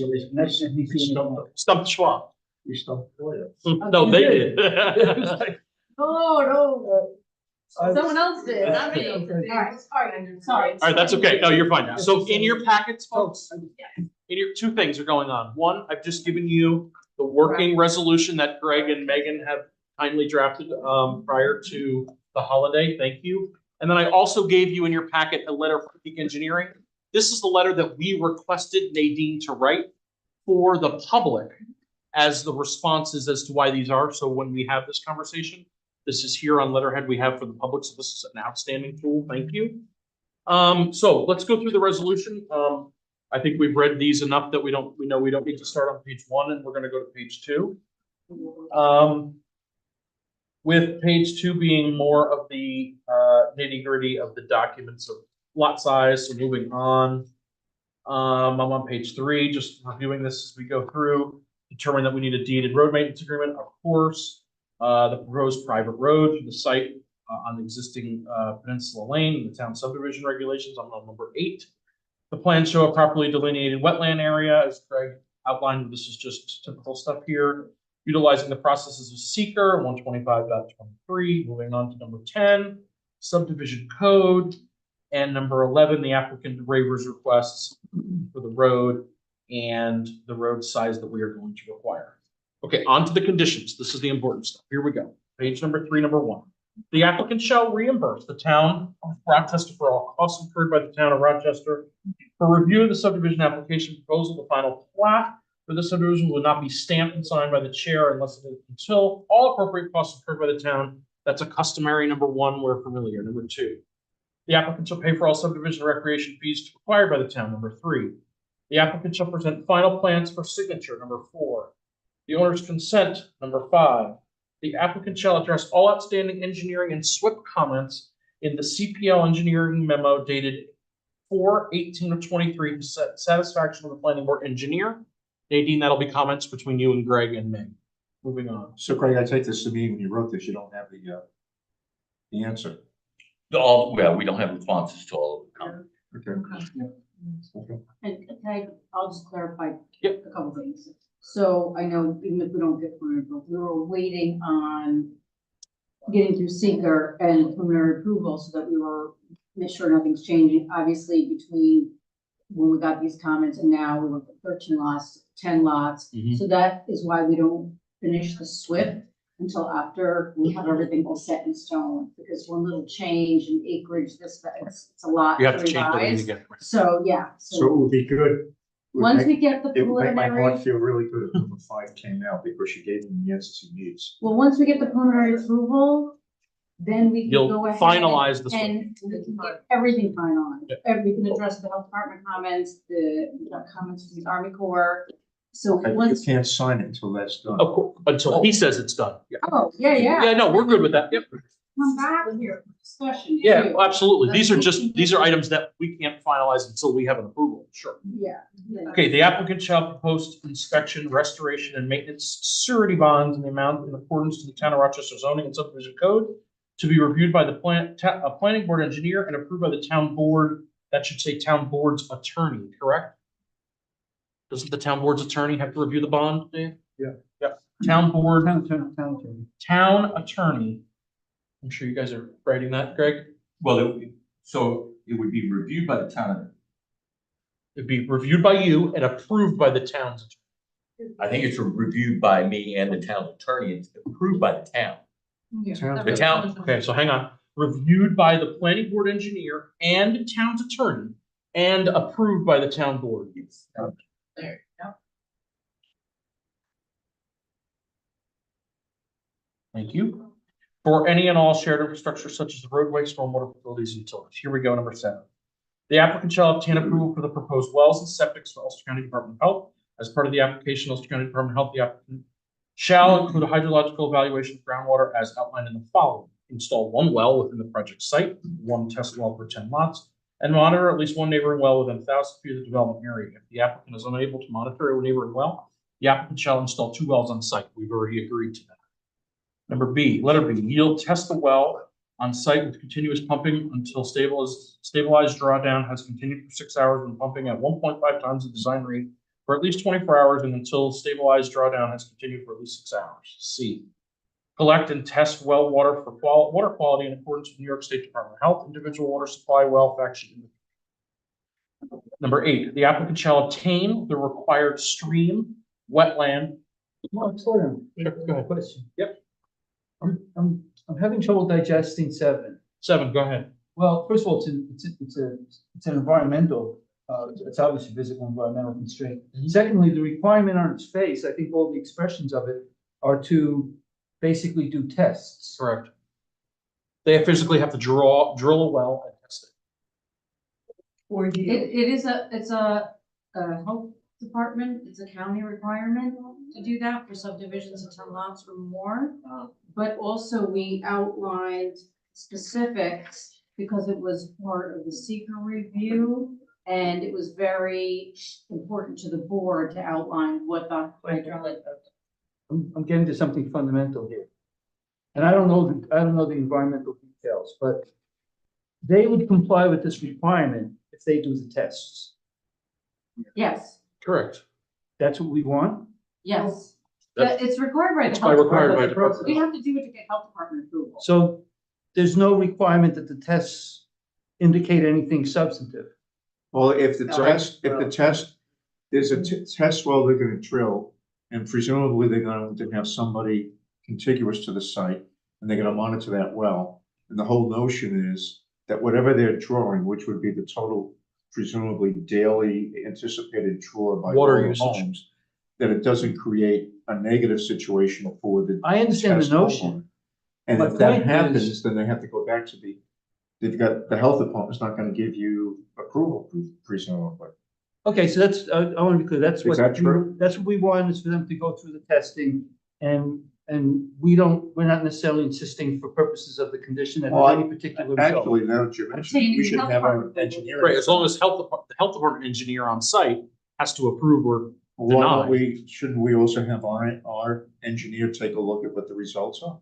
Stump Schwab. You stumped the lawyer. No, they did. Oh, no, I- someone else did, not me. Okay. All right, sorry. All right, that's okay. No, you're fine. So in your packets, folks, in your, two things are going on. One, I've just given you the working resolution that Greg and Megan have kindly drafted prior to the holiday. Thank you. And then I also gave you in your packet a letter from Peak Engineering. This is the letter that we requested Nadine to write for the public as the responses as to why these are. So when we have this conversation, this is here on letterhead we have for the public. So this is an outstanding tool. Thank you. So let's go through the resolution. I think we've read these enough that we know we don't need to start on page 1, and we're going to go to page 2. With page 2 being more of the nitty-gritty of the documents of lot size. So moving on. I'm on page 3, just reviewing this as we go through. Determine that we need a deeded road maintenance agreement, of course. The proposed private road to the site on the existing Peninsula Lane, the town subdivision regulations. I'm on number 8. The plans show a properly delineated wetland area, as Greg outlined. This is just typical stuff here. Utilizing the processes of seeker 125.23. Moving on to number 10, subdivision code, and number 11, the applicant waivers requests for the road and the road size that we are going to require. Okay, on to the conditions. This is the important stuff. Here we go. Page number 3, number 1. The applicant shall reimburse the town of Rochester for all costs incurred by the town of Rochester for review of the subdivision application proposal. The final plat for the subdivision will not be stamped and signed by the chair unless it is until all appropriate costs incurred by the town. That's a customary number 1. We're familiar. Number 2. The applicant shall pay for all subdivision recreation fees required by the town. Number 3. The applicant shall present final plans for signature. Number 4. The owner's consent. Number 5. The applicant shall address all outstanding engineering and SWIP comments in the CPL engineering memo dated 4/18/23 to satisfaction of the planning board engineer. Nadine, that'll be comments between you and Greg and Meg. Moving on. So Greg, I take this to mean when you wrote this, you don't have the answer. Well, we don't have responses to all of the comments. Okay. And I'll just clarify a couple things. So I know even if we don't get preliminary, we were waiting on getting through seeker and preliminary approval so that we were, make sure nothing's changing. Obviously, between when we got these comments and now we were 13 lots, 10 lots. So that is why we don't finish the SWIP until after we have everything all set in stone, because one little change in acreage, it's a lot. You have to change everything revise. again. So, yeah. So it would be good. Once we get the It would make my preliminary, heart feel really good if number 5 came out because you gave him the answers he needs. well, once we get the preliminary approval, then we can You'll go ahead. finalize the SWIP. And we can get everything finalized. We can address the health department comments, the comments from the Army Corps. So Okay, you once, can't sign it until that's done. Of course, until he says it's done. Yeah. oh, yeah. Yeah, no, we're good with that. Yep. Come back here for discussion. Yeah, too. absolutely. These are items that we can't finalize until we have an approval. Sure. Yeah. Okay, the applicant shall post inspection, restoration, and maintenance surety bonds in the amount in accordance to the town of Rochester zoning and subdivision code to be reviewed by the planning board engineer and approved by the town board. That should say town board's attorney, correct? Doesn't the town board's attorney have to review the bond, Dave? Yeah. Yep. town board, Town attorney. town attorney. I'm sure you guys are writing that, Greg. Well, so it would be reviewed by the town. It'd be reviewed by you and approved by the town's attorney. I think it's reviewed by me and the town attorney. It's approved by the town. The town, Okay, so hang on. Reviewed by the planning board engineer and town's attorney and approved by the town board. There you go. Thank you. For any and all shared infrastructure such as the roadway, stormwater facilities, and utilities. Here we go, number 7. The applicant shall obtain approval for the proposed wells and septics for Ulster County Department of Health. As part of the application, Ulster County Department of Health, the applicant shall include a hydrological evaluation of groundwater as outlined in the following. Install 1 well within the project site, 1 test well per 10 lots, and monitor at least 1 neighboring well within 1,000 feet of the development area. If the applicant is unable to monitor a neighboring well, the applicant shall install 2 wells on site. We've already agreed to that. Number B, letter B, yield test the well on site with continuous pumping until stabilized drawdown has continued for 6 hours when pumping at 1.5 times the design rate for at least 24 hours and until stabilized drawdown has continued for at least 6 hours. C, collect and test well water for water quality in accordance with New York State Department of Health, individual water supply well fact sheet. Number 8, the applicant shall obtain the required stream, wetland. No, slow down. Sure, go ahead. Question. Yep. I'm having trouble digesting 7. 7, go ahead. Well, first of all, it's an environmental, it's obviously physical environmental constraint. Secondly, the requirement on its face, I think all the expressions of it are to basically do tests. Correct. They physically have to drill a well and test it. It's a health department, it's a county requirement to do that for subdivisions of 10 lots or more. But also we outlined specifics because it was part of the seeker review. And it was very important to the board to outline what the hydraulic. I'm getting to something fundamental here. And I don't know the environmental details, but they would comply with this requirement if they do the tests. Yes, Correct. That's what we want? yes. That's- But it's required by the It's health required by department. the We have to do it to get health department approval. So there's no requirement that the tests indicate anything substantive. Well, if the No. test, there's a test well they're gonna drill, and presumably they're going to have somebody contiguous to the site, and they're gonna monitor that well. And the whole notion is that whatever they're drawing, which would be the total presumably daily anticipated draw by Water all the usage. homes, that it doesn't create a negative situation for the. I understand the test notion. homeowner. And My if that point happens, is- then they have to go back to they've got, the health department's not gonna give you approval presumably. Okay, so that's, I want to be clear, that's Is what. that true? That's what we want, is for them to go through the testing, and we're not necessarily insisting for purposes of the condition that Well, any particular result. Actually, now that you mentioned, it, we should have our engineering. Right, as long as the health department engineer on site has to approve or Why deny. don't shouldn't we also have our engineer take a look at what the results are?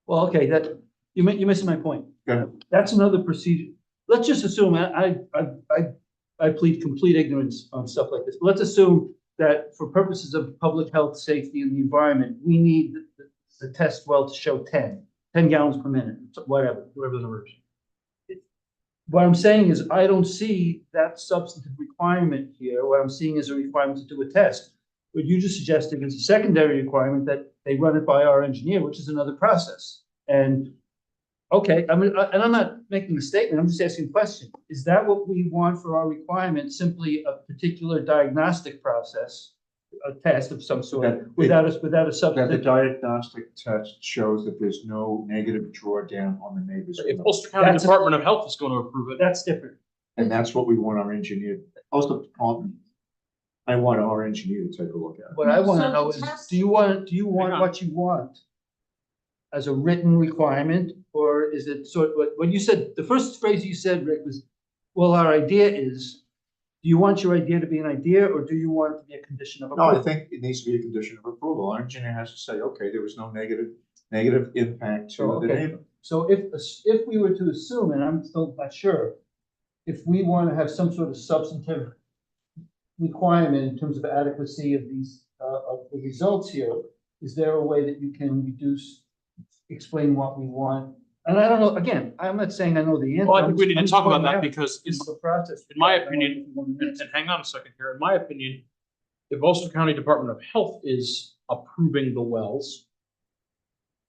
Well, okay, you're missing my point. Go ahead. That's another procedure. Let's just assume, I plead complete ignorance on stuff like this. Let's assume that for purposes of public health, safety, and the environment, we need the test well to show 10 gallons per minute, whatever the number is. What I'm saying is, I don't see that substantive requirement here. What I'm seeing is a requirement to do a test. What you just suggested is a secondary requirement that they run it by our engineer, which is another process. And okay, I mean, and I'm not making a statement, I'm just asking a question. Is that what we want for our requirement, simply a particular diagnostic process, a test of some sort, without a That the substantive? diagnostic test shows that there's no negative drawdown on the neighbor's. If well. Ulster County Department of Health is going to approve it. That's different. And that's what we want our engineer, Ulster Department. I want our engineer to take a look at it. What I want to So know the is, test- do you want Hang on. what you want as a written requirement, or is it sort of, what you said, the first phrase you said, Rick, was, well, our idea is, do you want your idea to be an idea, or do you want it to be a condition of No, I approval? think it needs to be a condition of approval. Our engineer has to say, okay, there was no negative impact to Oh, the okay. neighbor. So if we were to assume, and I'm still not sure, if we want to have some sort of substantive requirement in terms of adequacy of these, of the results here, is there a way that you can explain what we want? And I don't know, again, I'm not saying I know the answer. Well, I think we need to talk about that because It's the process. in my opinion, and hang on a second here, in my opinion, if Ulster County Department of Health is approving the wells,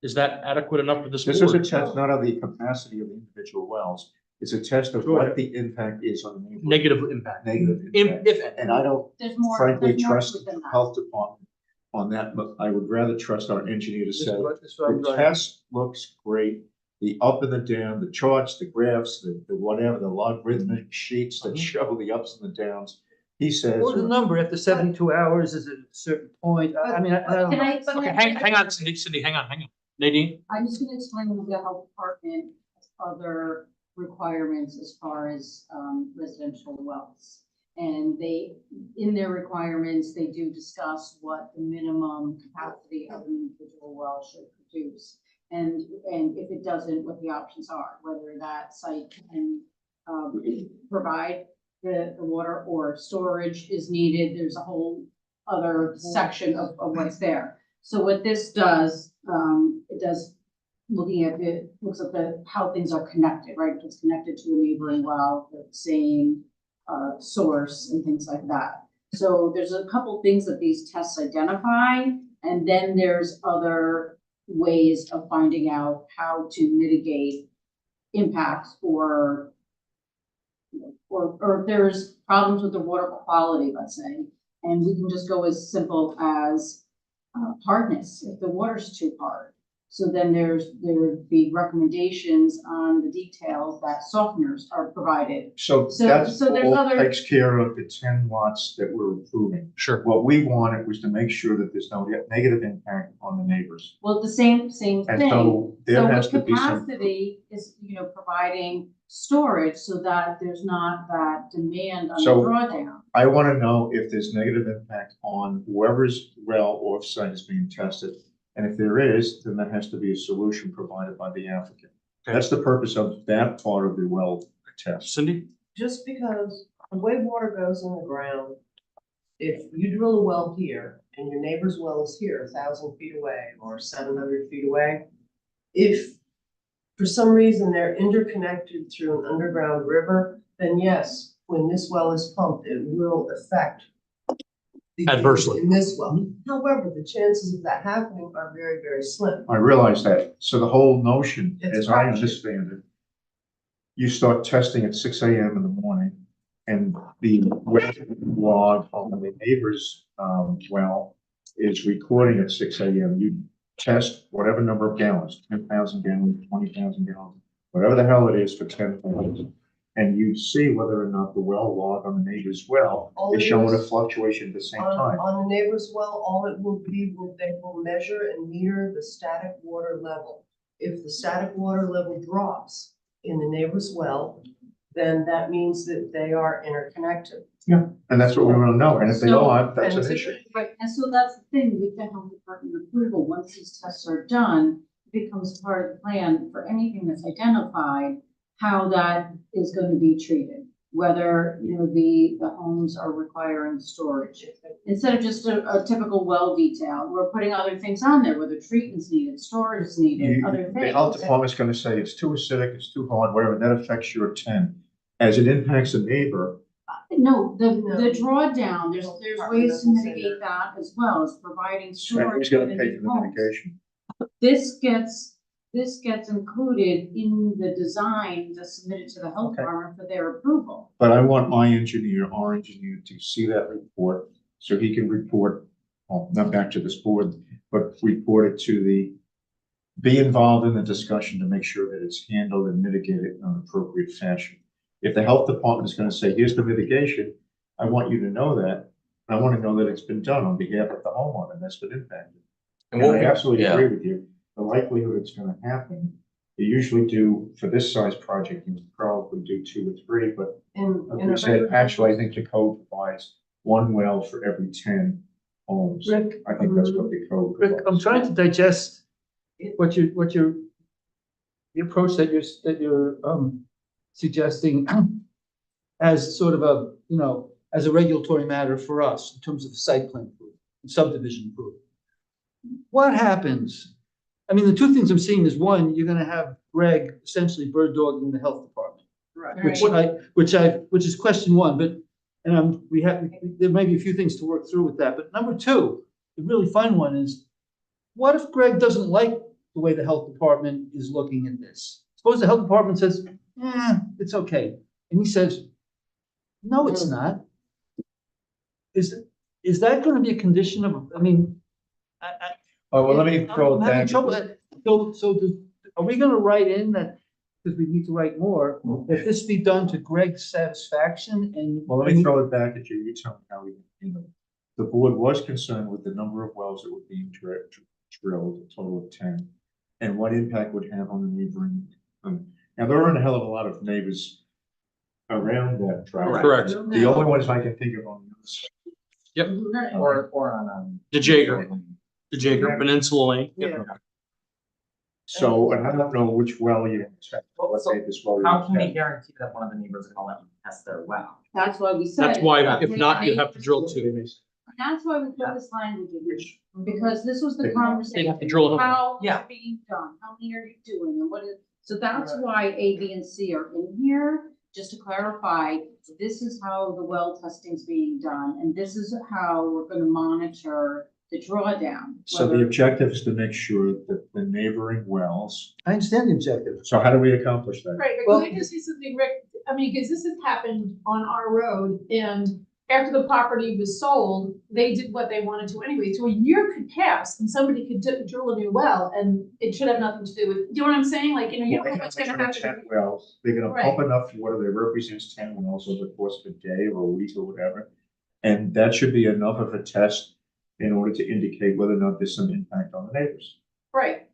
is that adequate enough for this board? This is a test not of the capacity of the individual wells, it's a test of what the impact is on the neighborhood. Negative impact. Negative If, impact. if, And I don't There's more. frankly there's more trust to it the than that. health department on that, but I would rather trust our engineer to say, This is what I'm the driving. test looks great. The up and the down, the charts, the graphs, the whatever, the logarithmic sheets that show the ups and the downs. He says. What was the number after 72 hours? Is it a certain point? I mean, I don't Can know. I explain? okay, hang on, Cindy, hang on. Nadine? I'm just gonna explain what the health department has other requirements as far as residential wells. And they, in their requirements, they do discuss what the minimum capacity of an individual well should produce. And if it doesn't, what the options are, whether that site can provide the water or storage is needed. There's a whole other section of what's there. So what this does, it does looking at looks at how things are connected, right? If it's connected to a neighboring well, the same source and things like that. So there's a couple things that these tests identify, and then there's other ways of finding out how to mitigate impacts or if there's problems with the water quality, let's say, and we can just go as simple as hardness, if the water's too hard. So then there would be recommendations on the details that softeners are provided. So So that's there's all other- takes care of the 10 lots that we're approving. Sure. What we wanted was to make sure that there's no negative impact on the neighbors. Well, the same And thing. so there has So to be some, capacity is, providing storage so that there's not that demand on the So- drawdown. I want to know if there's negative impact on whoever's well offsite is being tested. And if there is, then there has to be a solution provided by the applicant. That's the purpose of that part of the well test. Cindy? Just because the way water goes in the ground, if you drill a well here and your neighbor's well is here 1,000 feet away or 700 feet away, if for some reason they're interconnected through an underground river, then yes, when this well is pumped, it will affect the Adversely. in this well. However, the chances of that happening are very, very slim. I realize that. So the whole notion, It's as I crapshoot. understand it, you start testing at 6 a.m. in the morning and the wet log on the neighbor's well is recording at 6 a.m. You test whatever number of gallons, 10,000 gallons, 20,000 gallons, whatever the hell it is for 10 minutes. And you see whether or not the well log on the neighbor's well All is it showing a is- fluctuation at the same On, time. on the neighbor's well, all it will be, they will measure and meter the static water level. If the static water level drops in the neighbor's well, then that means that they are interconnected. Yeah, and that's what we want to know. And if they So- are, that's and an it's- issue. Right, and so that's the thing with the health department approval, once these tests are done, it becomes part of the plan for anything that's identified, how that is going to be treated. Whether, the homes are requiring storage. Instead of just a typical well detail, we're putting other things on there, whether treatment's needed, storage is needed, other The health things. department's gonna say it's too acidic, it's too hard, whatever, that affects your 10. As it impacts a neighbor, No, the No. drawdown, there's ways to mitigate that as well as providing and storage. who's gonna within pay the for the homes. mitigation? This gets included in the design that's submitted to the health Okay. department for their approval. But I want our engineer, to see that report, so he can report, well, not back to this board, but report it to be involved in the discussion to make sure that it's handled and mitigated in an appropriate fashion. If the health department is gonna say, here's the mitigation, I want you to know that. I wanna know that it's been done on behalf of the homeowner that's been impacted. And And what I we- absolutely yeah. agree with you. The likelihood it's gonna happen, you usually do, for this size project, you probably do 2 or 3, but In like a we said, regular- actually, I think the code provides 1 well for every 10 homes. Rick, I think that's what the code Rick, I'm provides. trying to digest the approach that you're suggesting as sort of a, as a regulatory matter for us in terms of site plan approval, subdivision approval. what happens? I mean, the two things I'm seeing is, one, you're gonna have Greg essentially bird dogging the health department. Which is question one, but, and there may be a few things to work through with that, but number two, the really fun one is, what if Greg doesn't like the way the health department is looking at this? Suppose the health department says, it's okay, and he says, no, it's not. Is that gonna be a condition of, I mean, Oh, well, let me throw I'm it having back. trouble. Are we gonna write in that, because we need to write more, that this be done to Greg's satisfaction and? Well, let me throw it back at you. You tell me how we, the board was concerned with the number of wells that were being drilled, a total of 10, and what impact would have on the neighboring. Now, there aren't a hell of a lot of neighbors around that tract. Correct. The only ones I can think of on this. Yep. Or on, The Jager Peninsula Lane. Yep. So, and I don't know which well you expect. Let's say this well. how can we guarantee that one of the neighbors is gonna let them test their well? That's why we said. That's why, if not, you have to drill two. That's why we put this language in, because this was the They conversation. have to drill it. How it's being done, how many are you doing, and what is, so that's why A, B, and C are in here, just to clarify, this is how the well testing's being done, and this is how we're gonna monitor the drawdown. So the objective is to make sure that the neighboring wells. I understand the objective. So how do we accomplish that? Right, but can I just say something, Rick? I mean, because this has happened on our road, and after the property was sold, they did what they wanted to anyway. So a year could pass and somebody could drill a new well, and it should have nothing to do with, do you know what I'm saying? Like, you know, you don't know what's gonna happen. 10 wells, they're gonna Right. pump enough water that represents 10 wells over the course of a day or a week or whatever. And that should be enough of a test in order to indicate whether or not there's some impact on the neighbors. Right,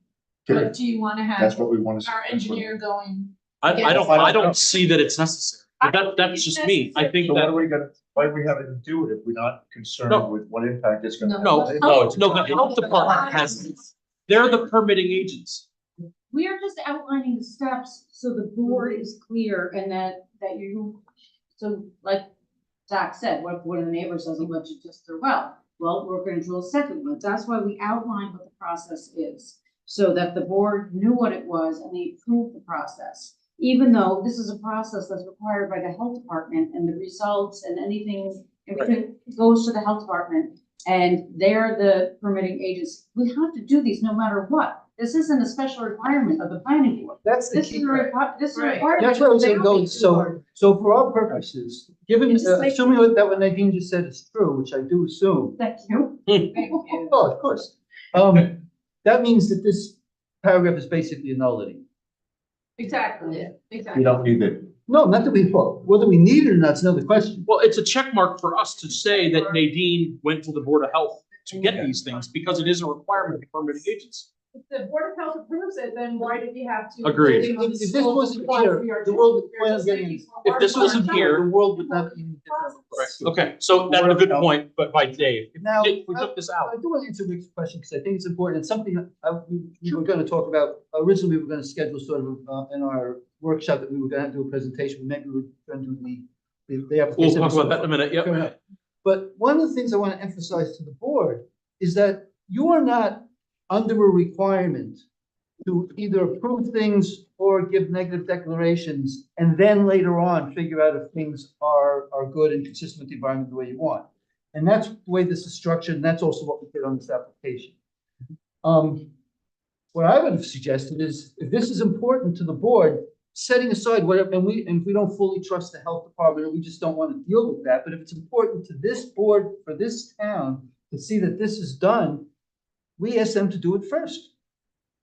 Period. but do you wanna have That's what we want to. our engineer going? I don't see that it's necessary. But that's just me. I think So what that, are we gonna, why do we have it do it if we're not concerned No. with what impact it's gonna have? no, the health department has, they're the permitting agents. We are just outlining the steps so the board is clear and that you, so like Zach said, what if one of the neighbors doesn't let you test their well? Well, we're gonna drill a second one. That's why we outlined what the process is, so that the board knew what it was and they approved the process. Even though this is a process that's required by the health department and the results and anything, everything goes to the health department and they're the permitting agents. We have to do these no matter what. This isn't a special requirement of the planning board. That's the This key. is a this is a Right. requirement. That's what I was of the gonna go, zoning board. so for our purposes, given, It's just like- assuming that what Nadine just said is true, which I do assume. Thank you. Oh, of course. That means that this paragraph is basically a nullity. Exactly, exactly. We don't need it. No, not that we, whether we need it or not, is another question. Well, it's a check mark for us to say that Nadine went to the Board of Health to get these things, because it is a requirement of permitting agents. If the Board of Health approves it, then why did you have to? Agreed. If this wasn't here, the world, If this wasn't here, the world would not be any different. Okay, so that's a good point, but by Dave, Now, if we took this out. I do want to answer Rick's question because I think it's important. It's something we were going to talk about. Originally, we were going to schedule sort of in our workshop that we were going to do a presentation. Maybe we were going to do the application. We'll talk about that in a minute, yep. But one of the things I want to emphasize to the board is that you are not under a requirement to either approve things or give negative declarations and then later on figure out if things are good and consistent with the environment the way you want. And that's the way this is structured, and that's also what we did on this application. What I would have suggested is, if this is important to the board, setting aside whatever, and if we don't fully trust the health department, or we just don't want to deal with that, but if it's important to this board, for this town, to see that this is done, we ask them to do it first,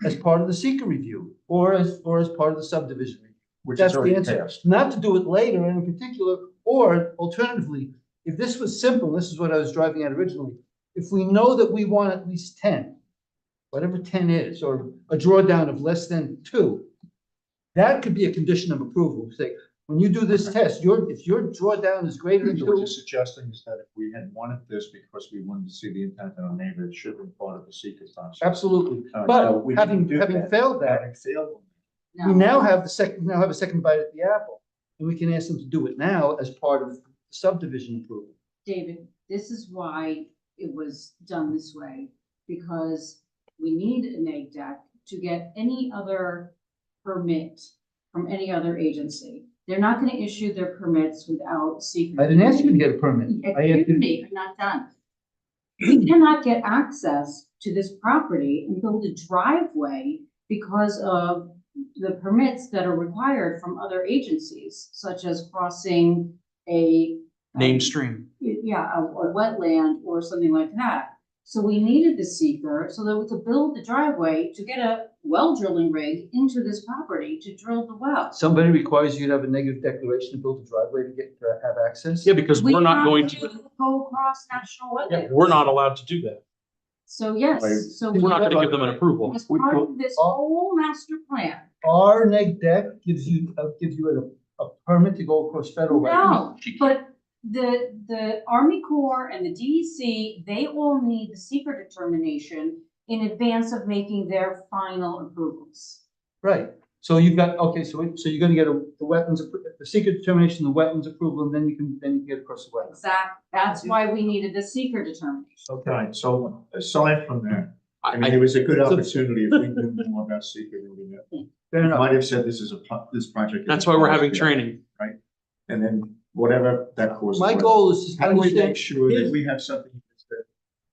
as part of the seeker review, or as part of the subdivision review. Which That's is already the answer. passed. Not to do it later, and in particular, or alternatively, if this was simple, this is what I was driving at originally, if we know that we want at least 10, whatever 10 is, or a drawdown of less than 2, that could be a condition of approval. Say, when you do this test, if your drawdown is greater than So what 2, you're suggesting is that if we had wanted this because we wanted to see the impact on our neighbor, it should have been part of the seeker process. absolutely. So But we having didn't do that. failed that, Having failed. we now have a second bite at the apple, and we can ask them to do it now as part of subdivision approval. David, this is why it was done this way, because we need an egg deck to get any other permit from any other agency. They're not gonna issue their permits without secret. I didn't ask you to get a permit. I asked Excuse you, me, I'm not done. We cannot get access to this property and build a driveway because of the permits that are required from other agencies, such as crossing a. Named stream. Yeah, a wetland or something like that. So we needed the seeker so that we could build the driveway to get a well drilling rig into this property to drill the well. somebody requires you to have a negative declaration to build a driveway to have access? Yeah, because we're not going to, Go across national yeah, wetland. we're not allowed to do that. So yes, so. We're not gonna give them an approval. As part of this whole master plan. Our neg deck gives you a permit to go across federal wetlands? No, but the Army Corps and the DEC, they all need the secret determination in advance of making their final approvals. Right, so you've got, okay, so you're gonna get the secret determination, the wetlands approval, and then you can get across the wetlands. Exactly, that's why we needed the secret determination. Right, so aside from that, I mean, it was a good opportunity if we knew more about secret than we knew. Fair enough. Might have said this is this project. That's why we're having training. Right, and then whatever that course. My goal is to How do we understand- make sure that we have something that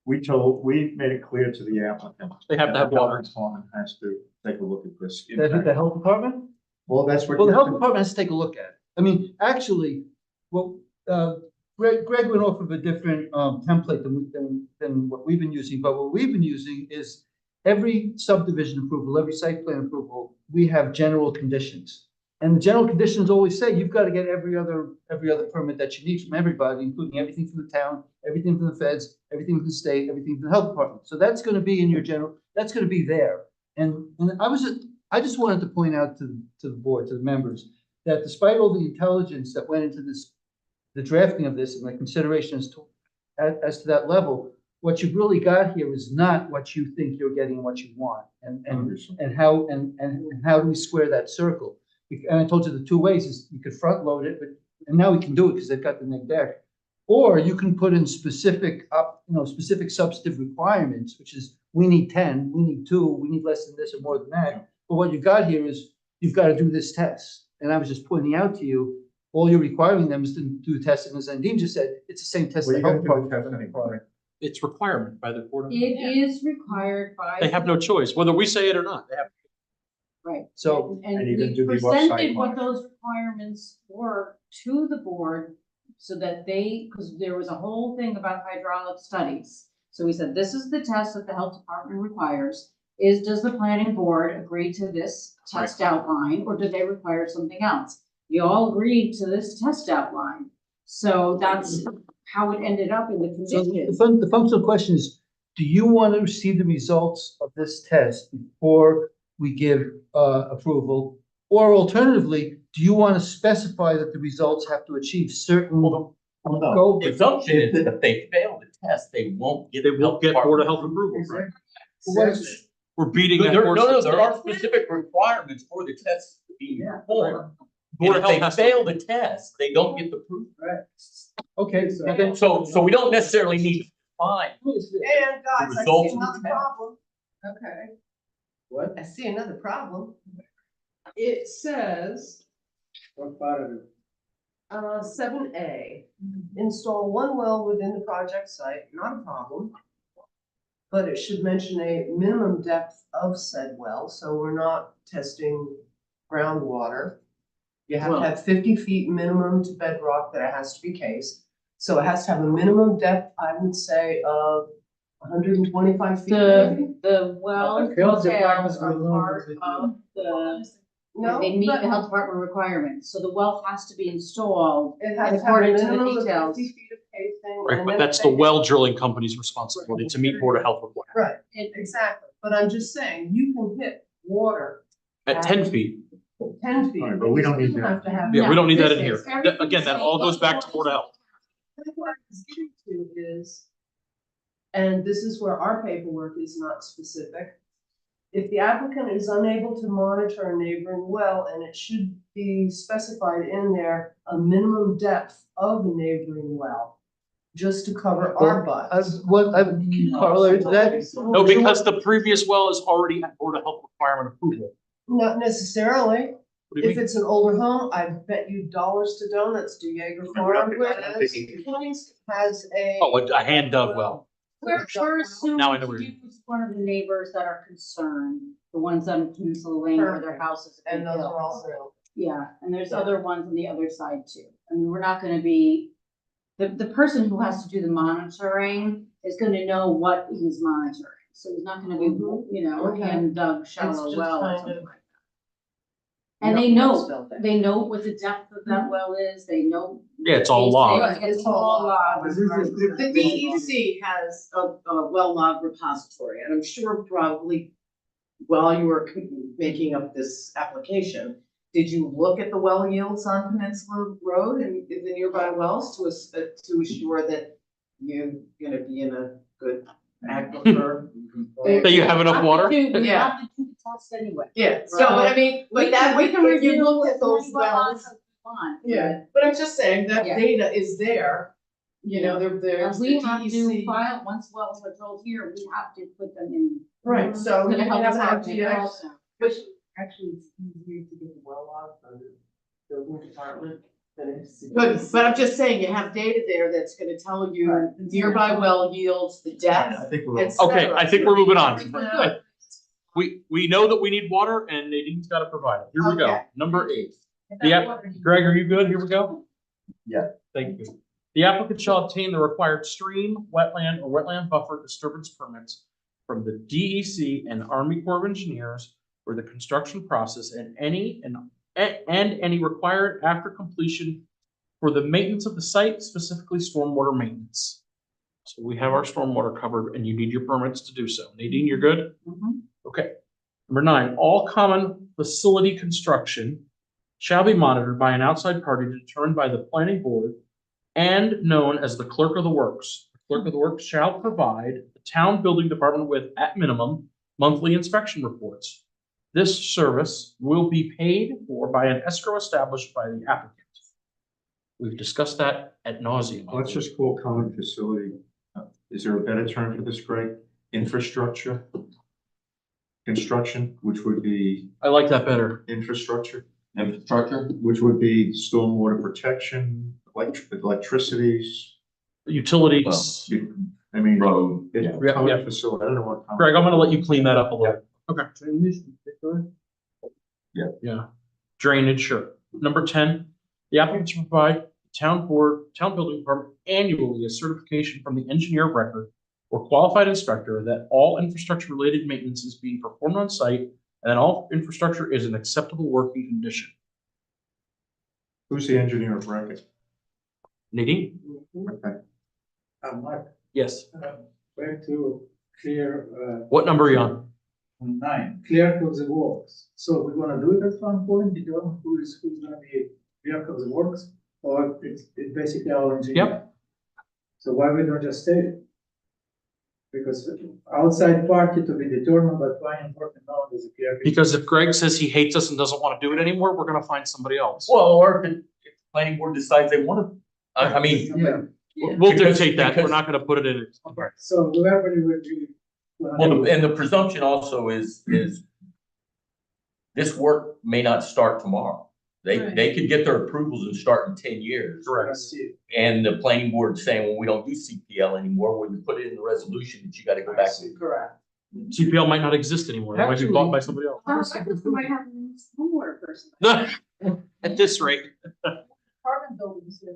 we made it clear to the applicant? They have to have water. Department has to take a look at this. The health department? Well, that's what. Well, the you health have to- department has to take a look at it. I mean, actually, well, Greg went off of a different template than what we've been using, but what we've been using is every subdivision approval, every site plan approval, we have general conditions. And the general conditions always say you've got to get every other permit that you need from everybody, including everything from the town, everything from the feds, everything from the state, everything from the health department. So that's going to be in your general, that's going to be there. And I just wanted to point out to the board, to the members, that despite all the intelligence that went into this, the drafting of this and the consideration as to that level, what you've really got here is not what you think you're getting and what you want. And how do we square that circle? And I told you the two ways is you could front load it, and now we can do it because they've got the neg deck. Or you can put in specific substantive requirements, which is we need 10, we need 2, we need less than this or more than that. But what you've got here is you've got to do this test. And I was just pointing out to you, all you're requiring them is to do the test. And as Andeem just said, it's the same test. Well, the you gotta health do the department test anyway. It's requirement by the Board. It is required by. They have no choice, whether we say it or not. They have. Right. So. And you can we do the presented website what monitoring. those requirements were to the board so that because there was a whole thing about hydraulic studies. So we said, this is the test that the health department requires. Does the planning board agree to this test outline, or do they require something else? You all agreed to this test outline. So that's how it ended up in the So conditions. the functional question is, do you want to receive the results of this test before we give approval? Or alternatively, do you want to specify that the results have to achieve certain goals? The assumption is that if they fail the test, they won't get. They won't get Board of Health approval, right? We're beating that horse. No, to there death. are specific requirements for the test being performed. Board And of if Health they has to- fail the test, they don't get the proof. Okay. So we don't necessarily need to find. And guys, I results see of the another test. problem. Okay. What? I see another problem. It says, What part of it? 7A, install one well within the project site, not a problem. But it should mention a minimum depth of said well, so we're not testing groundwater. You have to have 50 feet minimum to bedrock that it has to be cased. So it has to have a minimum depth, I would say, of 125 feet maybe? The well The health department's details are gonna part visit of the, No, they meet but the health department requirements, so the well has to be installed it has to have a according to the minimum of details. 50 feet of casing. Right, and but then that's if the they- well drilling company's responsibility to meet Board of Health requirements. Right, exactly, but I'm just saying, you can hit water At 10 feet. 10 feet. All right, but we don't need You that. have to have. Yeah, we don't need that in this here. is everything Again, that all goes back to Board of Health. What I'm getting to is, and this is where our paperwork is not specific. If the applicant is unable to monitor a neighboring well, and it should be specified in there, a minimum depth of the neighboring well just to cover our butts. Carla, that. No, because the previous well is already at Board of Health requirement approval. Not necessarily. What do you If mean? it's an older home, I bet you dollars to donuts to Jaeger Farm has a. Oh, a hand dug well. We're assuming Now I know to where you- use one of the neighbors that are concerned, the ones on Peninsula Lane where their houses. And those are also. Yeah, and there's other ones on the other side too. I mean, we're not gonna be, the person who has to do the monitoring is gonna know what he's monitoring. So he's not gonna be, you know, Okay. hand dug It's shallow just well or kind something of- like that. And they know what the depth of that well is, they know. Yeah, it's all logged. It's all logged. The DEC has a well log repository, and I'm sure probably while you were making up this application, did you look at the well yields on Peninsula Road and the nearby wells to assure that you're gonna be in a good aquifer? That you have enough water? We Yeah. have to do the test anyway. Yeah, so I mean, but that, we can if you review looked at as those many wells wells. as we want, Yeah, but I'm just saying that Yeah. data is there, you know, And there's the we have to DEC. file, once wells are drilled here, we have to put them in. Right, so It's you gonna help have us an out too idea. also. But actually, it's easier to get the well log from the building department than it is. But I'm just saying, you have data there that's gonna tell you nearby well yields, the depth, I think we're. et cetera. Okay, I think we're moving on. Yeah. We know that we need water and Nadine's gotta provide it. Here we go. Okay. Number 8. Greg, are you good? Here we go. Yeah. Thank you. The applicant shall obtain the required stream, wetland, or wetland buffer disturbance permits from the DEC and Army Corps of Engineers for the construction process and any required after completion for the maintenance of the site, specifically stormwater maintenance. So we have our stormwater covered and you need your permits to do so. Nadine, you're good? Okay. Number 9, all common facility construction shall be monitored by an outside party determined by the planning board and known as the clerk of the works. The clerk of the works shall provide the town building department with, at minimum, monthly inspection reports. This service will be paid for by an escrow established by the applicant. We've discussed that ad nauseum. Let's just call common facility. Is there a better term for this, Greg? Infrastructure? Construction, which would be I like that better. infrastructure, Infrastructure? which would be stormwater protection, electricities. Utilities. I mean, Road. it's Yeah. common Yeah. facility. I don't know what. common- Greg, I'm gonna let you clean that up a little. Okay. Yeah. Drainage, sure. Number 10, the applicant shall provide town building department annually a certification from the engineer of record or qualified inspector that all infrastructure related maintenance is being performed on site and that all infrastructure is in acceptable working condition. Who's the engineer of record? Nadine? Okay. Mark, Yes. where to clear, What number are you on? 9, clear of the works. So we're gonna do it at some point, you know, who's gonna be clear of the works? Or it's basically our engineer? Yep. So why we don't just state it? Because outside party to be determined, but why important now is a clear. Because if Greg says he hates us and doesn't want to do it anymore, we're gonna find somebody else. Well, or if the planning board decides they want to, I mean, Yeah, We'll Because- dictate that. We're because- not gonna put it in it. so whoever you will be. well, and the presumption also is this work may not start tomorrow. They could get their approvals and start in 10 years. Correct. And the planning board saying, well, we don't do CPL anymore, when you put it in the resolution that you gotta go back to. Correct. CPL might not exist anymore. It might be bought by somebody else. We might have a homeowner person. At this rate. Apartment buildings here.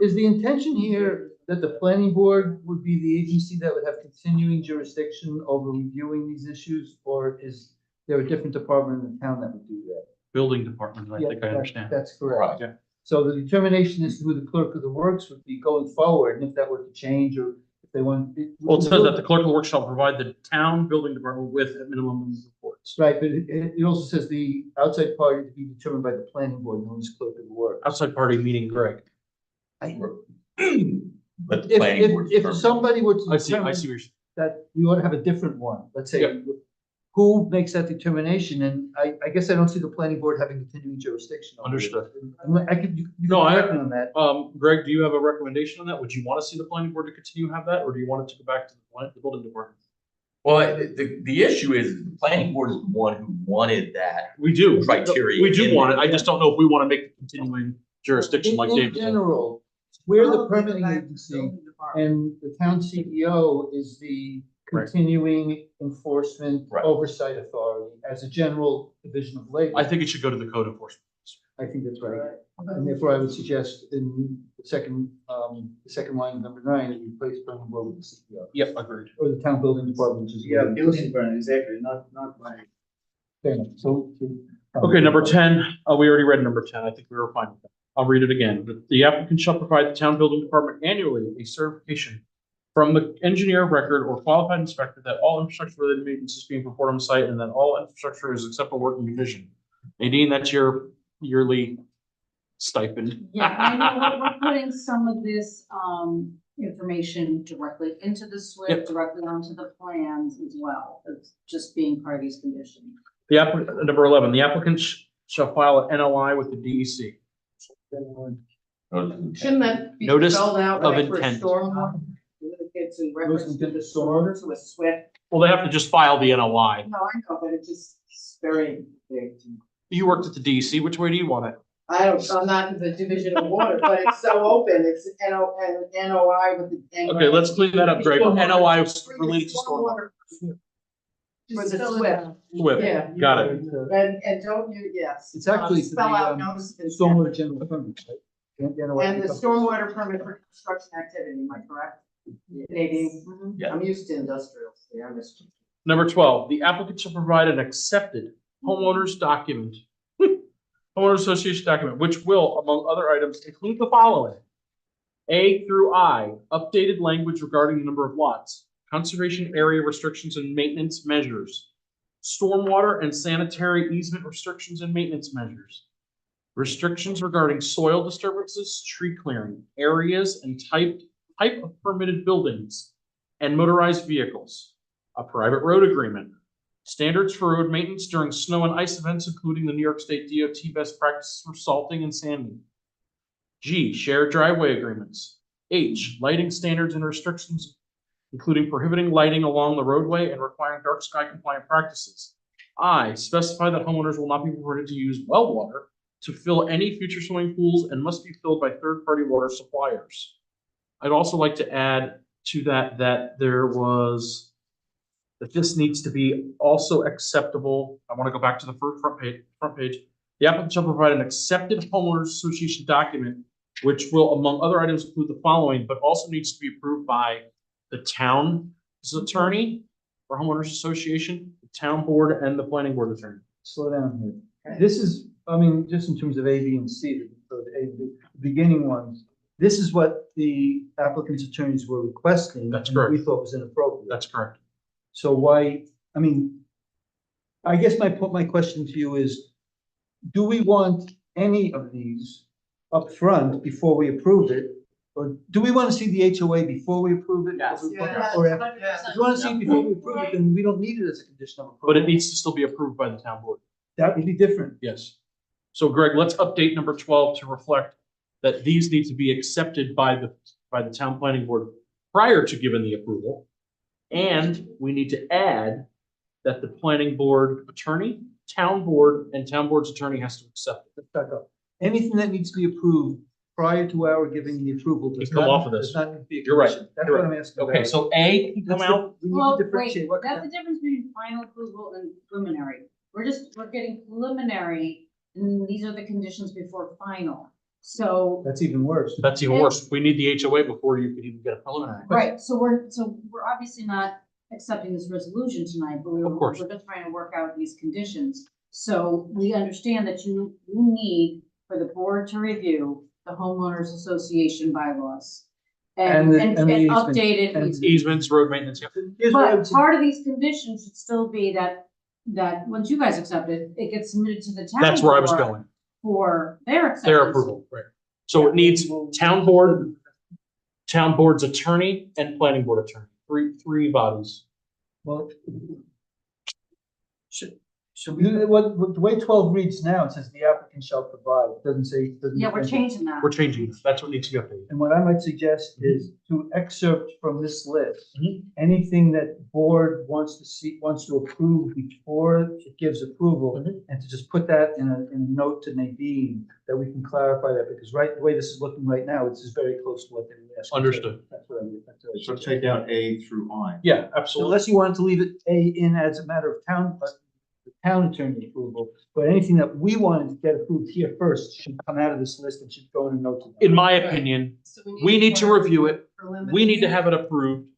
Is the intention here that the planning board would be the agency that would have continuing jurisdiction over reviewing these issues? Or is there a different department in the town that would do that? Building department, I Yeah, think I understand. That's correct. Yeah. So the determination as to who the clerk of the works would be going forward, and if that were to change, or if they want. Well, it says that the clerk of the works shall provide the town building department with at minimum reports. Right, but it also says the outside party to be determined by the planning board, known as clerk of the works. Outside party meaning Greg. But the planning board. If somebody were to I see determine what you're. that we ought to have a different one, let's say. Yeah. who makes that determination? And I guess I don't see the planning board having continuing jurisdiction. over it. Understood. I could, you No, can I- correct me on that. Greg, do you have a recommendation on that? Would you want to see the planning board to continue to have that, or do you want it to go back to the building department? Well, the issue is the planning board is the one who wanted that. We do. Criteria We do in want it. there. I just don't know if we want to make the continuing jurisdiction like In David said. general, we're the Probably go permitting back to the agency building department. and the town CEO is the Right. continuing enforcement Right. oversight authority as a general division of labor. I think it should go to the code enforcement. I think that's right. And therefore I would suggest in the second line of number 9, that you replace planning board with the CEO. Yep, agreed. Or the town building department, which is. building department, exactly, not my. Fair enough. So. Okay, number 10, we already read number 10. I think we were fine with that. I'll read it again. The applicant shall provide the town building department annually a certification from the engineer of record or qualified inspector that all infrastructure related maintenance is being performed on site and that all infrastructure is acceptable working condition. Nadine, that's your yearly stipend. Yeah, I know we're putting some of this, information directly into the SWIFT, Yep. directly onto the plans as well. It's just being part of these conditions. The applicant, number 11, the applicant shall file an NOI with the DEC. Shouldn't that be Notice spelled out of like for intent. stormwater? It's in reference to the stormwater, to a SWIFT. Well, they have to just file the NOI. No, I know, but it's just very big. You worked at the DEC. Which way do you want it? I'm not in the division of water, but it's so open, it's NOI with the. Okay, let's clean that up, Greg. NOI is related to stormwater. For the SWIFT. SWIFT. Yeah. Got it. And don't you, yes. It's actually for Spell out the notice of intent. stormwater general permit, right? And the stormwater permit for construction activity, am I correct? Nadine? Yeah. I'm used to industrials, yeah, I missed you. Number 12, the applicant shall provide an accepted homeowner's document, homeowner association document, which will, among other items, include the following. A through I, updated language regarding the number of lots, conservation area restrictions and maintenance measures, stormwater and sanitary easement restrictions and maintenance measures, restrictions regarding soil disturbances, tree clearing, areas and type of permitted buildings, and motorized vehicles, a private road agreement, standards for road maintenance during snow and ice events, including the New York State DOT best practices for salting and sanding. G, shared driveway agreements. H, lighting standards and restrictions, including prohibiting lighting along the roadway and requiring dark sky compliant practices. I, specify that homeowners will not be permitted to use well water to fill any future swimming pools and must be filled by third-party water suppliers. I'd also like to add to that that this needs to be also acceptable. I want to go back to the front page. The applicant shall provide an accepted homeowners association document, which will, among other items, include the following, but also needs to be approved by the town's attorney for homeowners association, the town board, and the planning board attorney. Slow down here. This is, I mean, just in terms of A, B, and C, the beginning ones, this is what the applicant's attorneys were requesting. That's and correct. We thought was inappropriate. That's correct. So why, I mean, I guess my question to you is, do we want any of these up front before we approve it? Or do we want to see the HOA before we approve it? Yes. Or after? If you want to see it before we approve it, then we don't need it as a condition of approval. But it needs to still be approved by the town board. That would be different. Yes. So Greg, let's update number 12 to reflect that these need to be accepted by the town planning board prior to giving the approval. And we need to add that the planning board attorney, town board, and town board's attorney has to accept it. Let's back up. Anything that needs to be approved prior to our giving the approval does Can come not, off of this. does not need to be a You're right. condition. That's You're what right. I'm asking. Okay, about. so A can come That's the- out. We need Well, to wait, differentiate what. that's the difference between final approval and preliminary. We're getting preliminary, and these are the conditions before final. So, That's even worse. That's even worse. We need the HOA before you can even get a preliminary. right, so we're obviously not accepting this resolution tonight, but Of course. we're just trying to work out these conditions. So we understand that you need for the board to review the homeowners association bylaws. And And the easement. updated And easement. Easements, road maintenance. Yep. Here's what I would But say. part of these conditions should still be that once you guys accept it, it gets submitted to the town. That's where I was board going. For their acceptance. Their approval, right. So it needs town board, town board's attorney, and planning board attorney. Three bodies. Well, Should we, what, the way 12 reads now, it says the applicant shall provide, it doesn't say. Doesn't Yeah, we're mention- changing that. We're changing this. That's what needs to be updated. And what I might suggest is to excerpt from this list, Mhm. anything that the board wants to see, wants to approve before it gives approval, and to just put that in a note to Nadine, that we can clarify that, because the way this is looking right now, it's just very close to what they were asking. Understood. That's what I mean. So take out A through I. Yeah, absolutely. Unless you wanted to leave it A in as a matter of town, the town attorney approval, but anything that we wanted to get approved here first should come out of this list and should go in a note. to them. In my opinion, we need to review it. We need to have it approved.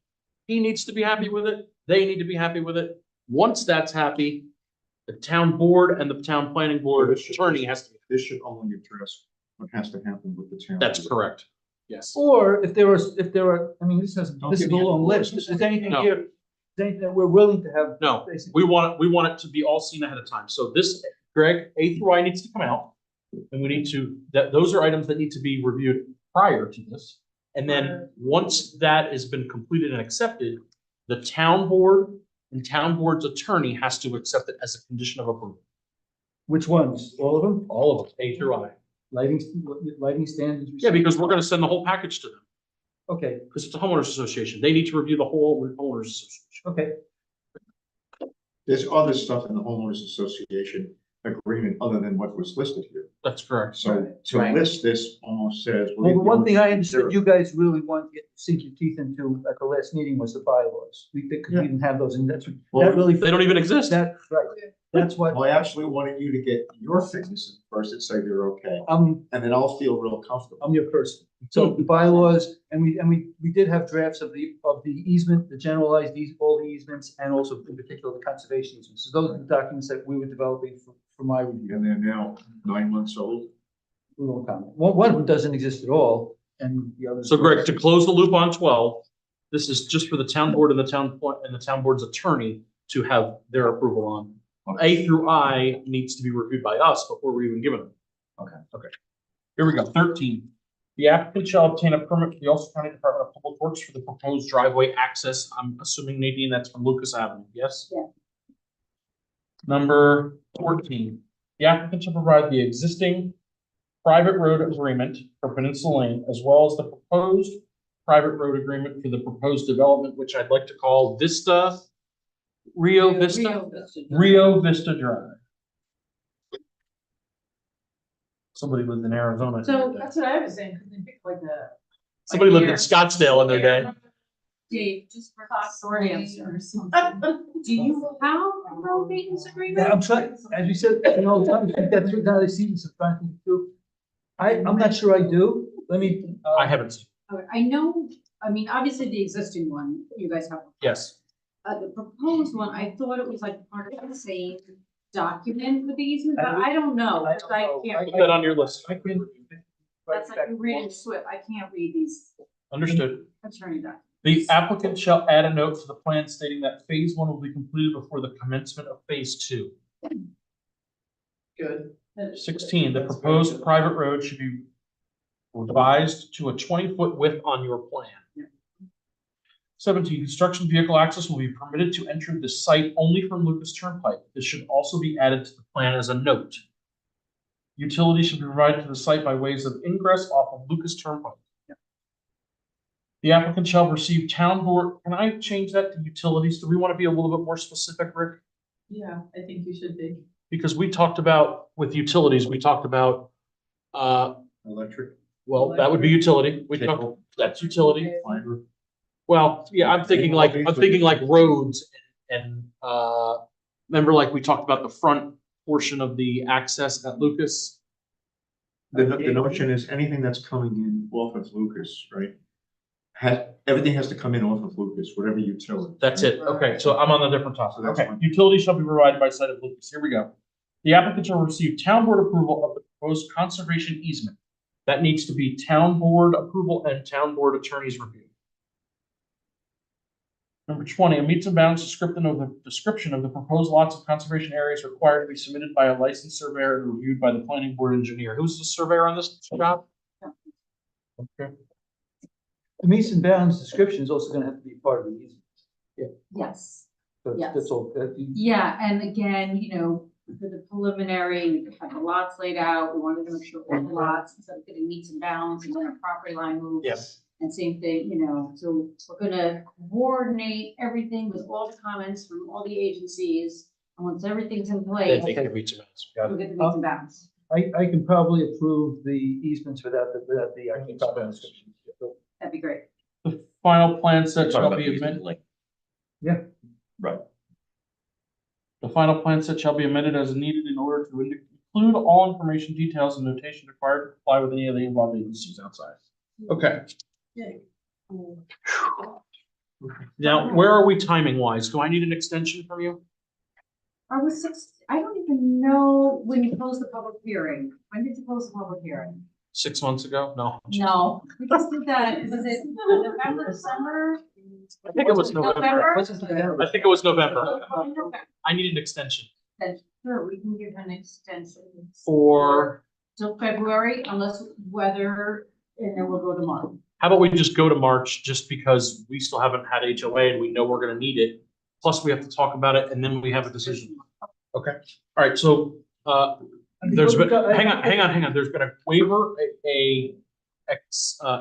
He needs to be happy with it. They need to be happy with it. Once that's happy, the town board and the town planning board attorney has to. This should only address what has to happen with the town. That's correct. Yes. Or if there are, I mean, this is a give me long any list, if words. there's anything No. here, there's anything that we're willing to have. No, basically- we want it to be all seen ahead of time. So this, Greg, A through I needs to come out. And we need to, those are items that need to be reviewed prior to this. And then once that has been completed and accepted, the town board and town board's attorney has to accept it as a condition of approval. Which ones? All of them? All of them, A through I. Lighting standards? Yeah, because we're gonna send the whole package to them, Okay, because it's a homeowners association. They need to review the whole homeowners association. okay. There's other stuff in the homeowners association agreement other than what was listed here. That's correct. So to Right. list this almost says. Well, the one thing I Zero. understood you guys really want to sink your teeth into at the last meeting was the bylaws. We think, because we didn't have those, and that's, Well, that really. They don't even exist. That, right, that's what, Well, I actually wanted you to get your things first and say you're okay, I'm and then I'll feel real comfortable. your person. So the bylaws, and we did have drafts of the easement, the generalized all the easements, and also in particular the conservation easements. So those are the documents that we were developing for my review. And they're now 9 months old. We won't comment. One of them doesn't exist at all, and the others. So Greg, to close the loop on 12, this is just for the town board and the town board's attorney to have their approval on. A through I needs to be reviewed by us before we're even given them. Okay. Here we go, 13. The applicant shall obtain a permit from the Ulster County Department of Public Works for the proposed driveway access. I'm assuming, Nadine, that's from Lucas Avenue, yes? Yeah. Number 14, the applicant shall provide the existing private road agreement for Peninsula Lane, as well as the proposed private road agreement for the proposed development, which I'd like to call Rio Vista Drive. Somebody lived in Arizona. the So other day. that's what I was saying, because they picked like a. Somebody lived in Scottsdale in their day. Dave, just for answer or something. Do you have a road maintenance agreement? Yeah, I'm trying, as you said, I'm trying to think that through, now I see this, I'm trying to think through. I'm not sure I do, let me. I haven't seen. Okay, I know, I mean, obviously the existing one, you guys have. Yes. The proposed one, I thought it was like part of the same document with the easement, but I don't know, because I can't. Put that on your list. That's like you're reading Swift, I can't read these Understood. attorney documents. The applicant shall add a note to the plan stating that phase 1 will be completed before the commencement of phase 2. Good. 16, the proposed private road should be revised to a 20-foot width on your plan. 17, construction vehicle access will be permitted to enter the site only from Lucas Turnpike. This should also be added to the plan as a note. Utilities should be provided to the site by ways of ingress off of Lucas Turnpike. The applicant shall receive town board, can I change that to utilities? Do we want to be a little bit more specific, Rick? Yeah, I think you should be. Because we talked about, with utilities, we talked about, Electric. well, that would be utility. We talked, that's utility. Well, yeah, I'm thinking like roads and, remember like we talked about the front portion of the access at Lucas? The notion is anything that's coming in off of Lucas, right? Everything has to come in off of Lucas, whatever utility. That's it. Okay, so I'm on a different topic. So that's Okay, fine. utilities shall be provided by site of Lucas. Here we go. The applicant shall receive town board approval of the proposed conservation easement. That needs to be town board approval and town board attorney's review. Number 20, a meets and bounds description of the proposed lots of conservation areas required to be submitted by a licensed surveyor and reviewed by the planning board engineer. Who's the surveyor on this job? Okay. The meets and bounds description is also gonna have to be part of the easement. Yes. Yes. That's all. Yeah, and again, you know, for the preliminary, we have the lots laid out, we wanted to make sure all the lots, instead of getting meets and bounds and then a property line move. Yes. And same thing, you know, so we're gonna coordinate everything with all the comments from all the agencies. And once everything's in place, They can reach them. we'll get the meets and bounds. I can probably approve the easements without the actual property description. That'd be great. The final plan set Talking shall about be these amended. like- Yeah. Right. The final plan set shall be amended as needed in order to include all information, details, and notation required to comply with any of the involved agencies outside. Okay. Now, where are we timing wise? Do I need an extension from you? Are we I don't even know when you closed the public hearing. When did you close the public hearing? 6 months ago? No. No, we just did that, was it November, December? I think it was November. I think it was November. I need an extension Then sure, we can give an extension for, till February unless weather, and then we'll go to March. how about we just go to March just because we still haven't had HOA and we know we're gonna need it. Plus, we have to talk about it and then we have a decision. Okay, all right, so, there's been, hang on, there's been a waiver,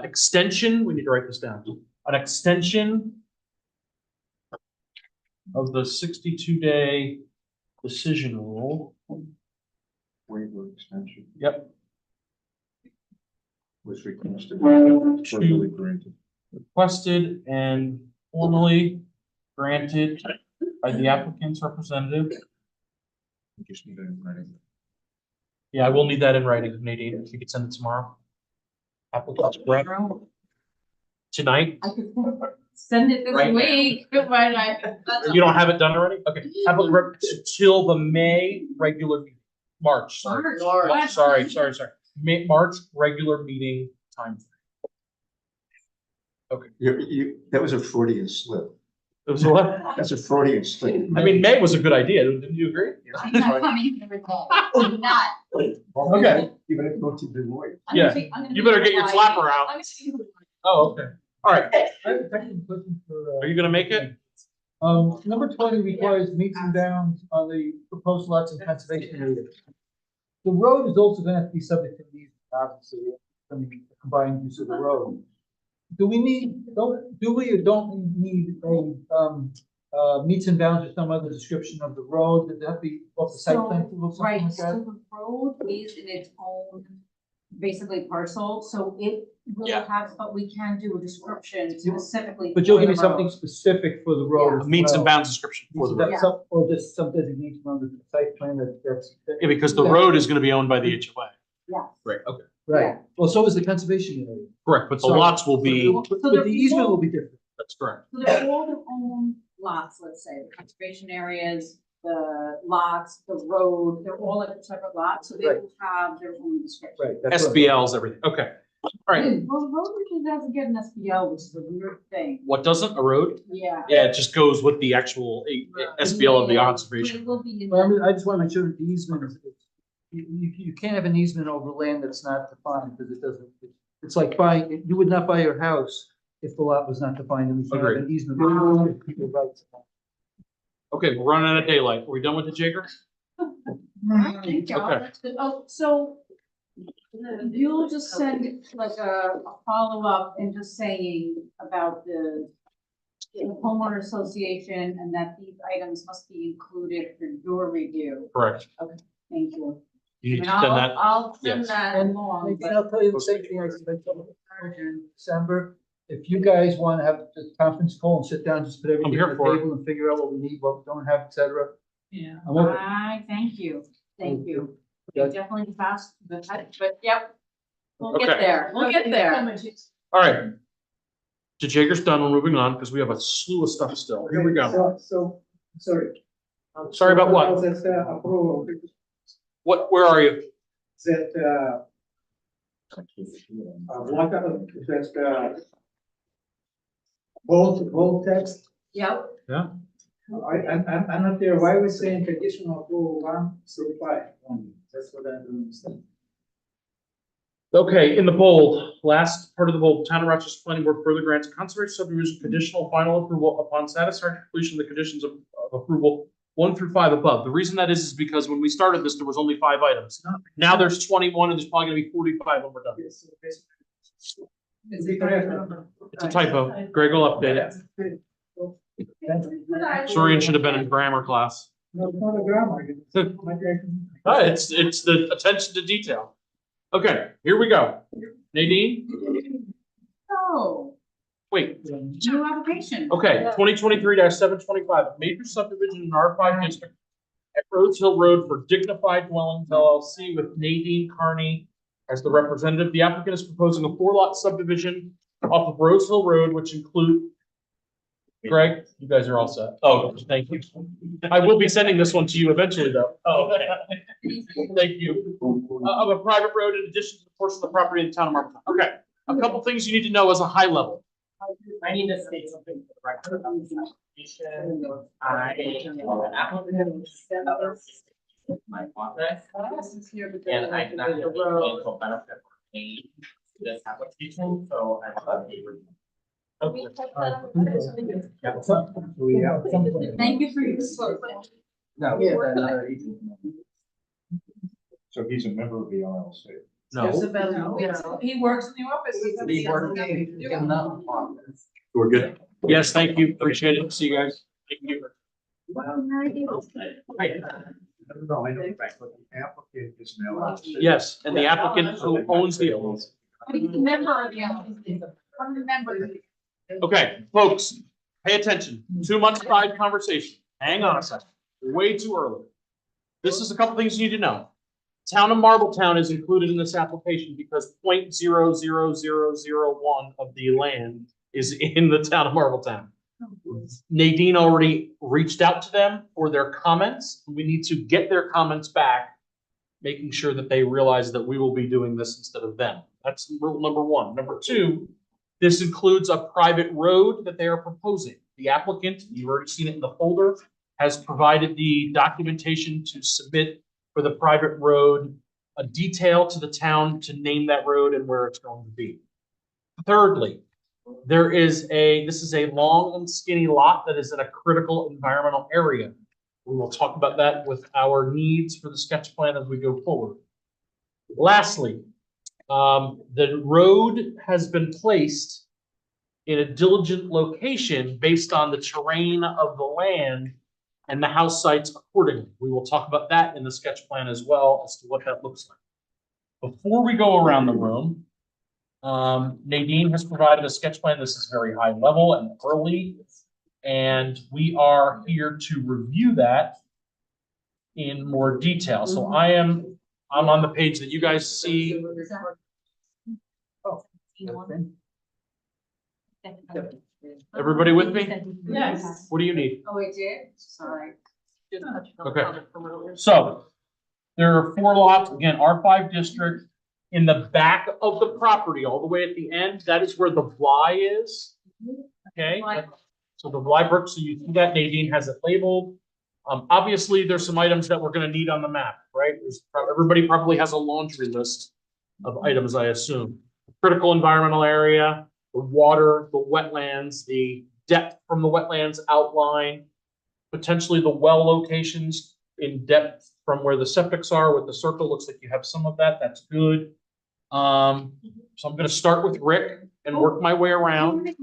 extension, we need to write this down. An extension of the 62-day decision rule. Waiver extension Yep. was requested, formally granted. Requested and formally granted by the applicant's representative. We just need it in writing. Yeah, I will need that in writing, Nadine, if you could send it tomorrow. Applicant's rep. Tonight? I could send it this Right now. week, but You don't have it done already? Okay, applicant rep till the May regular, meeting. March, sorry. March. Sorry. March regular meeting time. Okay. That was a Freudian slip. It was what? That's a Freudian slip. I mean, May was a good idea, didn't you agree? I'm not coming to recall. I'm not. Okay. You better go to Deloitte. Yeah, you better get your flapper out. Oh, okay. All right. I have a technical question for, Are you gonna make it? number 20 requires meets and bounds on the proposed lots in conservation area. The road is also gonna have to be subject to these, obviously, from the combined use of the road. Do we don't need a, meets and bounds or some other description of the road? Does it have to be off the site plan? Or something Right, like so that? the road is in its own, basically parcel, so it will Yeah. have, but we can do a description specifically. But you'll for give me the something road. specific for the road. Yeah. as Meets and well. bounds description for the road. Or just some designation under the site plan that's. Yeah, because the road is gonna be owned by the HOA. Yeah. Right, okay. Right, well, so is the conservation area. Correct, but the So- lots will be, But the easement will be different. that's correct. So they're all their own lots, let's say, the conservation areas, the lots, the road, they're all like separate lots, so they Right. will have their own description. Right. that's what- SBLs, everything, okay. All right, Well, the road usually doesn't get an SBL, which is a weird thing. what doesn't, a road? Yeah. Yeah, it just goes with the actual SBL of the Yeah, conservation. it will be in Well, I the- mean, I just wanna make sure that the easement is, you can't have an easement over land that's not defined, because it doesn't, it's like buying, you would not buy your house if the lot was not defined, and we can't have an easement. People rights. Okay, we're running out of daylight. Are we done with the Jager? Thank you. Okay. That's good. Oh, so you'll just send like a follow-up and just saying about the homeowner association and that these items must be included for your review. Correct. Okay, thank you. You need And to send that. I'll send Yes. that And along. and I'll tell you the same thing I said in December. If you guys wanna have a conference call and sit down, just put everything here on the for it. table and figure out what we need, what we don't have, et cetera. Yeah. I'm open. Thank you. Thank you. Okay. Definitely fast, but yep. We'll get Okay. there. We'll get there. All right. The Jager's done. We're moving on because we have a slew of stuff still. Here we go. So, sorry. Sorry about what? That, approval, Where are you? that, what, that, bold text, Yep. Yeah. I'm not there, why are we saying conditional approval 1 through 5 only? That's what I don't understand. Okay, in the bold, last part of the bold, Town of Rochester Planning Board further grants conservation subdivision conditional final approval upon satisfactory completion of the conditions of approval, 1 through 5 above. The reason that is because when we started this, there was only 5 items. Now there's 21 and there's probably gonna be 45 when we're done. It's a typo. Greg will update it. Sorian should have been in grammar class. No, it's not a grammar. It's the attention to detail. Okay, here we go. Nadine, Oh, wait. new application. Okay, 2023-725, a major subdivision in R5 district at Rhodes Hill Road for Dignified Dwellings LLC with Nadine Carney as the representative. The applicant is proposing a 4-lot subdivision off of Rhodes Hill Road, which include, Greg, you guys are all set. Oh, thank you. I will be sending this one to you eventually, though. Oh, okay. Thank you. Of a private road in addition to the portion of the property in the town of Marlton. Okay, a couple things you need to know as a high level. I need to state something for the record about this application. My office, and I cannot get any financial benefit for paying this application, so I thought they were. Thank you for your support. No. So he's a member of the LLC. No. He works in the office. so somebody else is having to do it. We're good. Yes, thank you. Appreciate it. See you guys. Thank you. No, I know, but the applicant is an LLC. Yes, and the applicant who owns the LLC. Member of the LLC. Member. Okay, folks, pay attention. 2 months side conversation. Hang on a second. Way too early. This is a couple things you need to know. Town of Marbletown is included in this application because 0.00001 of the land is in the town of Marbletown. Nadine already reached out to them for their comments. We need to get their comments back, making sure that they realize that we will be doing this instead of them. That's rule number 1. Number 2, this includes a private road that they are proposing. The applicant, you've already seen it in the folder, has provided the documentation to submit for the private road, a detail to the town to name that road and where it's going to be. Thirdly, this is a long and skinny lot that is in a critical environmental area. We will talk about that with our needs for the sketch plan as we go forward. Lastly, the road has been placed in a diligent location based on the terrain of the land and the house sites accordingly. We will talk about that in the sketch plan as well as to what that looks like. Before we go around the room, Nadine has provided a sketch plan. This is very high level and early, and we are here to review that in more detail. So I'm on the page that you guys see. Everybody with me? Yes. What do you need? Oh, I did? Sorry. Okay. So there are 4 lots, again, R5 district. In the back of the property, all the way at the end, that is where the Y is. Okay, so the Y brook, so you see that Nadine has it labeled. Obviously, there's some items that we're gonna need on the map, right? Everybody probably has a laundry list of items, I assume. Critical environmental area, the water, the wetlands, the depth from the wetlands outline, potentially the well locations in depth from where the septics are with the circle. Looks like you have some of that. That's good. So I'm going to start with Rick and work my way around.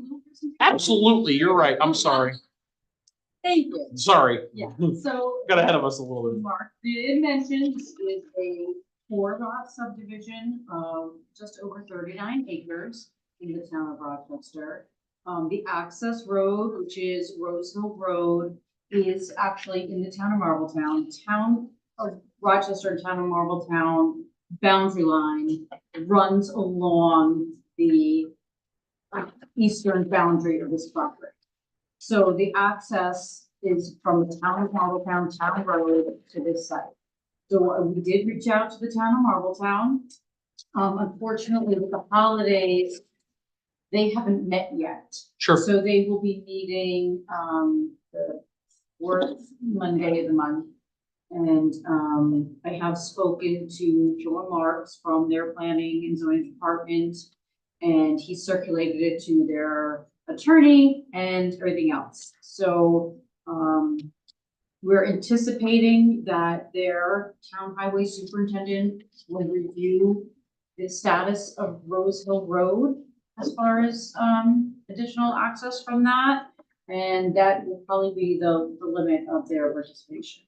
Absolutely, you're right. I'm sorry. Thank you. Sorry. Yeah, so. Got ahead of us a little bit. Mark did mention this is a 4-lot subdivision of just over 39 acres in the town of Rochester. The access road, which is Rose Hill Road, is actually in the town of Marbletown. Town of Rochester and town of Marbletown boundary line runs along the eastern boundary of this property. So the access is from the town of Marbletown town road to this site. So we did reach out to the town of Marbletown. Unfortunately, with the holidays, they haven't met yet. Sure. So they will be meeting the 4th Monday of the month. And I have spoken to John Marks from their planning and zoning department, and he circulated it to their attorney and everything else. So We're anticipating that their town highway superintendent will review the status of Rose Hill Road as far as, additional access from that. And that will probably be the limit of their participation.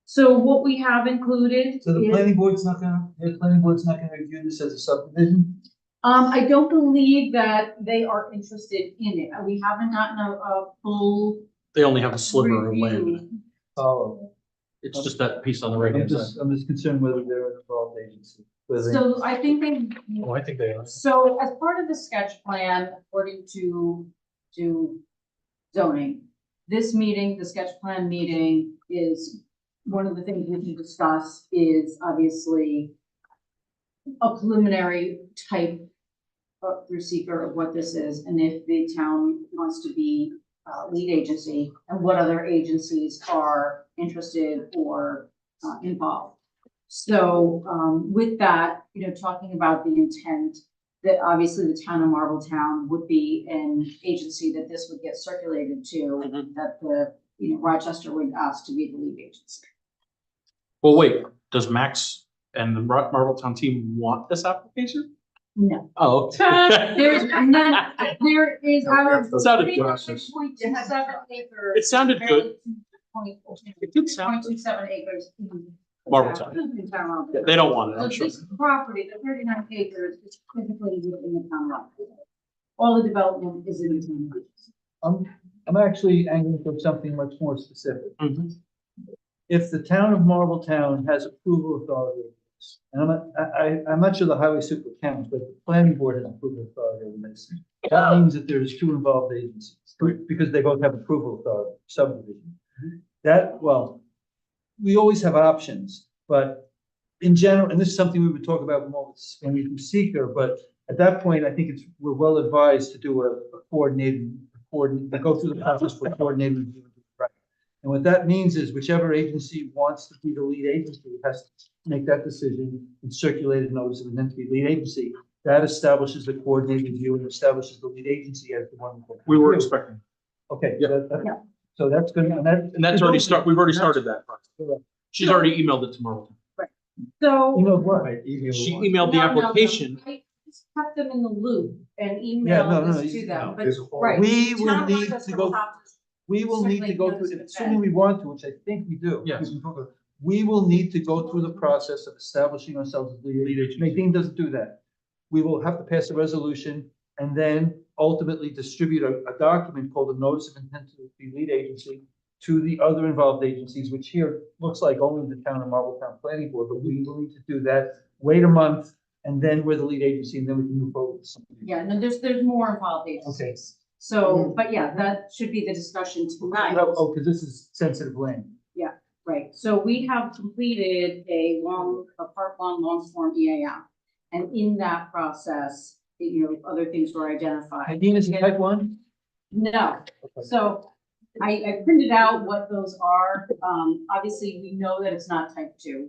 So what we have included So the is- planning board's not gonna, the planning board's not gonna review this as a subdivision? I don't believe that they are interested in it. We haven't gotten a full They only have a sliver of land. review. Oh. It's just that piece on the right hand side. I'm just concerned whether they're an involved agency. whether they- So I think they. Oh, I think they are. So as part of the sketch plan, according to zoning, this meeting, the sketch plan meeting, is one of the things we can discuss is obviously a preliminary type through seeker of what this is, and if the town wants to be lead agency, and what other agencies are interested or involved. So with that, talking about the intent, that obviously the town of Marbletown would be an agency that this would get circulated to, that the, Rochester would ask to be the lead agency. Well, wait, does Max and the Marbletown team want this application? No. Oh. There is none, there is out of. It sounded good. 3.27 acres. It sounded good. It did sound. 0.27 acres. Marbletown. In town Marbletown. Yeah, they don't want it, I'm So sure. this property, the 39 acres, is physically within the town. Marbletown. All the development is in the town. I'm actually angling for something much more specific. Mm-hmm. If the town of Marbletown has approval authority, and I'm not sure the highway super counts, but the planning board has approval authority over this. That means that there's two involved agencies, because they both have approval authority, subdivision. We always have options, but in general, and this is something we would talk about more when we do seeker, but at that point, I think we're well advised to do a coordinated, go through the process for coordinated review. And what that means is whichever agency wants to be the lead agency has to make that decision and circulate a notice of intent to be lead agency. That establishes the coordinated review and establishes the lead agency as the one. We were expecting. Okay, Yeah. So that's good. And that's already we've already started that process. She's already emailed it to Marbletown. So. You know what? She emailed the No, application. I just kept them in the loop and Yeah, no, emailed no, this to you- them, but, there's a whole- right. We will Town need Rochester to go- will have to We will need to circulate go notice through, of assuming we want to, which I think we do. Yes. We will need to go through the process of establishing ourselves as lead agency. Nadine doesn't do that. We will have to pass a resolution and then ultimately distribute a document called a notice of intent to be lead agency to the other involved agencies, which here looks like only the town of Marbletown Planning Board, but we will need to do that, wait a month, and then we're the lead agency, and then we can move forward. Yeah, no, there's more involved agencies. So, but yeah, that should be the discussion tonight. Oh, because this is sensitive land. Yeah, right. So we have completed a part one long form EAF. And in that process, other things were identified. Nadine, is it type 1? No. So I printed out what those are. Obviously, we know that it's not type 2.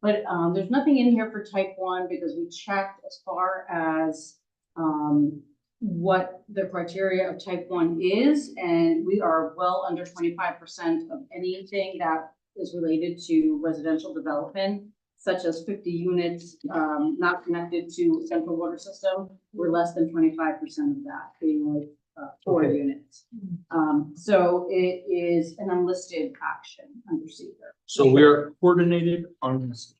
But there's nothing in here for type 1 because we checked as far as what the criteria of type 1 is, and we are well under 25% of anything that is related to residential development, such as 50 units not connected to central water system. We're less than 25% of that, being like 4 units. So it is an unlisted action under seeker. So we're coordinated on this.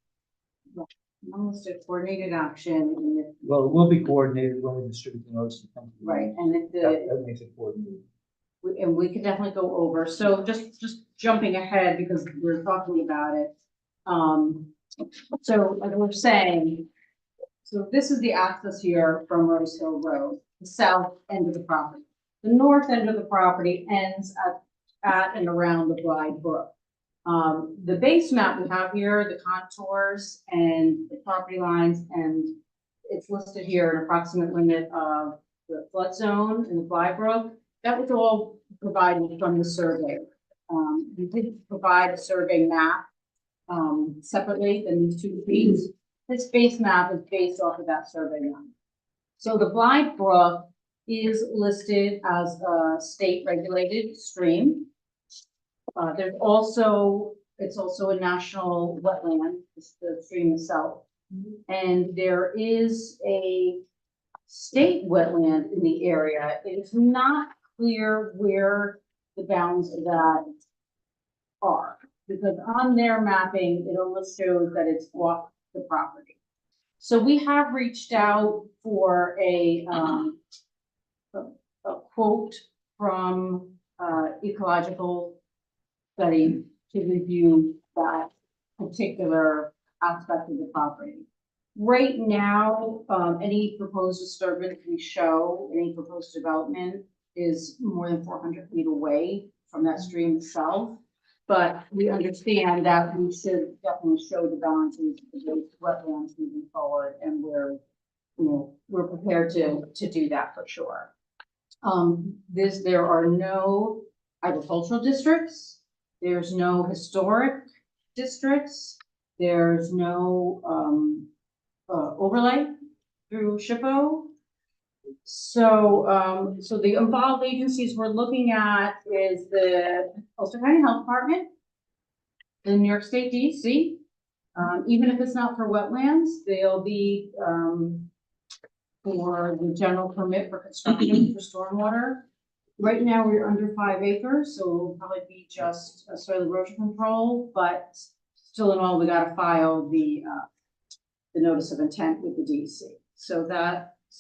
Unlisted coordinated action, and if, Well, it will be coordinated when we distribute the notice. right, and if That makes it coordinated. and we could definitely go over, so just jumping ahead because we're talking about it. So like we're saying, so this is the access here from Rose Hill Road, the south end of the property. The north end of the property ends at and around the Blythe Brook. The base map we have here, the contours and the property lines, and it's listed here an approximate limit of the flood zone in the Blythe Brook. That was all provided from the survey. We did provide a survey map separately than these 2 sheets. This base map is based off of that survey map. So the Blythe Brook is listed as a state regulated stream. There's also, it's also a national wetland, it's the stream itself. And there is a state wetland in the area. It is not clear where the bounds of that are, because on their mapping, it almost shows that it's off the property. So we have reached out for a quote from Ecological Study to review that particular aspect of the property. Right now, any proposed disturbance we show, any proposed development is more than 400 feet away from that stream itself. But we understand that we should definitely show the boundaries of the wetlands moving forward, and we're prepared to do that for sure. There are no agricultural districts, there's no historic districts, there's no overlay through SHPO. So, so the involved agencies we're looking at is the Ulster County Health Department, the New York State DEC. Even if it's not for wetlands, they'll be for the general permit for construction for stormwater. Right now, we're under 5 acres, so it'll probably be just soil erosion control, but still in all, we gotta file the notice of intent with the DEC. So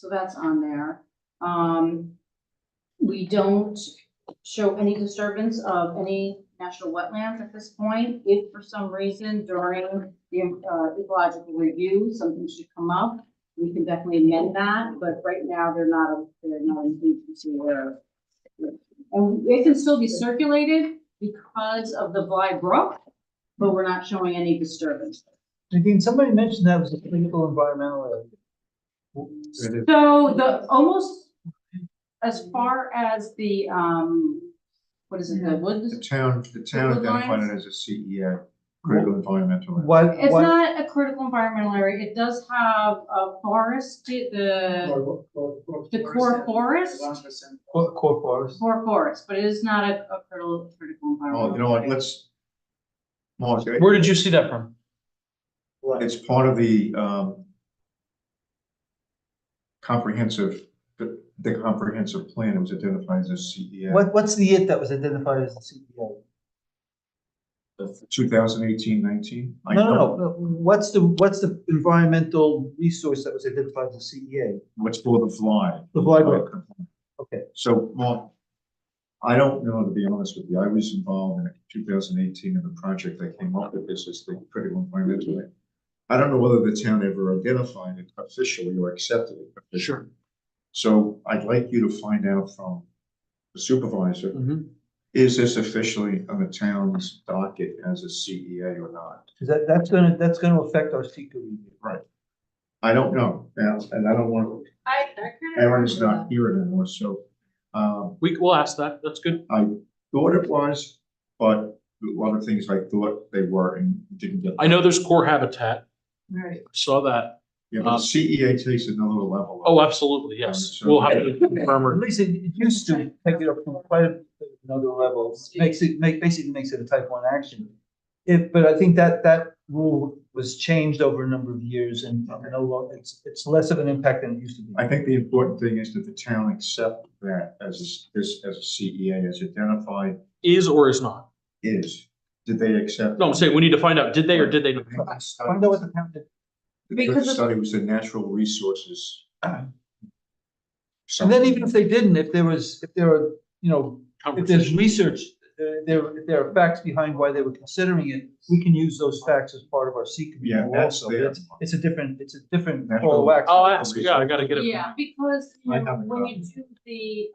that's on there. We don't show any disturbance of any national wetlands at this point. If for some reason during the ecological review, something should come up, we can definitely amend that, but right now they're not an agency where, and it can still be circulated because of the Bly Brook, but we're not showing any disturbance. Nadine, somebody mentioned that was a critical environmental area. So the almost as far as the what is it, the woods? The town identified it as a CEA, critical environmental area. What? It's not a critical environmental area. It does have a forest, the core forest. Core forest. Core forest, but it is not a critical environmental. Oh, you know what, let's. Mark, Where did you see that from? it's part of the comprehensive, the comprehensive plan. It was identified as a CEA. What's the it that was identified as the CEA? 2018-19? No. What's the environmental resource that was identified as a CEA? What's for the fly? The Bly Brook. Okay. So, Mark, I don't know, to be honest with you. I was involved in 2018 in the project that came up with this as the critical environmental area. I don't know whether the town ever identified it officially or accepted it officially. Sure. So I'd like you to find out from the supervisor, is this officially on the town's docket as a CEA or not? Because that's gonna affect our seeker review. Right. I don't know, and I don't want, Aaron's not here anymore, so. We'll ask that. That's good. I thought it was, but a lot of things I thought they were and didn't get. I know there's core habitat. Right. Saw that. Yeah, but the CEA takes another level. Oh, absolutely, yes. We'll have to confirm At least it used to take it up from quite another level. Basically makes it a type 1 action. But I think that rule was changed over a number of years, and no longer it's less of an impact than it used to be. I think the important thing is that the town accept that as a CEA, as identified. Is or is not? Is. Did they accept? No, I'm saying we need to find out, did they or did they not? Find out what the town did. The first study was the natural resources. And then even if they didn't, if there are, if there's research, if there are facts behind why they were considering it, we can use those facts as part of our seeker review. Yeah, that's also. there. It's a different Natural- call of action. I'll ask. Yeah, I gotta get it. Yeah, because I have a when you do the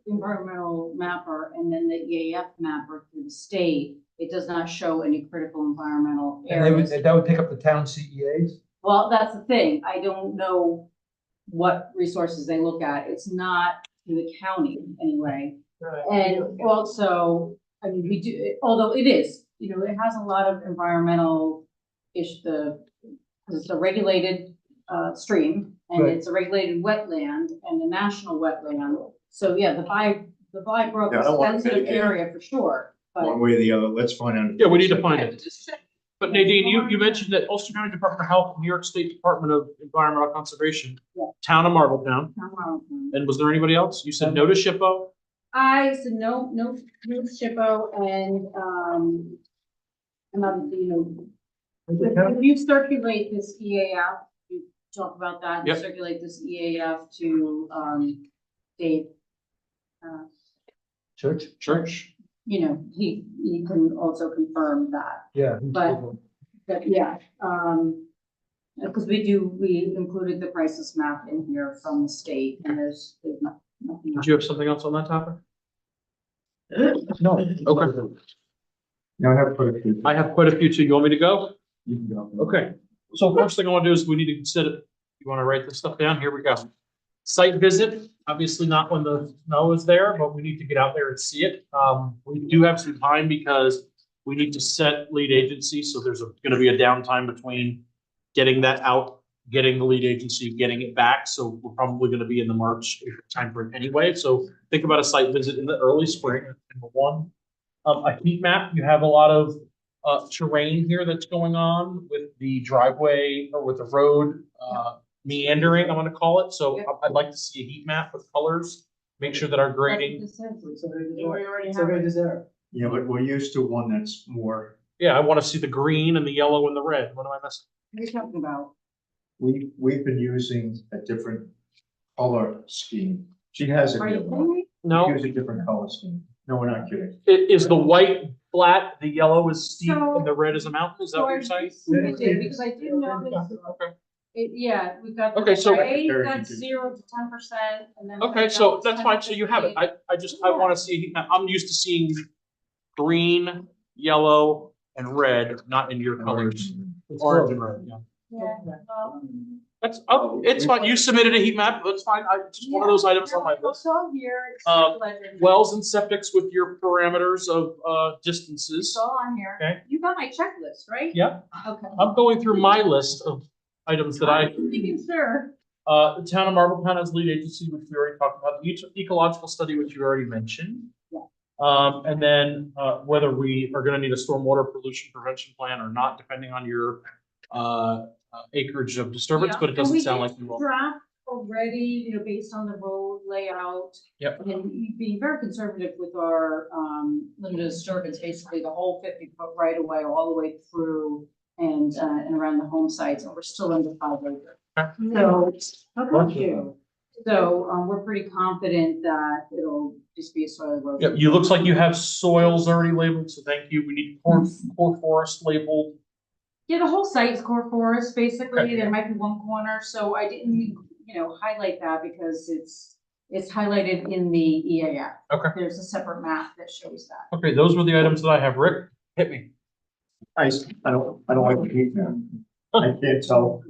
environmental mapper and then the EAF mapper through the state, it does not show any critical environmental And areas. that would pick up the town CEAs? Well, that's the thing. I don't know what resources they look at. It's not through the county anyway. And also, I mean, we do, although it is, it has a lot of environmental because it's a regulated stream and Right. it's a regulated wetland and a national wetland. So yeah, the the Black Brook Yeah, I is don't a want sensitive mitigate area for sure, but. One way or the other, let's find out. Yeah, we need to find it. But Nadine, you mentioned that Ulster County Department of Health, New York State Department of Environmental Conservation, Yeah. Town of Marbletown, Tomorrow. and was there anybody else? You said no to SHPO? I said no SHPO and, another, if you circulate this EAF, you talk about that, and Yep. circulate this EAF to, Dave. Church? He can also confirm that, Yeah. but yeah, because we included the crisis map in here from the state, and there's nothing. Did you have something else on that topic? No. Okay. No, I have quite a few. I have quite a few too. You want me to go? You can go. Okay. So first thing I want to do is we need to consider, you want to write this stuff down? Here we go. Site visit, obviously not when the snow is there, but we need to get out there and see it. We do have some time because we need to set lead agency, so there's gonna be a downtime between getting that out, getting the lead agency, getting it back, so we're probably gonna be in the March timeframe anyway, so think about a site visit in the early spring, number one. A heat map, you have a lot of terrain here that's going on with the driveway or with the road meandering, I'm gonna call it, so I'd like to see a heat map with colors, make sure that our grading. It's already there. Yeah, but we're used to one that's more, Yeah, I wanna see the green and the yellow and the red, what am I missing? What are you talking about? we've been using a different color scheme. She has it Are here. you kidding me? No, Use a different color scheme. No, we're not kidding. is the white flat, the yellow is steep, So- and the red is a mountain, is that what you're saying? Because I did notice, Okay. we've got the Okay, so- gray, Very that's confusing. 0 to 10%, and then. Okay, so that's fine, so you have it, I wanna see a heat map, I'm used to seeing green, yellow, and red, not in your colors. Orange and red, yeah. Yeah, well. That's, it's fine, you submitted a heat map, that's fine, it's just one of those items on my list. It's all here, it's Um, a pleasure. Wells and septics with your parameters of distances. It's all on here. Okay. You got my checklist, right? Yeah, Okay. I'm going through my list of items that I, I'm thinking, sir. the town of Marbletown has lead agency, which we already talked about, the ecological study, which you already mentioned. Yeah. And then, whether we are gonna need a stormwater pollution prevention plan or not, depending on your, acreage of disturbance, but it doesn't sound like you will. Draft already, based on the road layout. Yep. And being very conservative with our, limited disturbance, basically the whole 50-foot right of way, all the way through and around the home sites, and we're still under 5 acres. So, thank you. So, we're pretty confident that it'll just be a soil erosion. Yep, you, looks like you have soils already labeled, so thank you. We need core forest labeled. Yeah, the whole site is core forest, basically. Okay. There might be one corner, so I didn't, highlight that because it's highlighted in the EAF. Okay. There's a separate map that shows that. Okay, those were the items that I have. Rick, hit me. I don't like the heat map. I can't tell.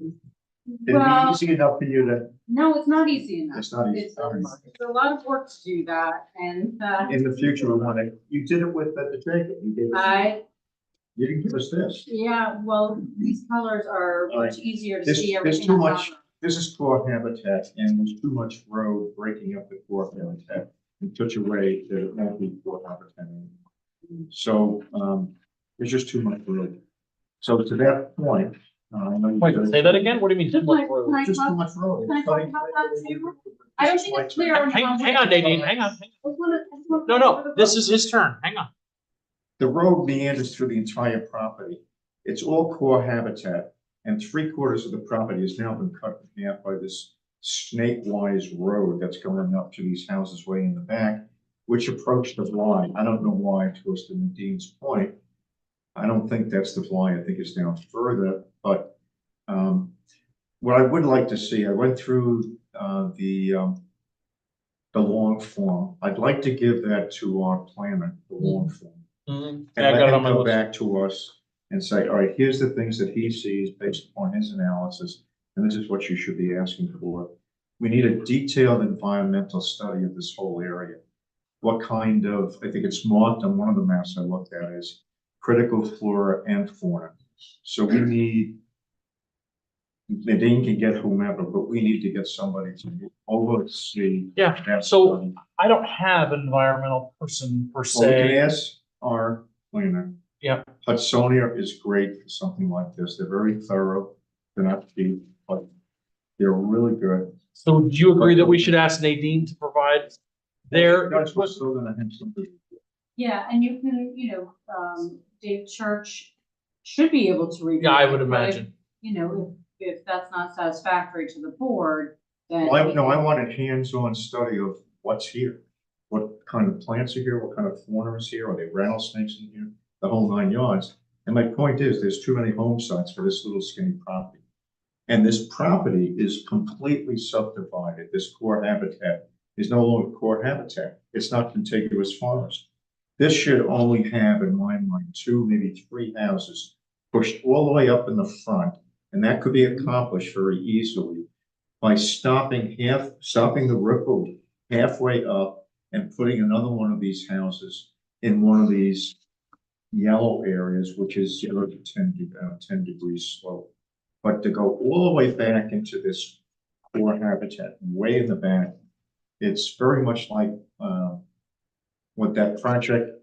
It'd Well- be easy enough for you to, No, it's not easy enough. it's not easy. It's a lot of work to do that, and, In the future, we want to, you did it with the Jacob, you gave us, you didn't give us this. yeah, well, these colors are All right. much easier to There's, see there's everything. too on much, top. this is core habitat and there's too much road breaking up the core habitat in such a way that it won't be core habitat anymore. So, there's just too much road. So to that point, I know you Wait, said- say that again? What do you mean? Can I- can I Just talk- too much road. Can I talk about that too? I don't think it's clear. on- Hang on, Nadine, hang on. I just wanna- No, this is his turn. Hang on. The road meanders through the entire property. It's all core habitat, and 3/4 of the property has now been cut in half by this snake-wise road that's going up to these houses way in the back, which approach the line. I don't know why, to us to Nadine's point. I don't think that's the fly. I think it's down further, but what I would like to see, I went through the long form. I'd like to give that to our planner, the long form. Mhm. And Yeah, I let got it on him my go list. back to us and say, all right, here's the things that he sees based upon his analysis, and this is what you should be asking for. We need a detailed environmental study of this whole area. What kind of, I think it's marked on one of the maps I looked at as critical flora and fauna. So we need Nadine can get whomever, but we need to get somebody to oversee. Yeah, that so study. I don't have an environmental person per Well, we can se. ask our planner. Yeah. Hudsonia is great for something like this. They're very thorough. They're not cheap, but they're really good. So do you agree that we should ask Nadine to provide their? Guys, we're still gonna have somebody. Yeah, and you can, Dave Church should be able to review. Yeah, I would it, but if, imagine. if that's not satisfactory to the board, then. Well, I want a hands-on study of what's here. What kind of plants are here? What kind of fauna is here? Are they rattlesnakes in here? The whole 9 yards. And my point is, there's too many home sites for this little skinny property. And this property is completely subdivided. This core habitat is no longer core habitat. It's not contiguous forest. This should only have, in my mind, 2, maybe 3 houses pushed all the way up in the front. And that could be accomplished very easily by stopping the ripple halfway up and putting another one of these houses in one of these yellow areas, which is 0 to 10 degrees slope. But to go all the way back into this core habitat, way in the back, it's very much like what that project,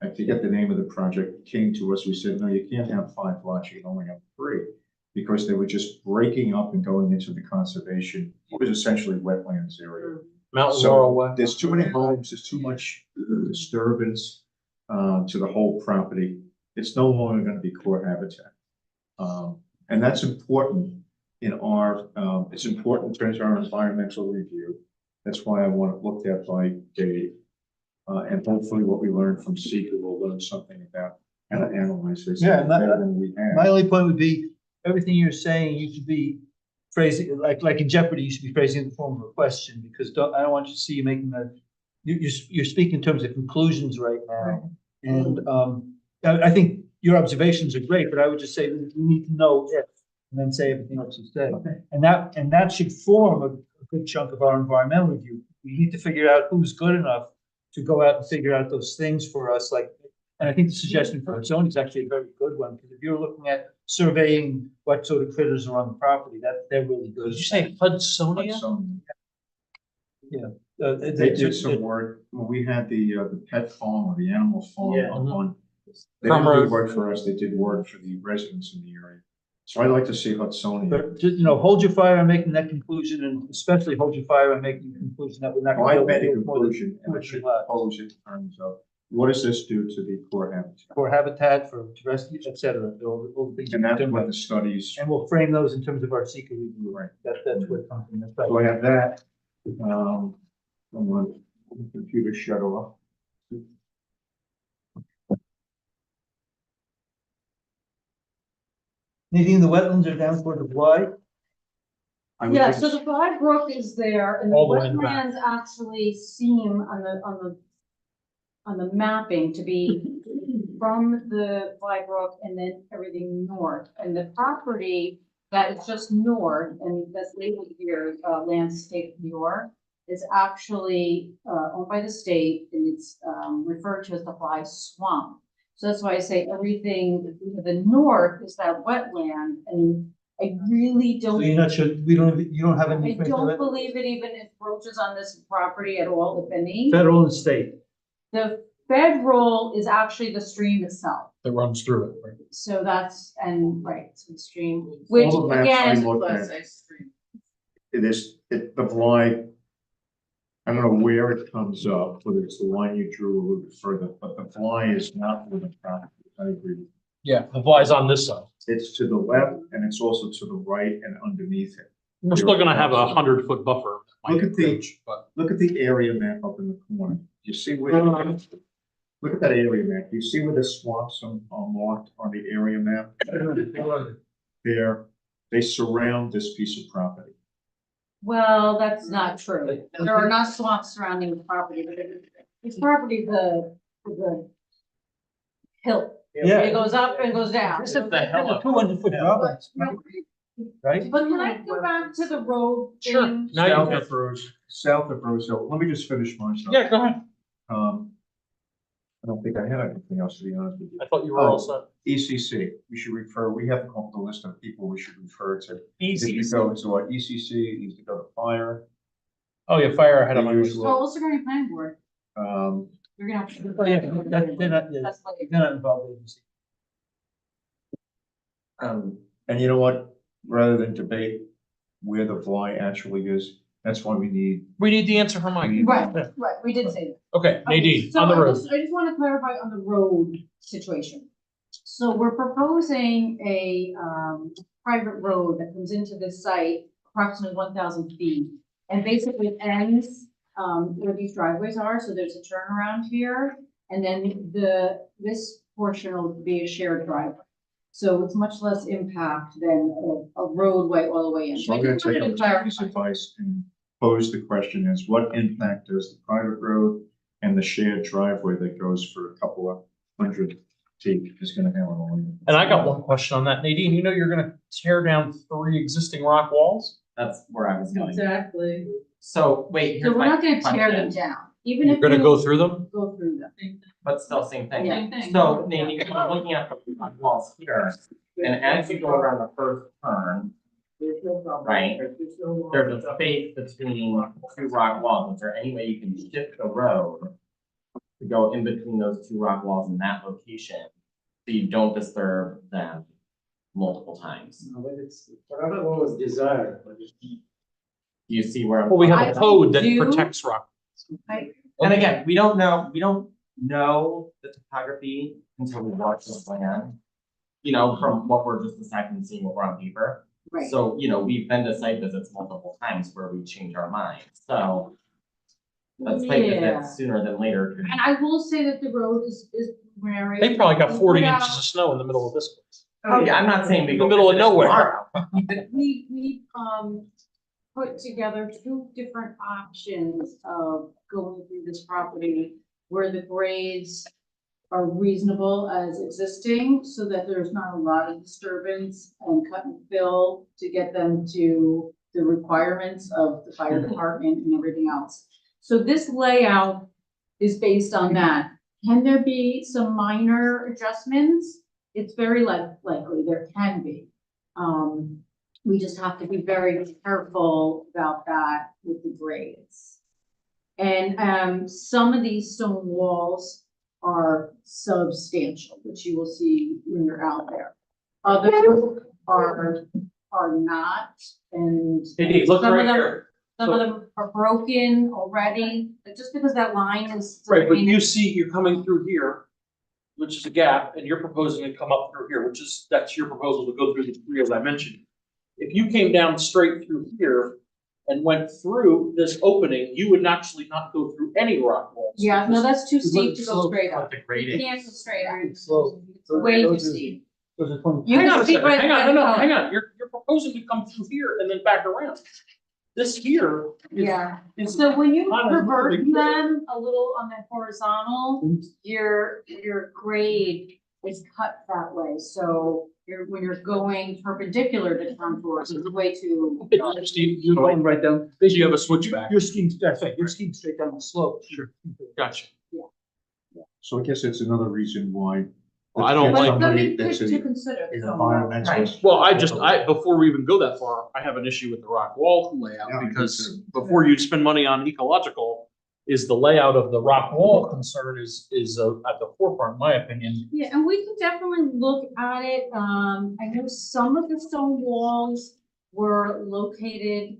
I forget the name of the project, came to us. We said, no, you can't have 5 lots, you can only have 3, because they were just breaking up and going into the conservation. It was essentially wetlands area. Mountain Laurel Way. There's too many homes, there's too much disturbance to the whole property. It's no longer gonna be core habitat. And that's important in our, it's important in terms of our environmental review. That's why I want it looked at by Dave. And hopefully what we learned from Seeker, we'll learn something about how to analyze this. Yeah, better than we have. My only point would be, everything you're saying, you should be phrasing, like in Jeopardy, you should be phrasing it in the form of a question, because I don't want you to see you making you're speaking in terms of conclusions right now. And I think your observations are great, but I would just say that we need to know if, and then say everything else you said. And that should form a good chunk of our environmental review. We need to figure out who's good enough to go out and figure out those things for us, and I think the suggestion for zone is actually a very good one, because if you're looking at surveying what sort of critters are on the property, they're really good. Did you say Hudsonia? Yeah. They did some work, when we had the pet farm or the animal farm Yeah. up on, they didn't do work for us, they did work for the residents in the area. So I'd like to see Hudsonia. But just, hold your fire on making that conclusion, and especially hold your fire on making the conclusion that we're not. Well, I made a build more than conclusion, 2 or and I 3 should lots. pose it in terms of, what does this do to the core habitat? For habitat, for terrestrial, et cetera, all the things. And we're that's doing. what the studies. And we'll frame those in terms of our secret review, right? That's what something that's right. So I have that. I'm on the computer shut off. Nadine, the wetlands are down toward the Y. Yeah, so the Fly Brook is there, and the All the way in the back. wetlands actually seem on the mapping to be from the Fly Brook and then everything north. And the property that is just north, and that's labeled here, Landscape New York, is actually owned by the state, and it's referred to as the Fly Swamp. So that's why I say everything to the north is that wetland, and I really So don't. you're not sure, you don't have any. I don't believe it even encroaches on this property at all, if any. Federal and state. The federal is actually the stream itself. That runs through it, right? So that's, and so the stream, which All the maps I again, looked at, it is, the line, I don't know where it comes up, whether it's the line you drew a little bit further, but the fly is not with the property. I agree. Yeah, the fly's on this side. It's to the left and it's also to the right and underneath it. We're still gonna have 100-foot buffer. Look at the area map up in the corner. You see where, look at that area map. You see where the swamps are marked on the area map? They surround this piece of property. well, that's not true. There are not swamps surrounding the property, but this property, the hill. Yeah. It goes up and goes down. This is the hell of. 200-foot drop, right? But can I go back to the road Sure. thing? Now you South can. of Rose Hill. Let me just finish my stuff. Yeah, go ahead. I don't think I had anything else, to be honest with you. I thought you were all set. ECC, we should refer, we have to come up with a list of people we should refer to. If you ECC? go to our ECC, it needs to go to fire. Oh, yeah, fire ahead of The my list. usual. So also going to planning board, Um, you're gonna have to. Oh, yeah, they're not, yeah, That's like- they're not involved in agency. and you know what, rather than debate where the why actually is, that's why we need. We need the answer from Mike. Right, Yeah. right, we did say that. Okay, Nadine, So on the road. I just want to clarify on the road situation. So we're proposing a private road that comes into this site approximately 1,000 feet. And basically it ends where these driveways are, so there's a turnaround here. And then this portion will be a shared driveway. So it's much less impact than a roadway all the way in. So I'm gonna take up Tony's advice and pose the question is, what impact does the private road and the shared driveway that goes for a couple of hundred feet is gonna have on the land? And I got one question on that. Nadine, you know you're gonna tear down 3 existing rock walls? That's where I was going. Exactly. So wait, So here's we're my not gonna tear them question. down, even You're if. gonna you go through them? Go through them. But still same thing. Same thing. So Nadine, I'm looking at the walls here, and as you go around the first turn, right, there's a space between 2 rock walls. Is there any way you can shift the road to go in between those 2 rock walls in that location, so you don't disturb them multiple times? No, but it's, whatever was desired, but it's. Do you see where I'm? Well, we have I a code that do- protects rock. And again, we don't know the topography until we watch the plan. You know, from what we're just deciding and seeing what we're on paper. Right. So, you know, we've been to site visits multiple times where we change our minds, so. Let's site Yeah. visit sooner than later. And I will say that the road is where. They probably got 40 We put inches out- of snow in the middle of this place. Oh, yeah, I'm not saying we In the go middle of visit it nowhere. tomorrow. We put together 2 different options of going through this property where the grades are reasonable as existing, so that there's not a lot of disturbance and cut and fill to get them to the requirements of the fire department and everything else. So this layout is based on that. Can there be some minor adjustments? It's very likely there can be. We just have to be very careful about that with the grades. And some of these stone walls are substantial, which you will see when you're out there. Others are not, and Nadine, look some of right them, here. some of them are broken already, but just because that line is. Right, but you see, you're coming through here, which is a gap, and you're proposing to come up through here, that's your proposal to go through the 3 as I mentioned. If you came down straight through here and went through this opening, you would actually not go through any rock walls. Yeah, no, that's too It's steep to go slope, straight up. The You grading. can't go straight up. It's slow. Way too Those are- steep. Those are 20. You Hang can on a see second, right hang on, by no, the hang on, you're proposing to come through here and then back around. This here is. Yeah, is so when you not as revert moving. them a little on the horizontal, your grade is cut that way, so when you're going perpendicular to contours, it's way too. Steve, You're going right down. so you have a switchback. You're skiing, that's right, you're skiing straight down the slope. Sure. Gotcha. So I guess it's another reason why. Well, I don't let's get like- somebody Something that's to consider. an so- environmentalist. Well, before we even go that far, I have an issue with the rock wall layout, Yeah, I do because too. before you spend money on ecological, is the layout of the rock wall concern is at the forefront, in my opinion. Yeah, and we can definitely look at it. I know some of the stone walls were located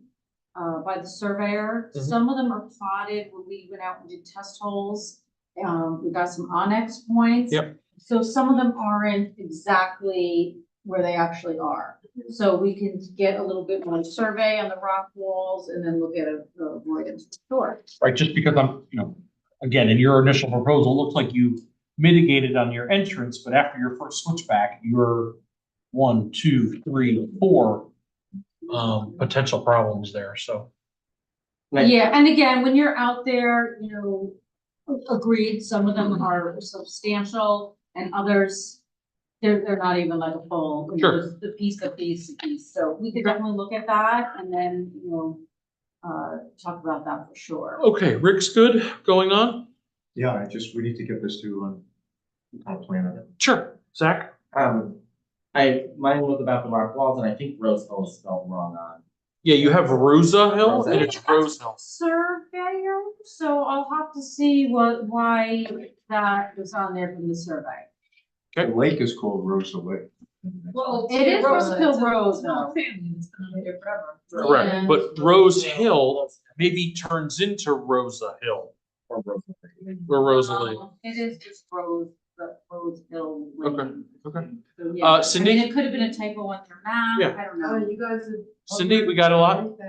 by the surveyor. Mhm. Some of them are plotted when we went out and did test holes. We got some onyx points. Yep. So some of them aren't exactly where they actually are. So we can get a little bit more survey on the rock walls and then look at a void and restore. Right, just because again, in your initial proposal, it looks like you mitigated on your entrance, but after your first switchback, you're 1, 2, 3, 4 potential problems there, so. Yeah, and again, when you're out there, agreed, some of them are substantial and others, they're not even like a full, Sure. the piece. So we could definitely look at that and then, talk about that for sure. Okay, Rick's good, going on? Yeah, we need to get this to, our planner. Sure, Zach? Mine was about the rock walls, and I think Rose Hill is spelled wrong on. Yeah, you have Rosa Hill and it's Rose Hill. Surveyor, so I'll have to see why that was on there from the survey. The lake is called Rosa Lake. Well, It is Rose Hill Road, Small though. family that's been there forever. Correct, Yeah. but Rose Hill maybe turns into Rosa Hill Or Rosa Lake. or Rosa Lake. It is just Rose Hill Okay, Lane. okay. So, yeah, I mean, Cindy? it could have been a typo on their map, Yeah. I don't know. You guys have. Cindy, we got a lot? Okay,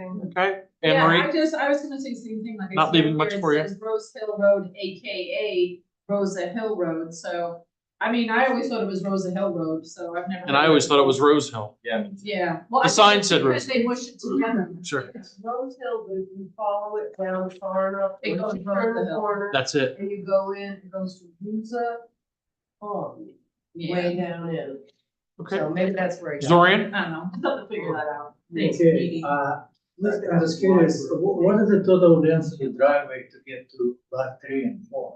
Anne Yeah, Marie? I was gonna say the same thing, like I Not said, leaving where much it for you. says Rose Hill Road, AKA Rosa Hill Road, so, I mean, I always thought it was Rosa Hill Road, so I've never. And I always thought it was Rose Hill. Yeah. Yeah. Well, The I think sign it's said because Rose they mush it together. Sure, It's Rose Hill, but if you follow it down far enough, It once goes you Rose turn the Hill. corner. that's it. And you go in, it goes to Ruza, way down in. Okay. So maybe that's where it. Zorian? I don't know, I'll have to figure that out. Thanks, Okay, Edie. I'm just curious, what is the total length of the driveway to get to lot 3 and 4?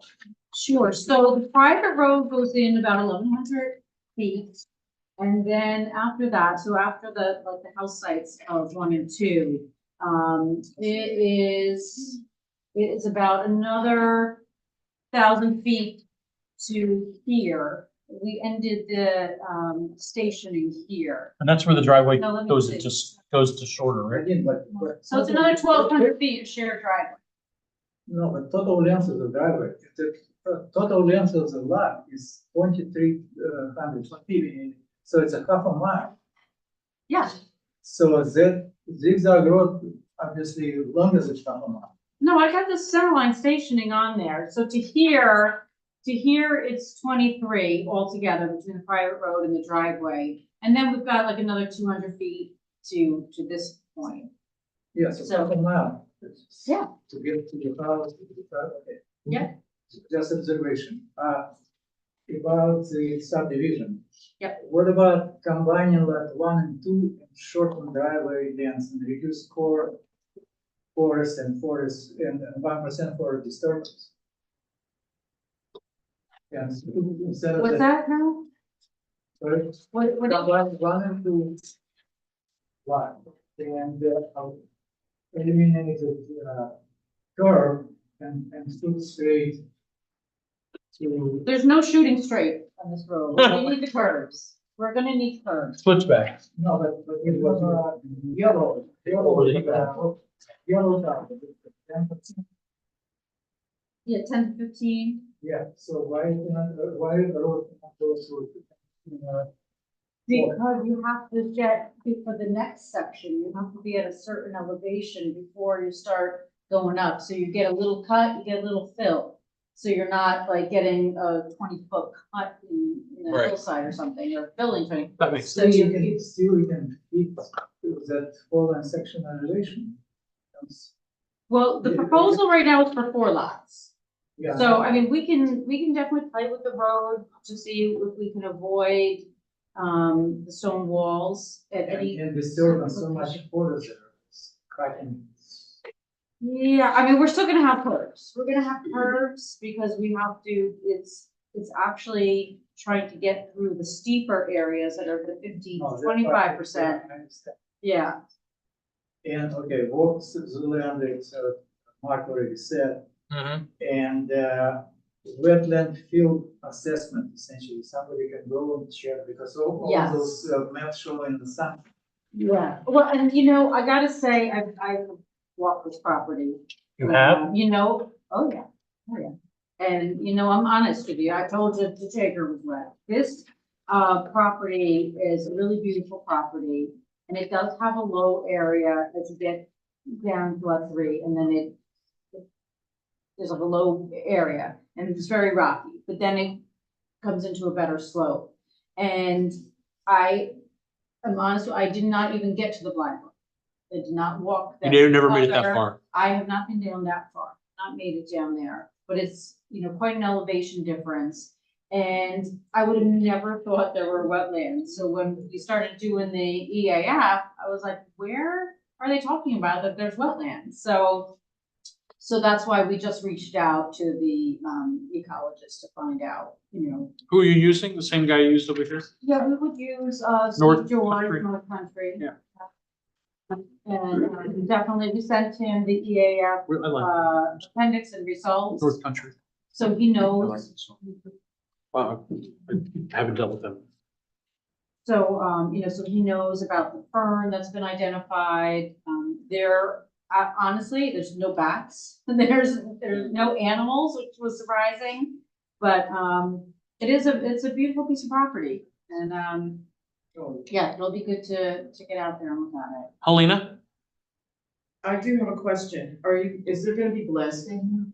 Sure, so the private road goes in about 1,100 feet. And then after that, so after the house sites of 1 and 2, it's about another 1,000 feet to here. We ended the stationing here. And that's where the driveway No, let me goes, see. it just goes to shorter, right? Again, but. So it's another 1,200 feet of shared driveway. No, but total length of the driveway, the total length of the lot is 2,300 feet, so it's a half a mile. Yeah. So that zigzag road, obviously, longer than half a mile. No, I got the center line stationing on there. So to here it's 23 altogether between the private road and the driveway. And then we've got like another 200 feet to this point. Yes, So- half a mile. Yeah. To get to the house, okay. Yeah. Just observation, about the subdivision. Yep. What about combining lot 1 and 2 and shorten driveway lengths and reduce core forest and 1% for disturbance? Yes, instead of. What's that now? Sorry? What? Combine 1 and 2 lot and eliminate the curve and shoot straight to. There's no shooting straight on this road. We need the curves. We're gonna need curves. Switchback. No, but it was yellow. Yellow top. 10%. Yeah, 10 to 15. Yeah, so why the road not go through? Because you have to get, for the next section, you have to be at a certain elevation before you start going up. So you get a little cut, you get a little fill. So you're not like getting a 20-foot cut in a Right. hillside or something, or filling thing. That makes So sense. you can keep that fallen section elevation. Well, the proposal right now is for 4 lots. Yeah. So, I mean, we can definitely play with the road to see if we can avoid, the stone walls at any. And disturbance so much further there, it's cracking. Yeah, I mean, we're still gonna have curbs. We're gonna have curbs because we have to, it's actually trying to get through the steeper areas that are the 15 No, to that 25%. I understand. Yeah, And, okay, what's the land, it's, Mark already said, Mhm. and, wetland field assessment, essentially, somebody can go and check, because all Yes. those maps show in the sun. yeah. Well, and you know, I gotta say, I've walked this property. You have? You know, oh yeah, oh yeah. And you know, I'm honest with you, I told you the Jager was wet. This property is a really beautiful property. And it does have a low area as you get down to lot 3, and then there's like a low area, and it's very rocky, but then it comes into a better slope. And I'm honest, I did not even get to the blind brook. I did not walk that. You never made it that far. far. I have not been down that far, not made it down there, but it's, you know, quite an elevation difference. And I would have never thought there were wetlands. So when we started doing the EAF, I was like, where are they talking about that there's wetlands? So So that's why we just reached out to the ecologist to find out, Who are you using? The same guy you used over here? Yeah, we would use North Steve George, Country. North Country. Yeah. And definitely, we sent him the EAF I like appendix and results, North Country. so he knows. Wow, I haven't dealt with them. So, so he knows about the fern that's been identified. Honestly, there's no bats. There's no animals, which was surprising. But it's a beautiful piece of property, and yeah, it'll be good to get out there and look at it. Helena? I do have a question. Is there gonna be blasting?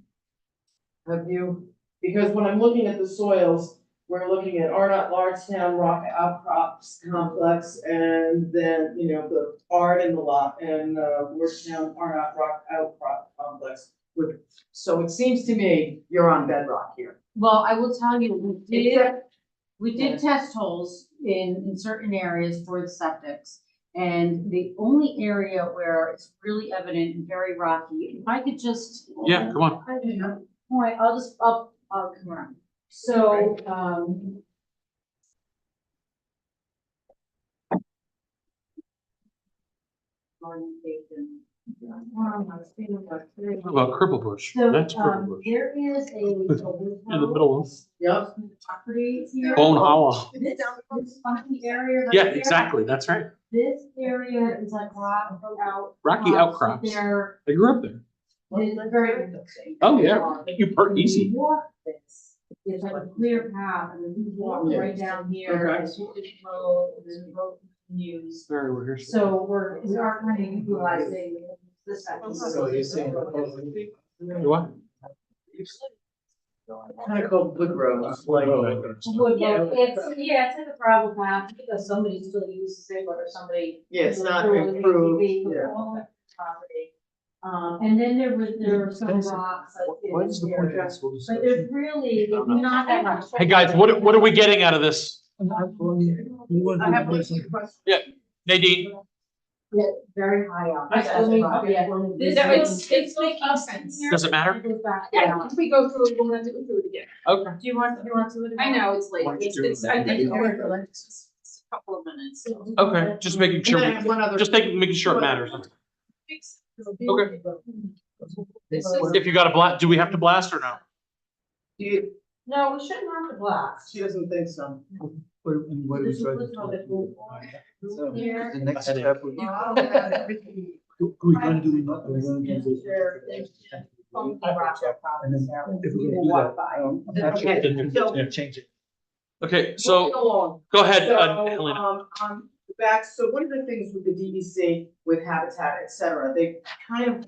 Have you, because when I'm looking at the soils, we're looking at Arnott Lordstown Rock Outcrops Complex, and then, the Ard and the lot, and Lordstown Arnott Rock Outcrop Complex. So it seems to me you're on bedrock here. Well, I will tell you, we did test holes in certain areas for the septics. And the only area where it's really evident and very rocky, if I could just. Yeah, come on. Point, I'll come around. So, What about Cripple Bush? So, That's Cripple Bush. there is a. In the middle of Yep. Property here. Bone Hollow. This funky area. right Yeah, there. exactly. That's right. This area is like Rocky outcrops. There, I grew up there. it's very interesting. Oh, yeah. You park easy. When you walk this, it's like a clear path, and then you walk right down here, Okay. it's road, and then the road continues. Sorry, we're here. So we are kind of utilizing this. So you're saying. What? Kind of called Wood Road. Wood, yeah, it's like a gravel path, because somebody still uses it, or somebody. Yeah, it's not Really improved, ATV for yeah. all the property. And then there were some rocks. in What is the this point of area. this whole But discussion? there's really not that much. Hey, guys, what are we getting out of this? I have one question. Yeah, Nadine? Yeah, very high up. It's making sense. Does it matter? Yeah, if we go through it, we'll have to go through it again. Okay. Do you want to? I know, it's late. Why don't you do It's, that? I think it's just a couple of minutes. Okay, just making sure, And then I have one other- making sure it matters. Okay. This is, If you got a blast, do we have to blast or no? No, we shouldn't have to blast. She doesn't think so. What This is is right? what's called So, here. the next step would be. We're gonna do, we're gonna do this. And then if we're gonna do that, I'm not sure Okay, if so- gonna change it. Okay, Moving so along. go ahead, So, Helena. on the back, so one of the things with the DEC, with habitat, et cetera, they kind of,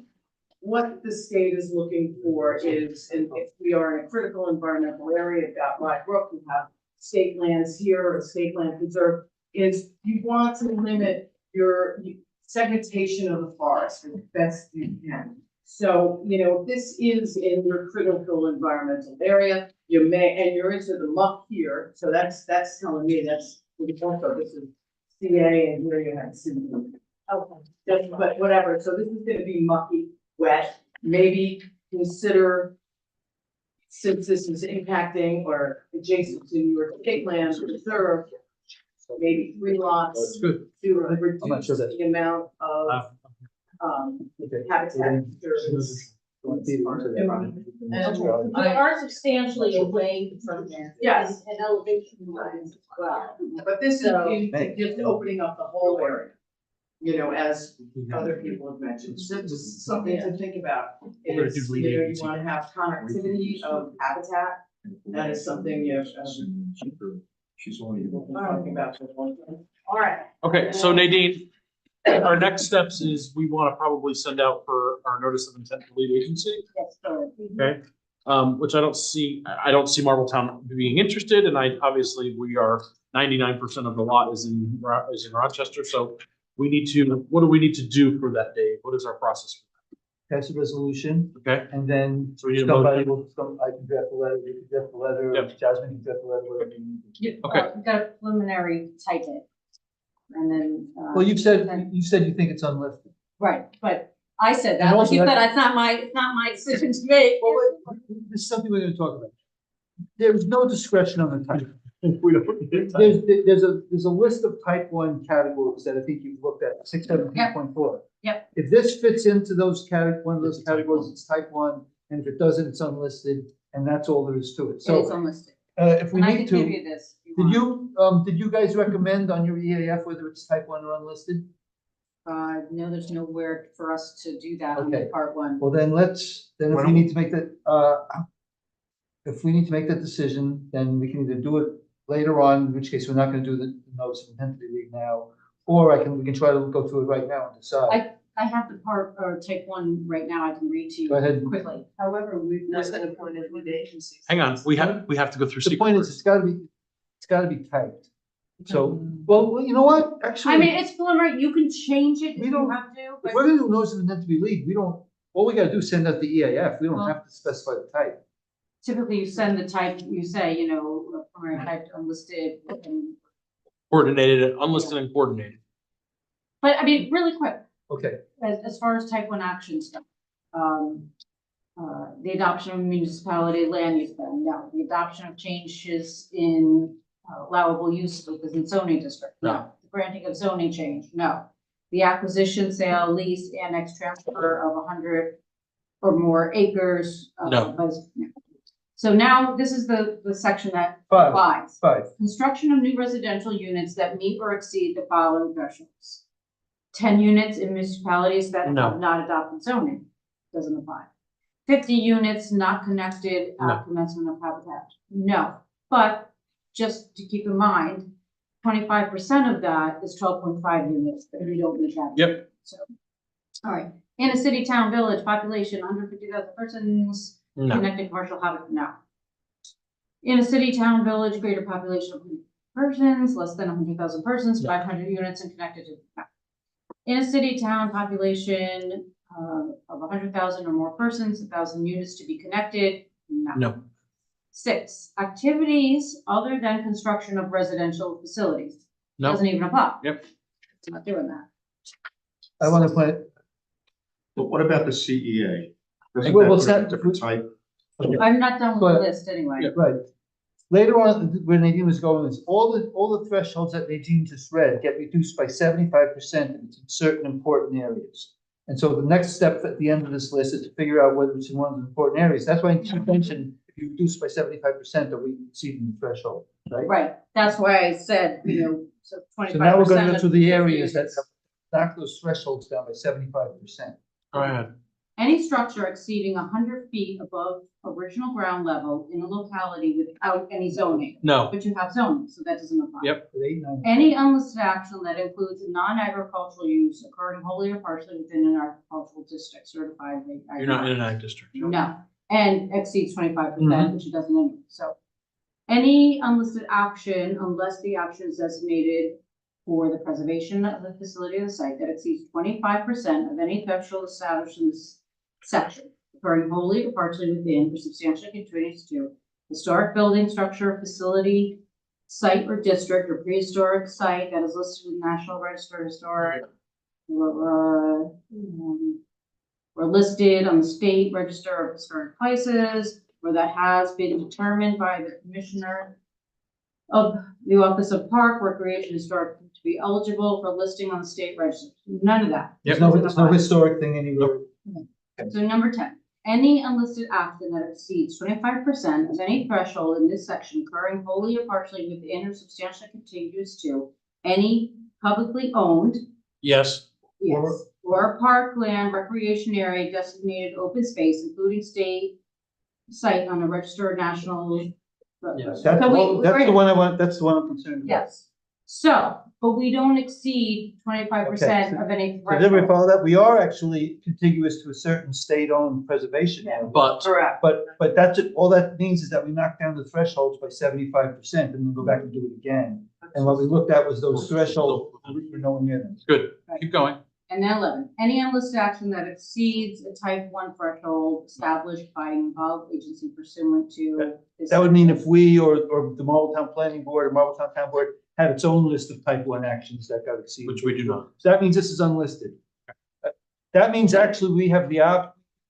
what the state is looking for is, and if we are in a critical environmental area, about Black Brook, we have state lands here, or state land preserve, is you want to limit your segmentation of the forest as best you can. So, if this is in your critical environmental area, you may, and you're into the muck here, so that's telling me that's, also, this is CA and here you have city. Okay. But whatever, so this is gonna be mucky, wet, maybe consider, since this is impacting or adjacent to your state land reserve, maybe 3 lots Good. to I'm not reduce sure that's- the amount of, Okay. habitat. And we are substantially away from there. Yes. And elevation wise as well. But this is So- just opening up the whole area, as other people have mentioned, so just something to think about. We're gonna Is, do lead you agency. wanna have connectivity of habitat, that is something She's only. talking about this one. All right. Okay, so Nadine, our next steps is we want to probably send out for our notice of intent to lead agency. Yes, so. Okay, which I don't see Marbletown being interested, and obviously we are 99% of the lot is in Rochester, so we need to, what do we need to do for that day? What is our process? Pass a resolution, Okay, and then so we need a somebody motion. will, I can draft a letter, you can draft a letter, Yep. Jasmine can draft a letter, whatever you need. Okay. We've got a preliminary type it. And then. Well, you said you think it's unlisted. Right, but I said And that, like also you said, that- it's not my decision to make. Well, this is something we're gonna talk about. There's no discretion on the type. We don't. There's a list of type one categories that I think you've looked at, 617.4. Yep. If this fits into those one of those categories, it's type one, and if it doesn't, it's unlisted, and that's all there is to it. It is So, unlisted. if we And I need can give to, you this. if you want. did you guys recommend on your EAF whether it's type one or unlisted? No, there's nowhere for us to do that on Okay. the part one. Well, then if we need to make that, if we need to make that decision, then we can either do it later on, in which case we're not gonna do the notice of intent to leave now, or we can try to go through it right now and decide. I have the part, or take one right now, I can read to you Go ahead. quickly. However, we've not been appointed lead agencies. Hang on, we have to go through. The point is, it's gotta be typed. So, well, you know what, actually. I mean, it's preliminary, you can change it if We you don't- have to, If but we're gonna do notice of intent to be lead, all we gotta do is send out the EAF, we don't Well- have to specify the type. typically you send the type, you say, preliminary type unlisted, and Coordinated, unlisted and coordinated. but I mean, really quick, Okay, as far as type one action stuff. The adoption of municipality land use plan, no. The adoption of changes in allowable use within zoning district, no. The granting of zoning change, no. The acquisition, sale, lease, annex, transfer of 100 or more acres. No. So now this is the section that Five. applies. 5. Construction of new residential units that meet or exceed the following thresholds. 10 units in municipalities that No. have not adopted zoning, doesn't apply. 50 units not connected No. at commencement of habitat, no. But just to keep in mind, 25% of that is 12.5 units, but we don't meet that. Yep. So, all right, in a city, town, village, population under 50,000 persons, No. connected commercial habitat, no. In a city, town, village, greater population of persons, less than 100,000 persons, No. 500 units and connected to. No. In a city, town, population of 100,000 or more persons, 1,000 units to be connected, no. No. 6, activities other than construction of residential facilities. No. Doesn't even apply. Yep. It's not doing that. I wanna point, But what about the CEA? Doesn't Well, that what's put it in that? a different type? I'm not done with But- the list anyway. right. Later on, where Nadine was going is, all the thresholds that Nadine just read get reduced by 75% in certain important areas. And so the next step at the end of this list is to figure out whether it's in one of the important areas. That's why you mentioned, if you reduce by 75%, are we exceeding the threshold, right? Right, that's why I said, so 25%. So now we're gonna go through the of areas that units. have knocked those thresholds down by 75%. Go ahead. Any structure exceeding 100 feet above original ground level in a locality without any zoning. No. But you have zoning, so that doesn't apply. Yep. At 8, 9, Any unlisted action that includes a non-agricultural use occurring wholly or partially within an agricultural district certified. You're not in an ag district. No, and exceeds 25%, Mhm. which it doesn't anyway, so. Any unlisted action, unless the action is designated for the preservation of the facility of the site that exceeds 25% of any threshold established in this section, occurring wholly or partially within or substantially contributing to historic building, structure, facility, site or district or prehistoric site that is listed in the National Register of Historic, or listed on the State Register of Historic Places, or that has been determined by the Commissioner of the Office of Park, Recreation, Historic to be eligible for listing on the State Register. None of that. There's no historic thing anywhere. So number 10, any unlisted action that exceeds 25% of any threshold in this section occurring wholly or partially within or substantially contiguous to any publicly owned, Yes. yes, or parkland, recreation area, designated open space, including state site on a registered national. That's So the one I want, that's the one I'm concerned about. Yes, so, but we don't exceed 25% Okay, of any So did we threshold. follow that? We are actually contiguous to a certain state-owned preservation area. But Correct. But that's it, all that means is that we knock down the thresholds by 75% and then go back and do it again. And what we looked at was those thresholds, we're nowhere near them. good. Keep going. And then 11, any unlisted action that exceeds a type 1 threshold established by an involved agency pursuant to. this That would mean section. if we or the Marlborough Planning Board or Marlborough Town Board had its own list of type 1 actions that got exceeded. Which we do not. So that means this is unlisted. That means actually we have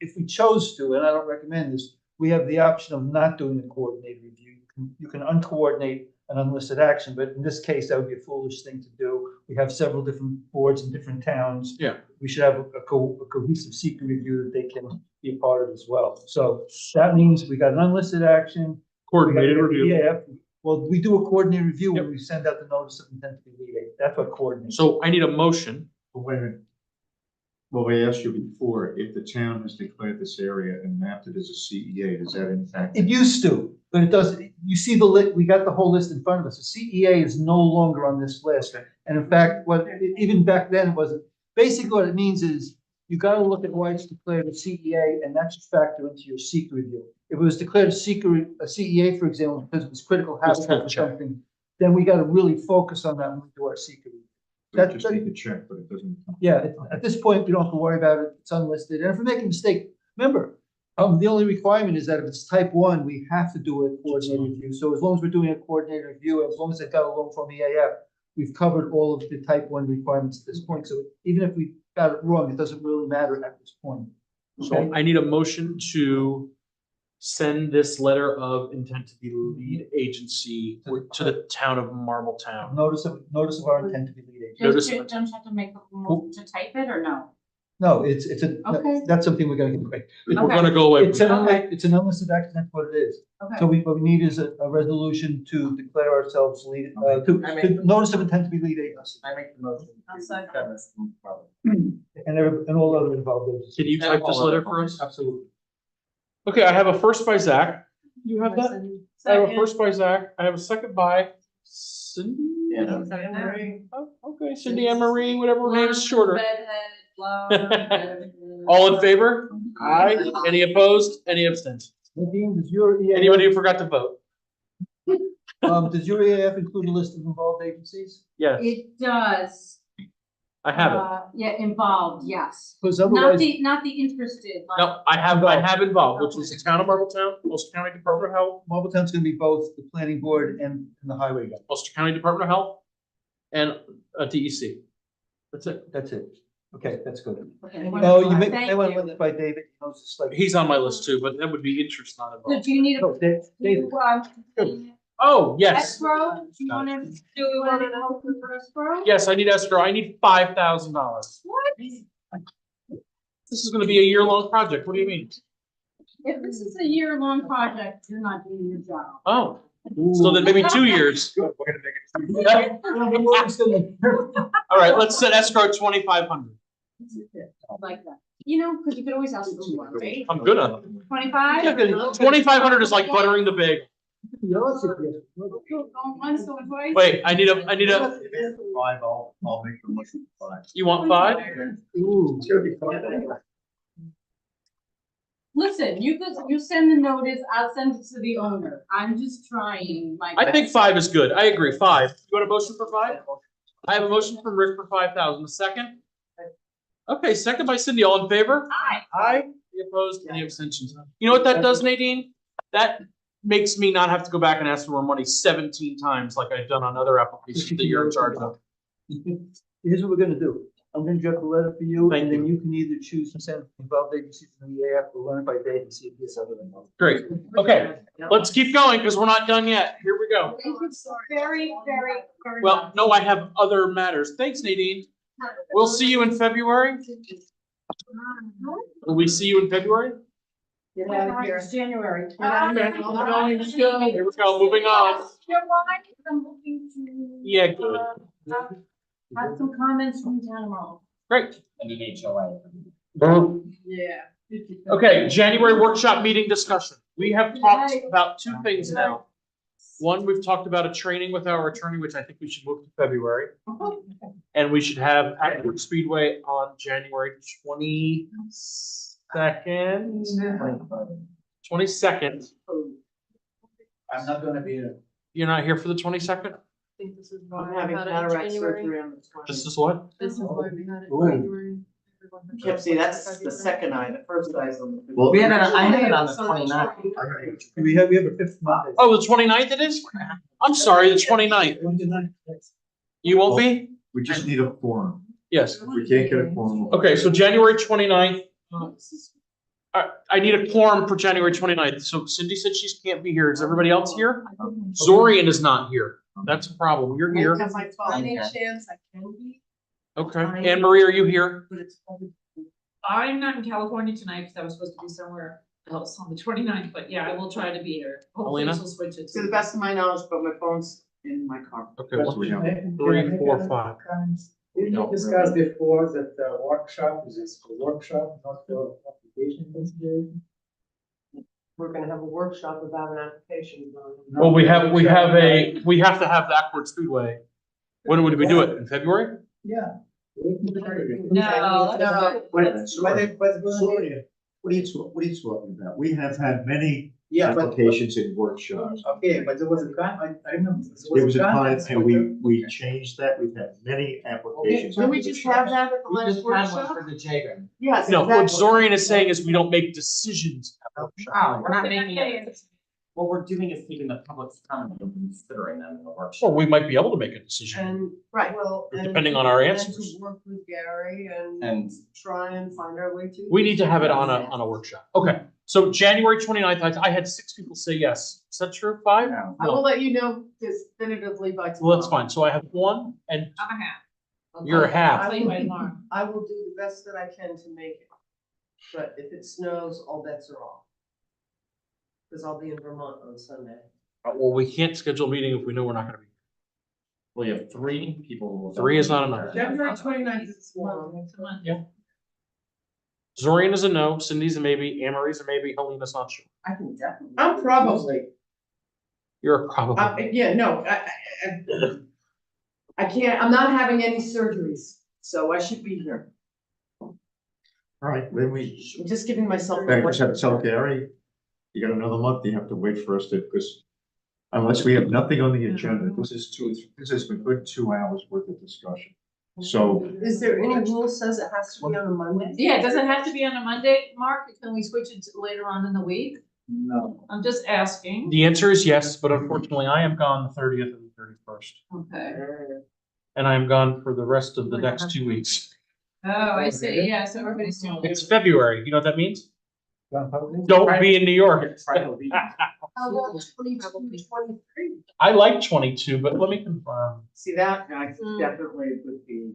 if we chose to, and I don't recommend this, we have the option of not doing a coordinated review. You can uncoordinate an unlisted action, but in this case, that would be a foolish thing to do. We have several different boards in different towns. Yeah. We should have a cohesive secret review that they can be a part of as well. So that means we got an unlisted action. Coordinated review. Yeah, well, we do a coordinated review when we send out the notice of intent to be lead agency. That's what coordinated. So I need a motion. Wait a minute. Well, we asked you before, if the town has declared this area and mapped it as a CEA, does that impact? It used to, but it doesn't. You see we got the whole list in front of us. The CEA is no longer on this list. And in fact, even back then it wasn't. Basically what it means is you got to look at why it's declared a CEA, and that should factor into your secret review. If it was declared a CEA, for example, because it was critical habitat or something, then we got to really focus on that when we do our secret review. That's just need to check, but it doesn't. Yeah, at this point, we don't have to worry about it. It's unlisted. And if we make a mistake, remember, the only requirement is that if it's type 1, we have to do a coordinated review. So as long as we're doing a coordinated review, as long as they've got a loan from EAF, we've covered all of the type 1 requirements at this point. So even if we got it wrong, it doesn't really matter at this point. So I need a motion to send this letter of intent to be lead agency to the town of Marbletown. Notice of our intent to be lead agency. Notice Don't you have to make a move to type it or no? No, Okay. that's something we're gonna get quick. We're gonna go away. It's an unlisted action, that's what it is. Okay. So what we need is a resolution to declare ourselves lead, to notice of intent to be lead agency. I make the motion. I'll second. And all other involved agencies. Can you type this letter for us? Absolutely. Okay, I have a first by Zach. You have that? I have a first by Zach. I have a second by Cindy. Yeah. Oh, okay, Cindy Anne Marie, whatever her name is shorter. Redhead, blonde. All in favor? Aye. Any opposed? Any abstentions? Nadine, does your Anybody who forgot to vote? does your EAF include a list of involved agencies? Yes, It does. I have it. Yeah, involved, yes. Because Not otherwise, not the interested. like- No, I have involved, which is the town of Marbletown, Ulster County Department of Health, Marbletown's gonna be both the planning board and the highway guy. Ulster County Department of Health, and DEC. That's it. That's it. Okay, that's good. Okay, Oh, you wonderful. may Thank want to you. run that by David. He knows this like. He's on my list too, but that would be interest not So involved. do you need a, No, David. Oh, yes. escrow? Do you want to, do we want to know for escrow? Yes, I need escrow. I need $5,000. What? This is gonna be a year-long project. What do you mean? If this is a year-long project, you're not doing your job. Oh, so then maybe 2 years. All right, let's set escrow 2,500. I like that. You know, because you could always ask for more, right? I'm good on it. 25? 2,500 is like buttering the bagel. Going once, going twice? Wait, I need a, Five, I'll make the motion for 5. you want 5? Ooh. It's gonna be fun. Listen, you send the notice, I'll send it to the owner. I'm just trying my. I think best. 5 is good. I agree, 5. You want a motion for 5? I have a motion from Rick for 5,000. A second? Okay, second by Cindy. All in favor? Aye. Aye. Any opposed? Any abstentions? You know what that does, Nadine? That makes me not have to go back and ask for more money 17 times like I've done on other applications that you're in charge of. Here's what we're gonna do. I'm gonna draft a letter for you, and then you can either choose to send involved agencies to the EAF or run it by Dave and see if this other than. Great. Okay, let's keep going because we're not done yet. Here we go. Thank you so very, very, very much. Well, no, I have other matters. Thanks, Nadine. We'll see you in February. Will we see you in February? Get out of here. It's January. Here we go, moving on. You know why? I'm looking to. Yeah, good. Have some comments from town hall. Great. And you need HOA. Yeah. Okay, January workshop meeting discussion. We have talked about 2 things now. One, we've talked about a training with our attorney, which I think we should move to February. And we should have Atwood Speedway on January 22nd. 22nd. I'm not gonna be here. You're not here for the 22nd? think this is why I'm having cataract surgery on the 20th. This is what? This is why we had it Ooh. in January. Yep, see, that's the second eye, the first eye's on the. Well, I had it on the 29th. We have a fifth Monday. Oh, the 29th it is? I'm sorry, the 29th. You won't be? We just need a forum. Yes. If we can't get a quorum. Okay, so January 29th. I need a quorum for January 29th. So Cindy said she can't be here. Is everybody else here? Zorian is not here. That's a problem. You're here. Have my fighting chance, I can be. Okay. Anne Marie, are you here? But it's probably. I'm not in California tonight because I was supposed to be somewhere else on the 29th, but yeah, I will try to be here. Hopefully Alina? she'll switch it. To the best of my knowledge, but my phone's in my car. Okay, 1, 2, 3, 4, 5. Did we discuss before that the workshop is just for workshop, not for application consideration? We're gonna have a workshop about an application. Well, we have to have the Ackworth Speedway. When would we do it? In February? Yeah. No. Wait a minute, sorry. Sorry. What are you talking about? We have had many applications and workshops. Okay, but there was a time, I remember. There was a time and we changed that. We've had many applications. Can we just have that at the last workshop? the Jagan. Yes, No, what exactly. Zorian is saying is we don't make decisions. at the workshop. Oh, we're not making it. What we're doing is keeping the public's comment and considering them in the workshop. Well, we might be able to make a decision. And, Right. well. and- Depending on our and answers. to work with Gary and And try and find our way to. We need to have it on a workshop. Okay, so January 29th, I had 6 people say yes. Is that true? 5? No. I will let you know definitively by tomorrow. Well, that's fine. So I have 1 and I'm a half. you're a half. I'll tell you by tomorrow. I will do the best that I can to make it. But if it snows, all bets are off. Cause I'll be in Vermont on Sunday. Well, we can't schedule a meeting if we know we're not gonna be. well, you have 3 people. 3 is not enough. January 29th is tomorrow. Yeah. Zorian is a no, Cindy's a maybe, Anne Marie's a maybe, Helena's not sure. I can definitely. I'm probably, You're a probably. yeah, no, I can't, I'm not having any surgeries, so I should be here. All right, when we, I'm just giving myself. I just have to tell Gary, you got another month, you have to wait for us to, because unless we have nothing on the agenda, this has been good 2 hours worth of discussion. So, Is there any rule says it has to be on a Monday? Yeah, does it have to be on a Monday, Mark? Can we switch it to later on in the week? No. I'm just asking. The answer is yes, but unfortunately I am gone the 30th and the 31st. Okay. And I am gone for the rest of the next 2 weeks. Oh, I see. Yeah, so everybody's doing it. It's February, you know what that means? Don't be in New York. How about 22, 23? I like 22, but let me confirm. See that, I definitely would be.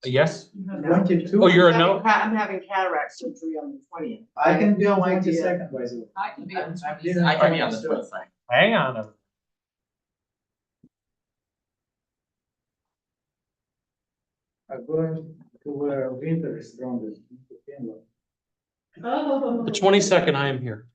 A yes? 22? Oh, you're a no? I'm having cataract surgery on the 20th. I can do no on idea. 22nd, by the way. I can be on the I 20th. I can be on the 22nd. Hang on. I'm going to winter strongest. Oh. The 22nd, I am here.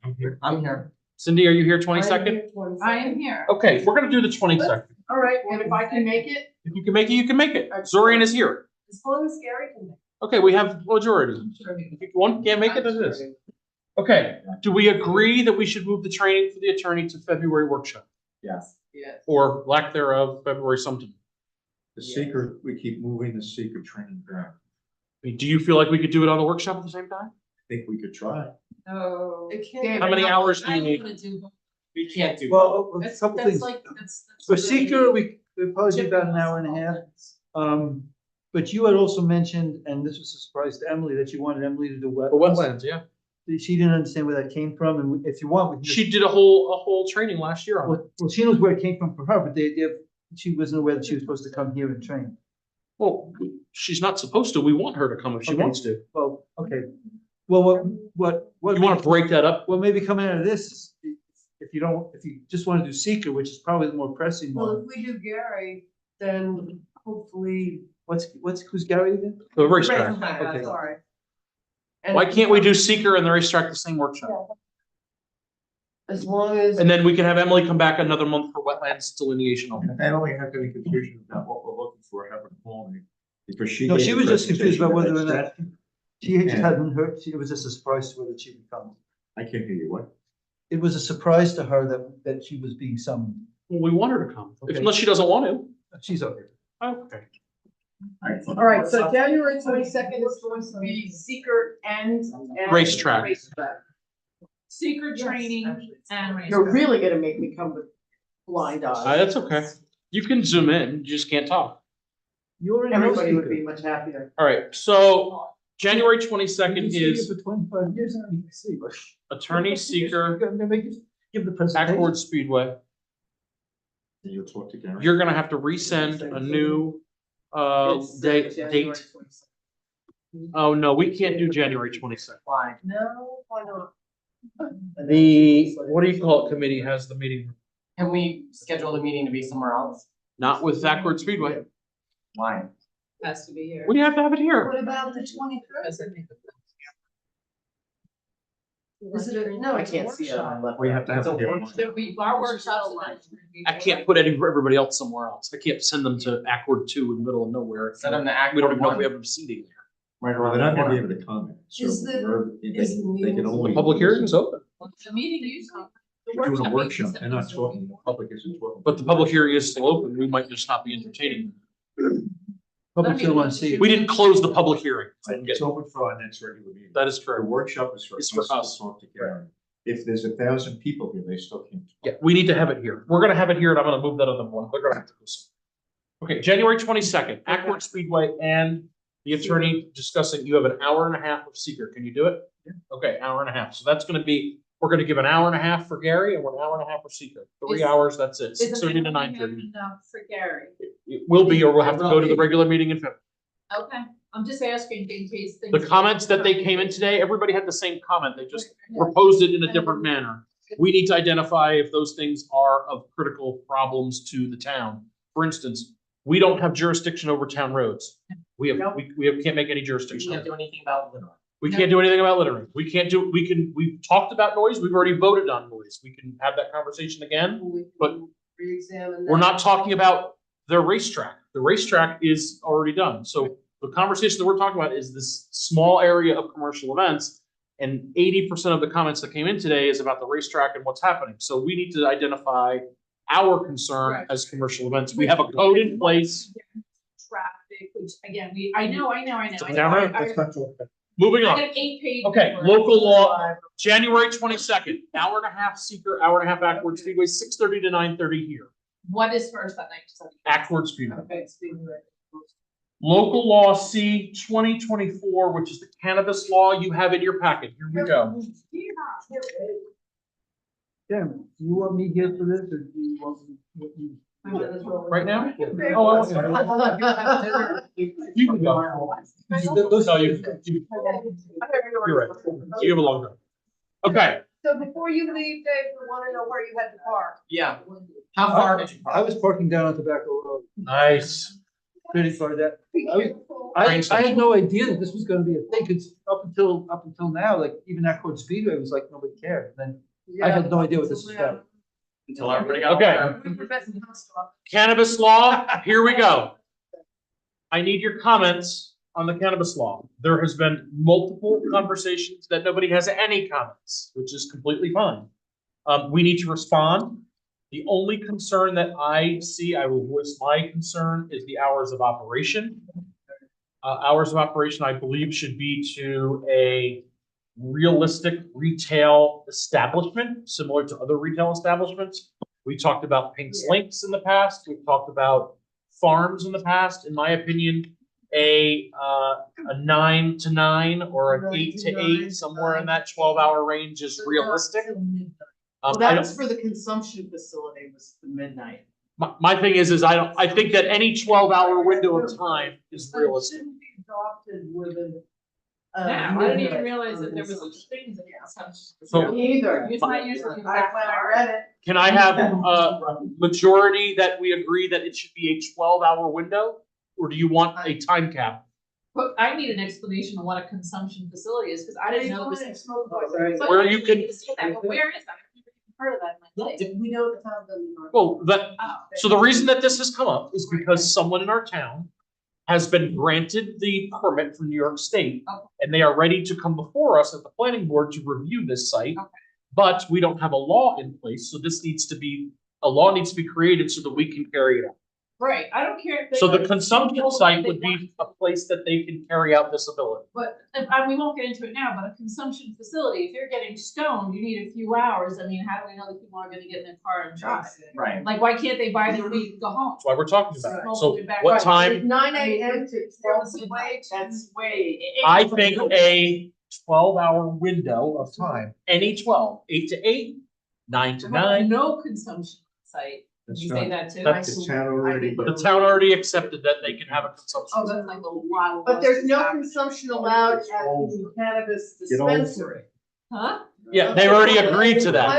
I'm here. Cindy, are you here 22nd? I am here. Okay, we're gonna do the 22nd. All right, and if I can make it, If you can make it, you can make it. Zorian is here. As long as Gary can make Okay, we have majority. If one can't make it, it is. Okay, do we agree that we should move the training for the attorney to February workshop? Yes. it. Or lack thereof, February sometime? the seeker, we keep moving the seeker training back. I mean, do you feel like we could do it on the workshop at the same time? I think we could try. Oh. It can't. How many hours do you need? We can't do. Well, a That's, couple that's things. like, that's. For seeker, we probably do about an hour and a half. But you had also mentioned, and this was a surprise to Emily, that you wanted Emily to do For wetlands, yeah. She didn't understand where that came from, and if you want, we can just. She did a whole training last year on it. Well, she knows where it came from for her, but she wasn't aware that she was supposed to come here and train. Well, she's not supposed to. We want her to come if she Okay. wants to. Well, okay. Well, what? You wanna break that up? Well, maybe coming out of this, if you just wanna do seeker, which is probably the more pressing Well, one. if we do Gary, then hopefully. Who's Gary again? The racetrack. Okay. Sorry. Why can't we do seeker and the racetrack the same workshop? As long as. And then we can have Emily come back another month for wetlands delineation. If Emily has any confusion about what we're looking for, have her call me. Because she. No, gave she a was just confused about whether or presentation not, that she just Yeah. hadn't heard, it was just a surprise to her that she would come. I can't hear you, what? It was a surprise to her that she was being summoned. Well, we want her to come, Okay. unless she doesn't want to. She's okay. Okay. all right, so January 22nd is going to be seeker and. Racetrack. Racetrack. Secret training and. You're really gonna make me come with blind eyes. That's okay. You can zoom in, you just can't talk. You already know Everybody would speaker. be much happier. All right, so January 22nd You've been speaking is for 25 years now, you can see, but- attorney seeker, Give the presentation. Accord Speedway. You'll talk to Gary. You're gonna have to resend a new, It's, date. January 22nd. Oh, no, we can't do January 22nd. Why? No, why not? The, what do you call it, committee has the meeting, Can we schedule the meeting to be somewhere else? not with Accord Speedway. Why? Has to be here. We have to have it here. What about the 23rd? Is it a, no, I can't see it on my left. We have to have it here. Our workshops. I can't put everybody else somewhere else. I can't send them to Accord 2 in the middle of nowhere. Send them to Accord We don't even know if we 1. have a seating there. Right, well, they're not gonna be able to comment. So Is the- they can only. Public hearing's open, The meeting usually. They're doing a workshop, they're not talking, the public isn't talking. but the public hearing is still open. We might just not be entertaining. Public still want to see it. We didn't close the public hearing. It's open for our next regular meeting. That is The correct. workshop is for It's for us to us. talk to Gary. If there's 1,000 people here, they still can't. talk. Yeah, we need to have it here. We're gonna have it here and I'm gonna move that other one. They're gonna have to go. Okay, January 22nd, Accord Speedway and the attorney discussing, you have an hour and a half of seeker. Can you do it? Okay, hour and a half. So that's gonna be, we're gonna give an hour and a half for Gary and 1 hour and a half for seeker. 3 Is- hours, that's it. Is 6:30 it to 9:30. enough for Gary? It will be, or we'll have to go to the regular meeting in February. Okay, I'm just asking in case things. The comments that they came in today, everybody had the same comment. They just proposed it in a different manner. We need to identify if those things are of critical problems to the town. For instance, we don't have jurisdiction over town roads. We can't make any We jurisdiction. can't do anything about littering. We can't do anything about littering. We've talked about noise. We've already voted on noise. We can have that conversation again. But Re-examine we're that. not talking about the racetrack. The racetrack is already done. So the conversation that we're talking about is this small area of commercial events. And 80% of the comments that came in today is about the racetrack and what's happening. So we need to identify our concern Right. as commercial events. We have a code in place. Traffic, which again, I know. It's a town road. I Moving got on. an 8-page. Okay, report. local law, January 22nd, hour and a half seeker, hour and a half Accord Speedway, 6:30 to 9:30 here. What is first that night? Accord Speedway. Okay, speaking of. Local law C 2024, which is the cannabis law you have in your packet. Here we go. Tim, you want me here for this, or do you want me? Right now? Okay. Oh, you can go. No, you're right. You have a long time. Okay, So before you leave, Dave, we wanna know where you had to park. Yeah. How far did you park? I was parking down on Tobacco Road, nice. pretty far that. Be I was- careful. I had no idea that this was gonna be a thing, cause up until now, like even Accord Speedway was like, nobody cared, then I had no idea what this was about. Until everybody got. Okay. there. We prevent some stuff. Cannabis law, here we go. I need your comments on the cannabis law. There has been multiple conversations that nobody has any comments, which is completely fine. We need to respond. The only concern that I see, I will voice my concern, is the hours of operation. Hours of operation, I believe, should be to a realistic retail establishment, similar to other retail establishments. We talked about Pink's Links in the past. We've talked about farms in the past. In my opinion, a 9 to 9 or an 8 to 8, somewhere in that 12-hour range is realistic. Well, I that don't, was for the consumption facility, was the midnight. my thing is I think that any 12-hour window of time is realistic. Shouldn't be adopted with an. Yeah, I didn't even realize that there was such things in the So- Me either. It's not usually. When I read it. Can I have a majority that we agree that it should be a 12-hour window? Or do you want a time cap? But I need an explanation of what a consumption facility is, because I didn't know this. Where you can- But where is that? I've never even heard of that in my life. We know the town doesn't. Well, that, Oh, so the reason that this has come up is because someone in our town has been granted the permit from New York State. Okay. And they are ready to come before us at the planning board to review this site. Okay. But we don't have a law in place, so this needs to be, a law needs to be created so that we can carry it out. Right, I don't care if they. So the consumption site would be a place that they can carry out this ability. But, we won't get into it now, but a consumption facility, if you're getting stoned, you need a few hours, I mean, how do we know that people aren't gonna get in their car and drive? Right. Like, why can't they buy their weed and go home? That's why we're talking about it. So Right. what time? 9 AM to 12 is way, that's way. I think a 12-hour window of time, any 12, 8 to 8, 9 to 9. No consumption site, did you say that too? That's The town already, The town already accepted that they can have a consumption. Oh, that's like a wild. But there's no consumption allowed at the cannabis Get over it. dispensary. Huh? Yeah, they already agreed to that. I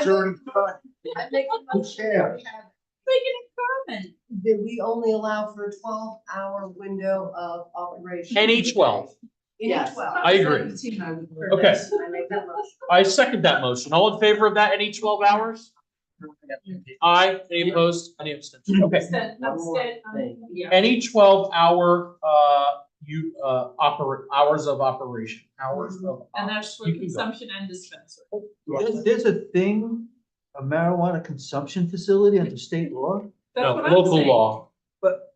make a motion that we have- Make an experiment. that we only allow for a 12-hour window of operation. Any 12. Any Yes. 12. I agree. 17, I would prefer. Okay. I make that motion. I second that motion. All in favor of that, any 12 hours? Aye, any opposed, any abstention? Okay. Yeah. Any 12-hour, hours of operation, And that's for You can go. consumption and dispensary. There's a thing, a marijuana consumption facility under state law? That's No, what I'm local saying. law. But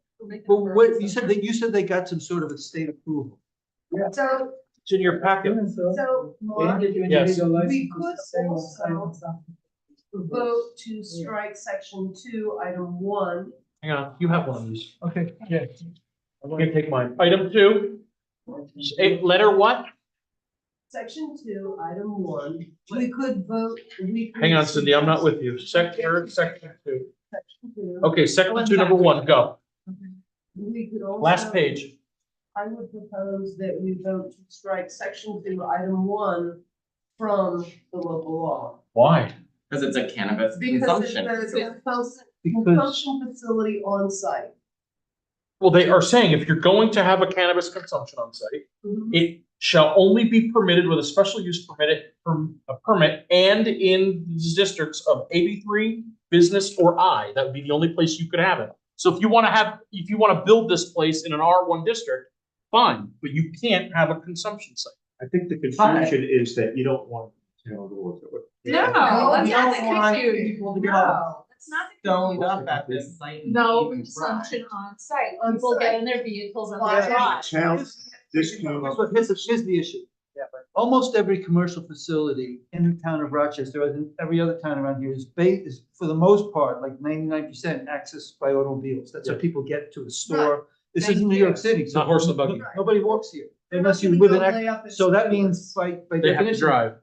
what, you said they got some sort of a state approval. So, It's in your packet. so, Mark, Yes. we could also vote to strike section 2, item 1. Hang on, you have one of these. Okay, yeah. I'm gonna take mine. Item 2, letter what? Section 2, item 1, we could vote. we could Hang on, Cindy, I'm not with you. Section 2. Section 2. Okay, section 2, number 1, go. We could also. Last page. I would propose that we vote to strike section 2, item 1 from the local law. Why? Because it's a cannabis Because consumption. there's a Because- consumption facility on site. Well, they are saying if you're going to have a cannabis consumption on site, it shall only be permitted with a special use permit and in the districts of AB3, business, or I. That would be the only place you could have it. So if you want to build this place in an R1 district, fine, but you can't have a consumption site. I think the confusion is that you don't want town laws. No, we that's don't not want the confused. people to be No, that's not the Stoned up at this site. and No even consumption on site. On People site. get in their vehicles and Well, they drive. Town, this town. Here's the issue. Almost every commercial facility in the town of Rochester, as in every other town around here, is for the most part, like 99% accessed by automobiles. That's how people get to a store. This isn't New York City. so Not horse and buggy. Nobody walks here unless They're you not live gonna in, go lay up at so that stores. means by They have to definition, drive.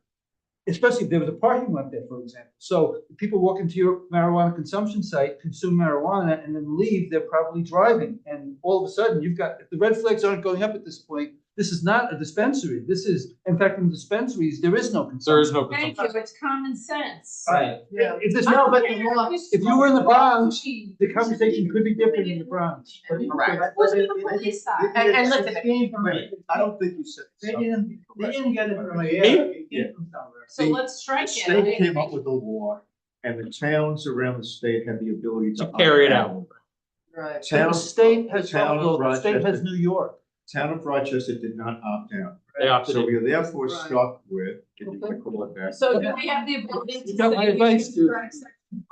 especially if there was a parking lot there, for example. So if people walk into your marijuana consumption site, consume marijuana, and then leave, they're probably driving. And all of a sudden, if the red flags aren't going up at this point, this is not a dispensary. This is, in fact, in dispensaries, there is no consumption. There is no Thank consumption. you, it's common sense. Right. Yeah. If this, I but don't care if you were in the Bronx, the conversation could be different in the Bronx. Correct. Who's gonna police that? And listen, I don't think you said. They didn't get it from a, Me? it came from somewhere. So let's strike The it. state came up with a law, and the towns around the state had the ability to. To carry it opt out. Right. The state has, Town of the state has Rochester. New York. Town of Rochester did not opt out. They opted So in. we are therefore Right. stuck with, if you can call it that. So do we have the ability to You got my say we can advice, dude. strike section,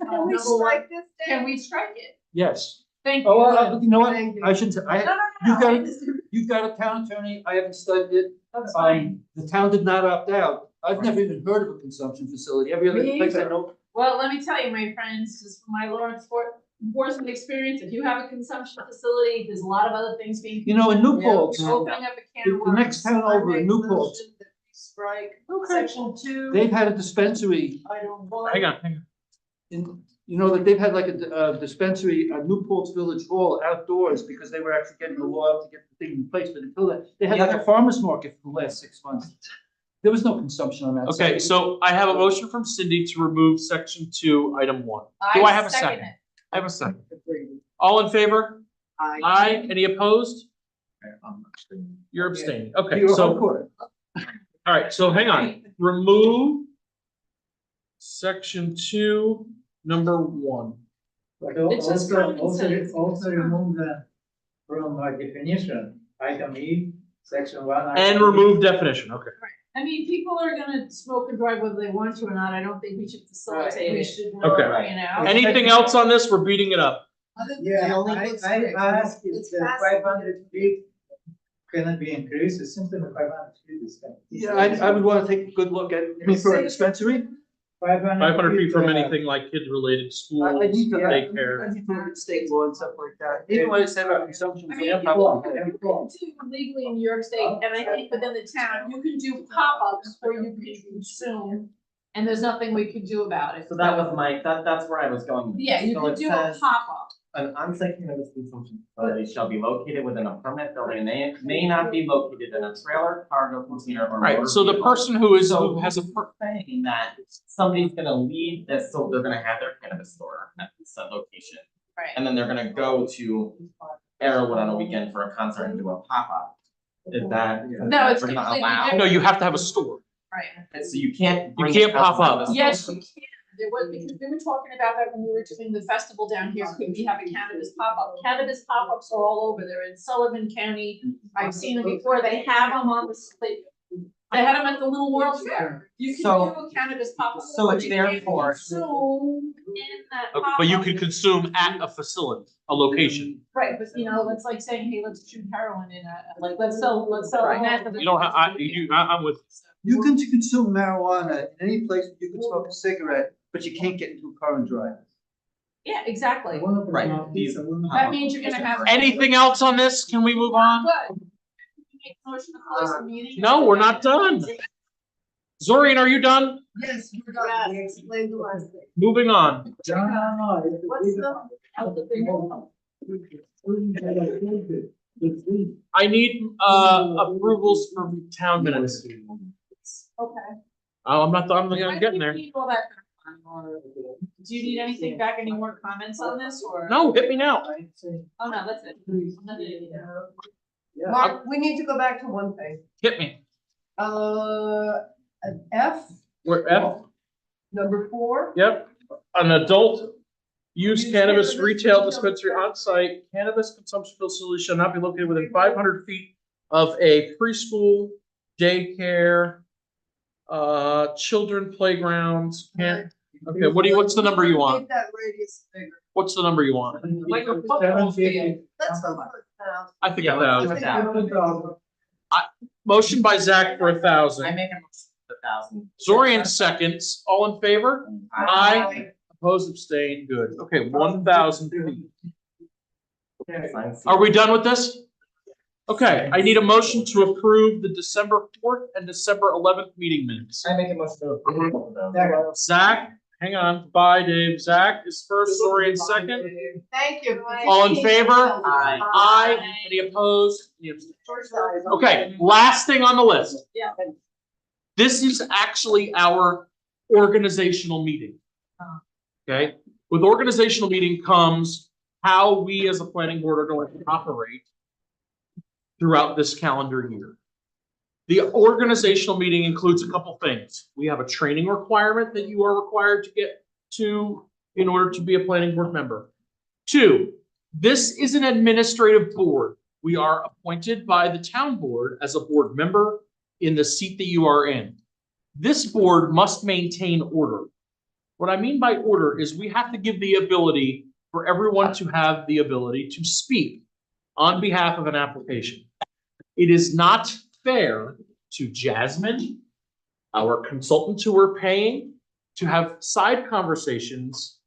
Can we number one? strike this? Can we strike it? Yes. Thank you. Oh, you know what? Thank you. I shouldn't say, No, no, you've no, got, you've got a town attorney. I haven't studied it. that's fine. The town did not opt out. I've never even heard of a consumption facility. Every other Me place I either. know. Well, let me tell you, my friends, just from my law enforcement experience, if you have a consumption facility, there's a lot of other things being. You know, in New Paltz, Opening up a can of the next worms. town over in New I make a Paltz, motion that we Strike section 2, they've had a dispensary item 1. Hang on. you know, that they've had like a dispensary, a New Paltz Village Hall outdoors because they were actually getting the law to get the thing in place. But until that, they had like a farmer's market for the last 6 months. There was no consumption on that. Okay, site. so I have a motion from Cindy to remove section 2, item 1. Do I have a second? it. I have a second. All in favor? Aye. Aye. Any opposed? I'm abstaining. You're abstaining. Okay, You're so, on court. all right, so hang on. Remove section 2, number 1. But It's just common sense. also remove the, from our definition, item E, section 1. And item E. remove definition, okay. I mean, people are gonna smoke and drive whether they want to or not. I don't think we should facilitate We it. should not. Okay. You know? Anything else on this? We're beating it up. Yeah, I asked if the 500 feet cannot be increased, it's simply the 500 feet is. Yeah, I would want to take a good look at, I mean, for a dispensary. 500 feet from anything like kid-related schools, I need to, daycare. I need to look at state law and stuff like that. Even what I said about consumption. I mean, you can do legally in New York State, and I think within the town, you can do pop-ups where you can consume, and there's nothing we can do about it. So that was my, that's where I was going. with Yeah, this. you So can it do a says, pop-up. An on-site cannabis consumption facility shall be located within a permanent building and they may not be located in a trailer, cargo container, or. Right, motor so the vehicle. person who So has a, saying that somebody's gonna leave this, so they're gonna have their cannabis store at this location. Right. And then they're gonna go to Arrowwood on a weekend for a concert and do a pop-up. Is that? No, it's we're not completely allowed? different. no, you have to have a store. Right. And so you can't. You bring can't it outside pop of up. the Yes, store. you can. There was, because we were talking about that when we were doing the festival down here, could we have a cannabis pop-up? Cannabis pop-ups are all over, they're in Sullivan County, I've seen them before, they have them on the slate. They had them at the Little World Fair, you can So- do a cannabis pop-up. so but it's you can't therefore- consume in that Okay, but you pop-up. can consume at a facility, a location. Right, but you know, it's like saying, hey, let's shoot heroin in a, like, let's sell meth. You don't have, I'm with, You can consume marijuana in any place, you can smoke a cigarette, but you can't get into a car and drive. Yeah, exactly. Right, these. That means you're gonna have. anything else on this? Can we move on? Good. Make a motion to close the meeting. No, we're not done. Zorian, are you done? Yes, we're done, we explained the last thing. Moving on. What's I need, approvals from town minutes. Okay. Oh, I'm getting there. Do you need anything back, any more comments on this, or? No, hit me now. Oh, no, that's it. Nothing. Mark, we need to go back to one thing. Hit me. An F, We're F, number 4. yep. An adult use Use cannabis cannabis retail retail dispensary dispensary. on site. Cannabis consumption facility shall not be located within 500 feet of a preschool, daycare, children playgrounds. Okay, what's the number you want? Make that radius bigger. What's the number you want? Like a football field. Let's go for 1,000. I think Yeah, let's do 1,000. Motion by Zach for I 1,000. make a motion for 1,000. Zorian seconds. All in favor? Aye. Opposed, abstained, good. Okay, 1,000 feet. Are we done with this? Okay, I need a motion to approve the December 4th and December 11th meeting minutes. I make a motion to approve of them. Zach, hang on. Bye, Dave. Zach is first, Zorian second. Thank you. All in favor? Aye. Aye. Any opposed? Any abstained? Okay, last thing on the list. Yeah. This is actually our organizational meeting. Okay, with organizational meeting comes how we as a planning board are going to operate throughout this calendar year. The organizational meeting includes a couple things. We have a training requirement that you are required to get to in order to be a planning board member. 2, this is an administrative board. We are appointed by the town board as a board member in the seat that you are in. This board must maintain order. What I mean by order is we have to give the ability for everyone to have the ability to speak on behalf of an application. It is not fair to Jasmine, our consultant who we're paying, to have side conversations,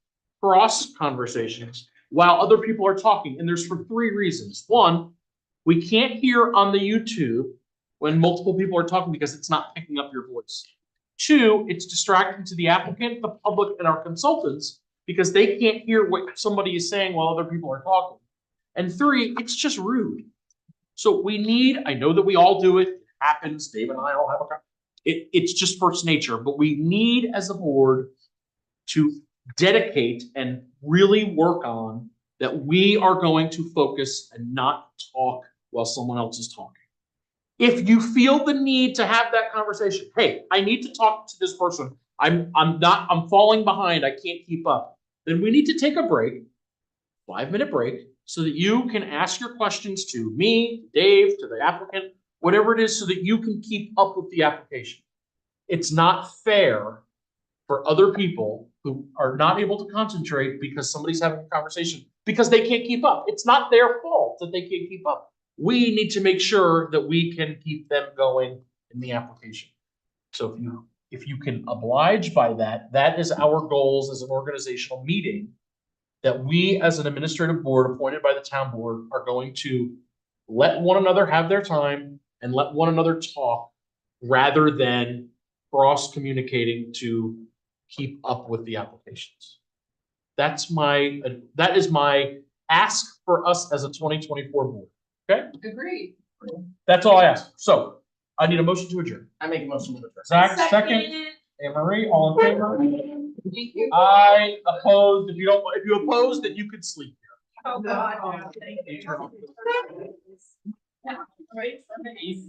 cross conversations, while other people are talking. And there's for 3 reasons. 1, we can't hear on the YouTube when multiple people are talking because it's not picking up your voice. 2, it's distracting to the applicant, the public, and our consultants because they can't hear what somebody is saying while other people are talking. And 3, it's just rude. So we need, I know that we all do it, it happens, Dave and I all have it's just first nature, but we need as a board to dedicate and really work on that we are going to focus and not talk while someone else is talking. If you feel the need to have that conversation, hey, I need to talk to this person. I'm falling behind. I can't keep up. Then we need to take a break, 5-minute break, so that you can ask your questions to me, Dave, to the applicant, whatever it is, so that you can keep up with the application. It's not fair for other people who are not able to concentrate because somebody's having a conversation because they can't keep up. It's not their fault that they can't keep up. We need to make sure that we can keep them going in the application. So if you can oblige by that, that is our goals as an organizational meeting, that we as an administrative board appointed by the town board are going to let one another have their time and let one another talk rather than cross communicating to keep up with the applications. That is my ask for us as a 2024 board. Okay? Agreed. That's all I ask. So I need a motion to adjourn. I make a motion to adjourn. Zach, second. Anne Marie, all in favor? I oppose. If you oppose, then you could sleep here. Oh, God. No, thank you. Eternal. Right, for me.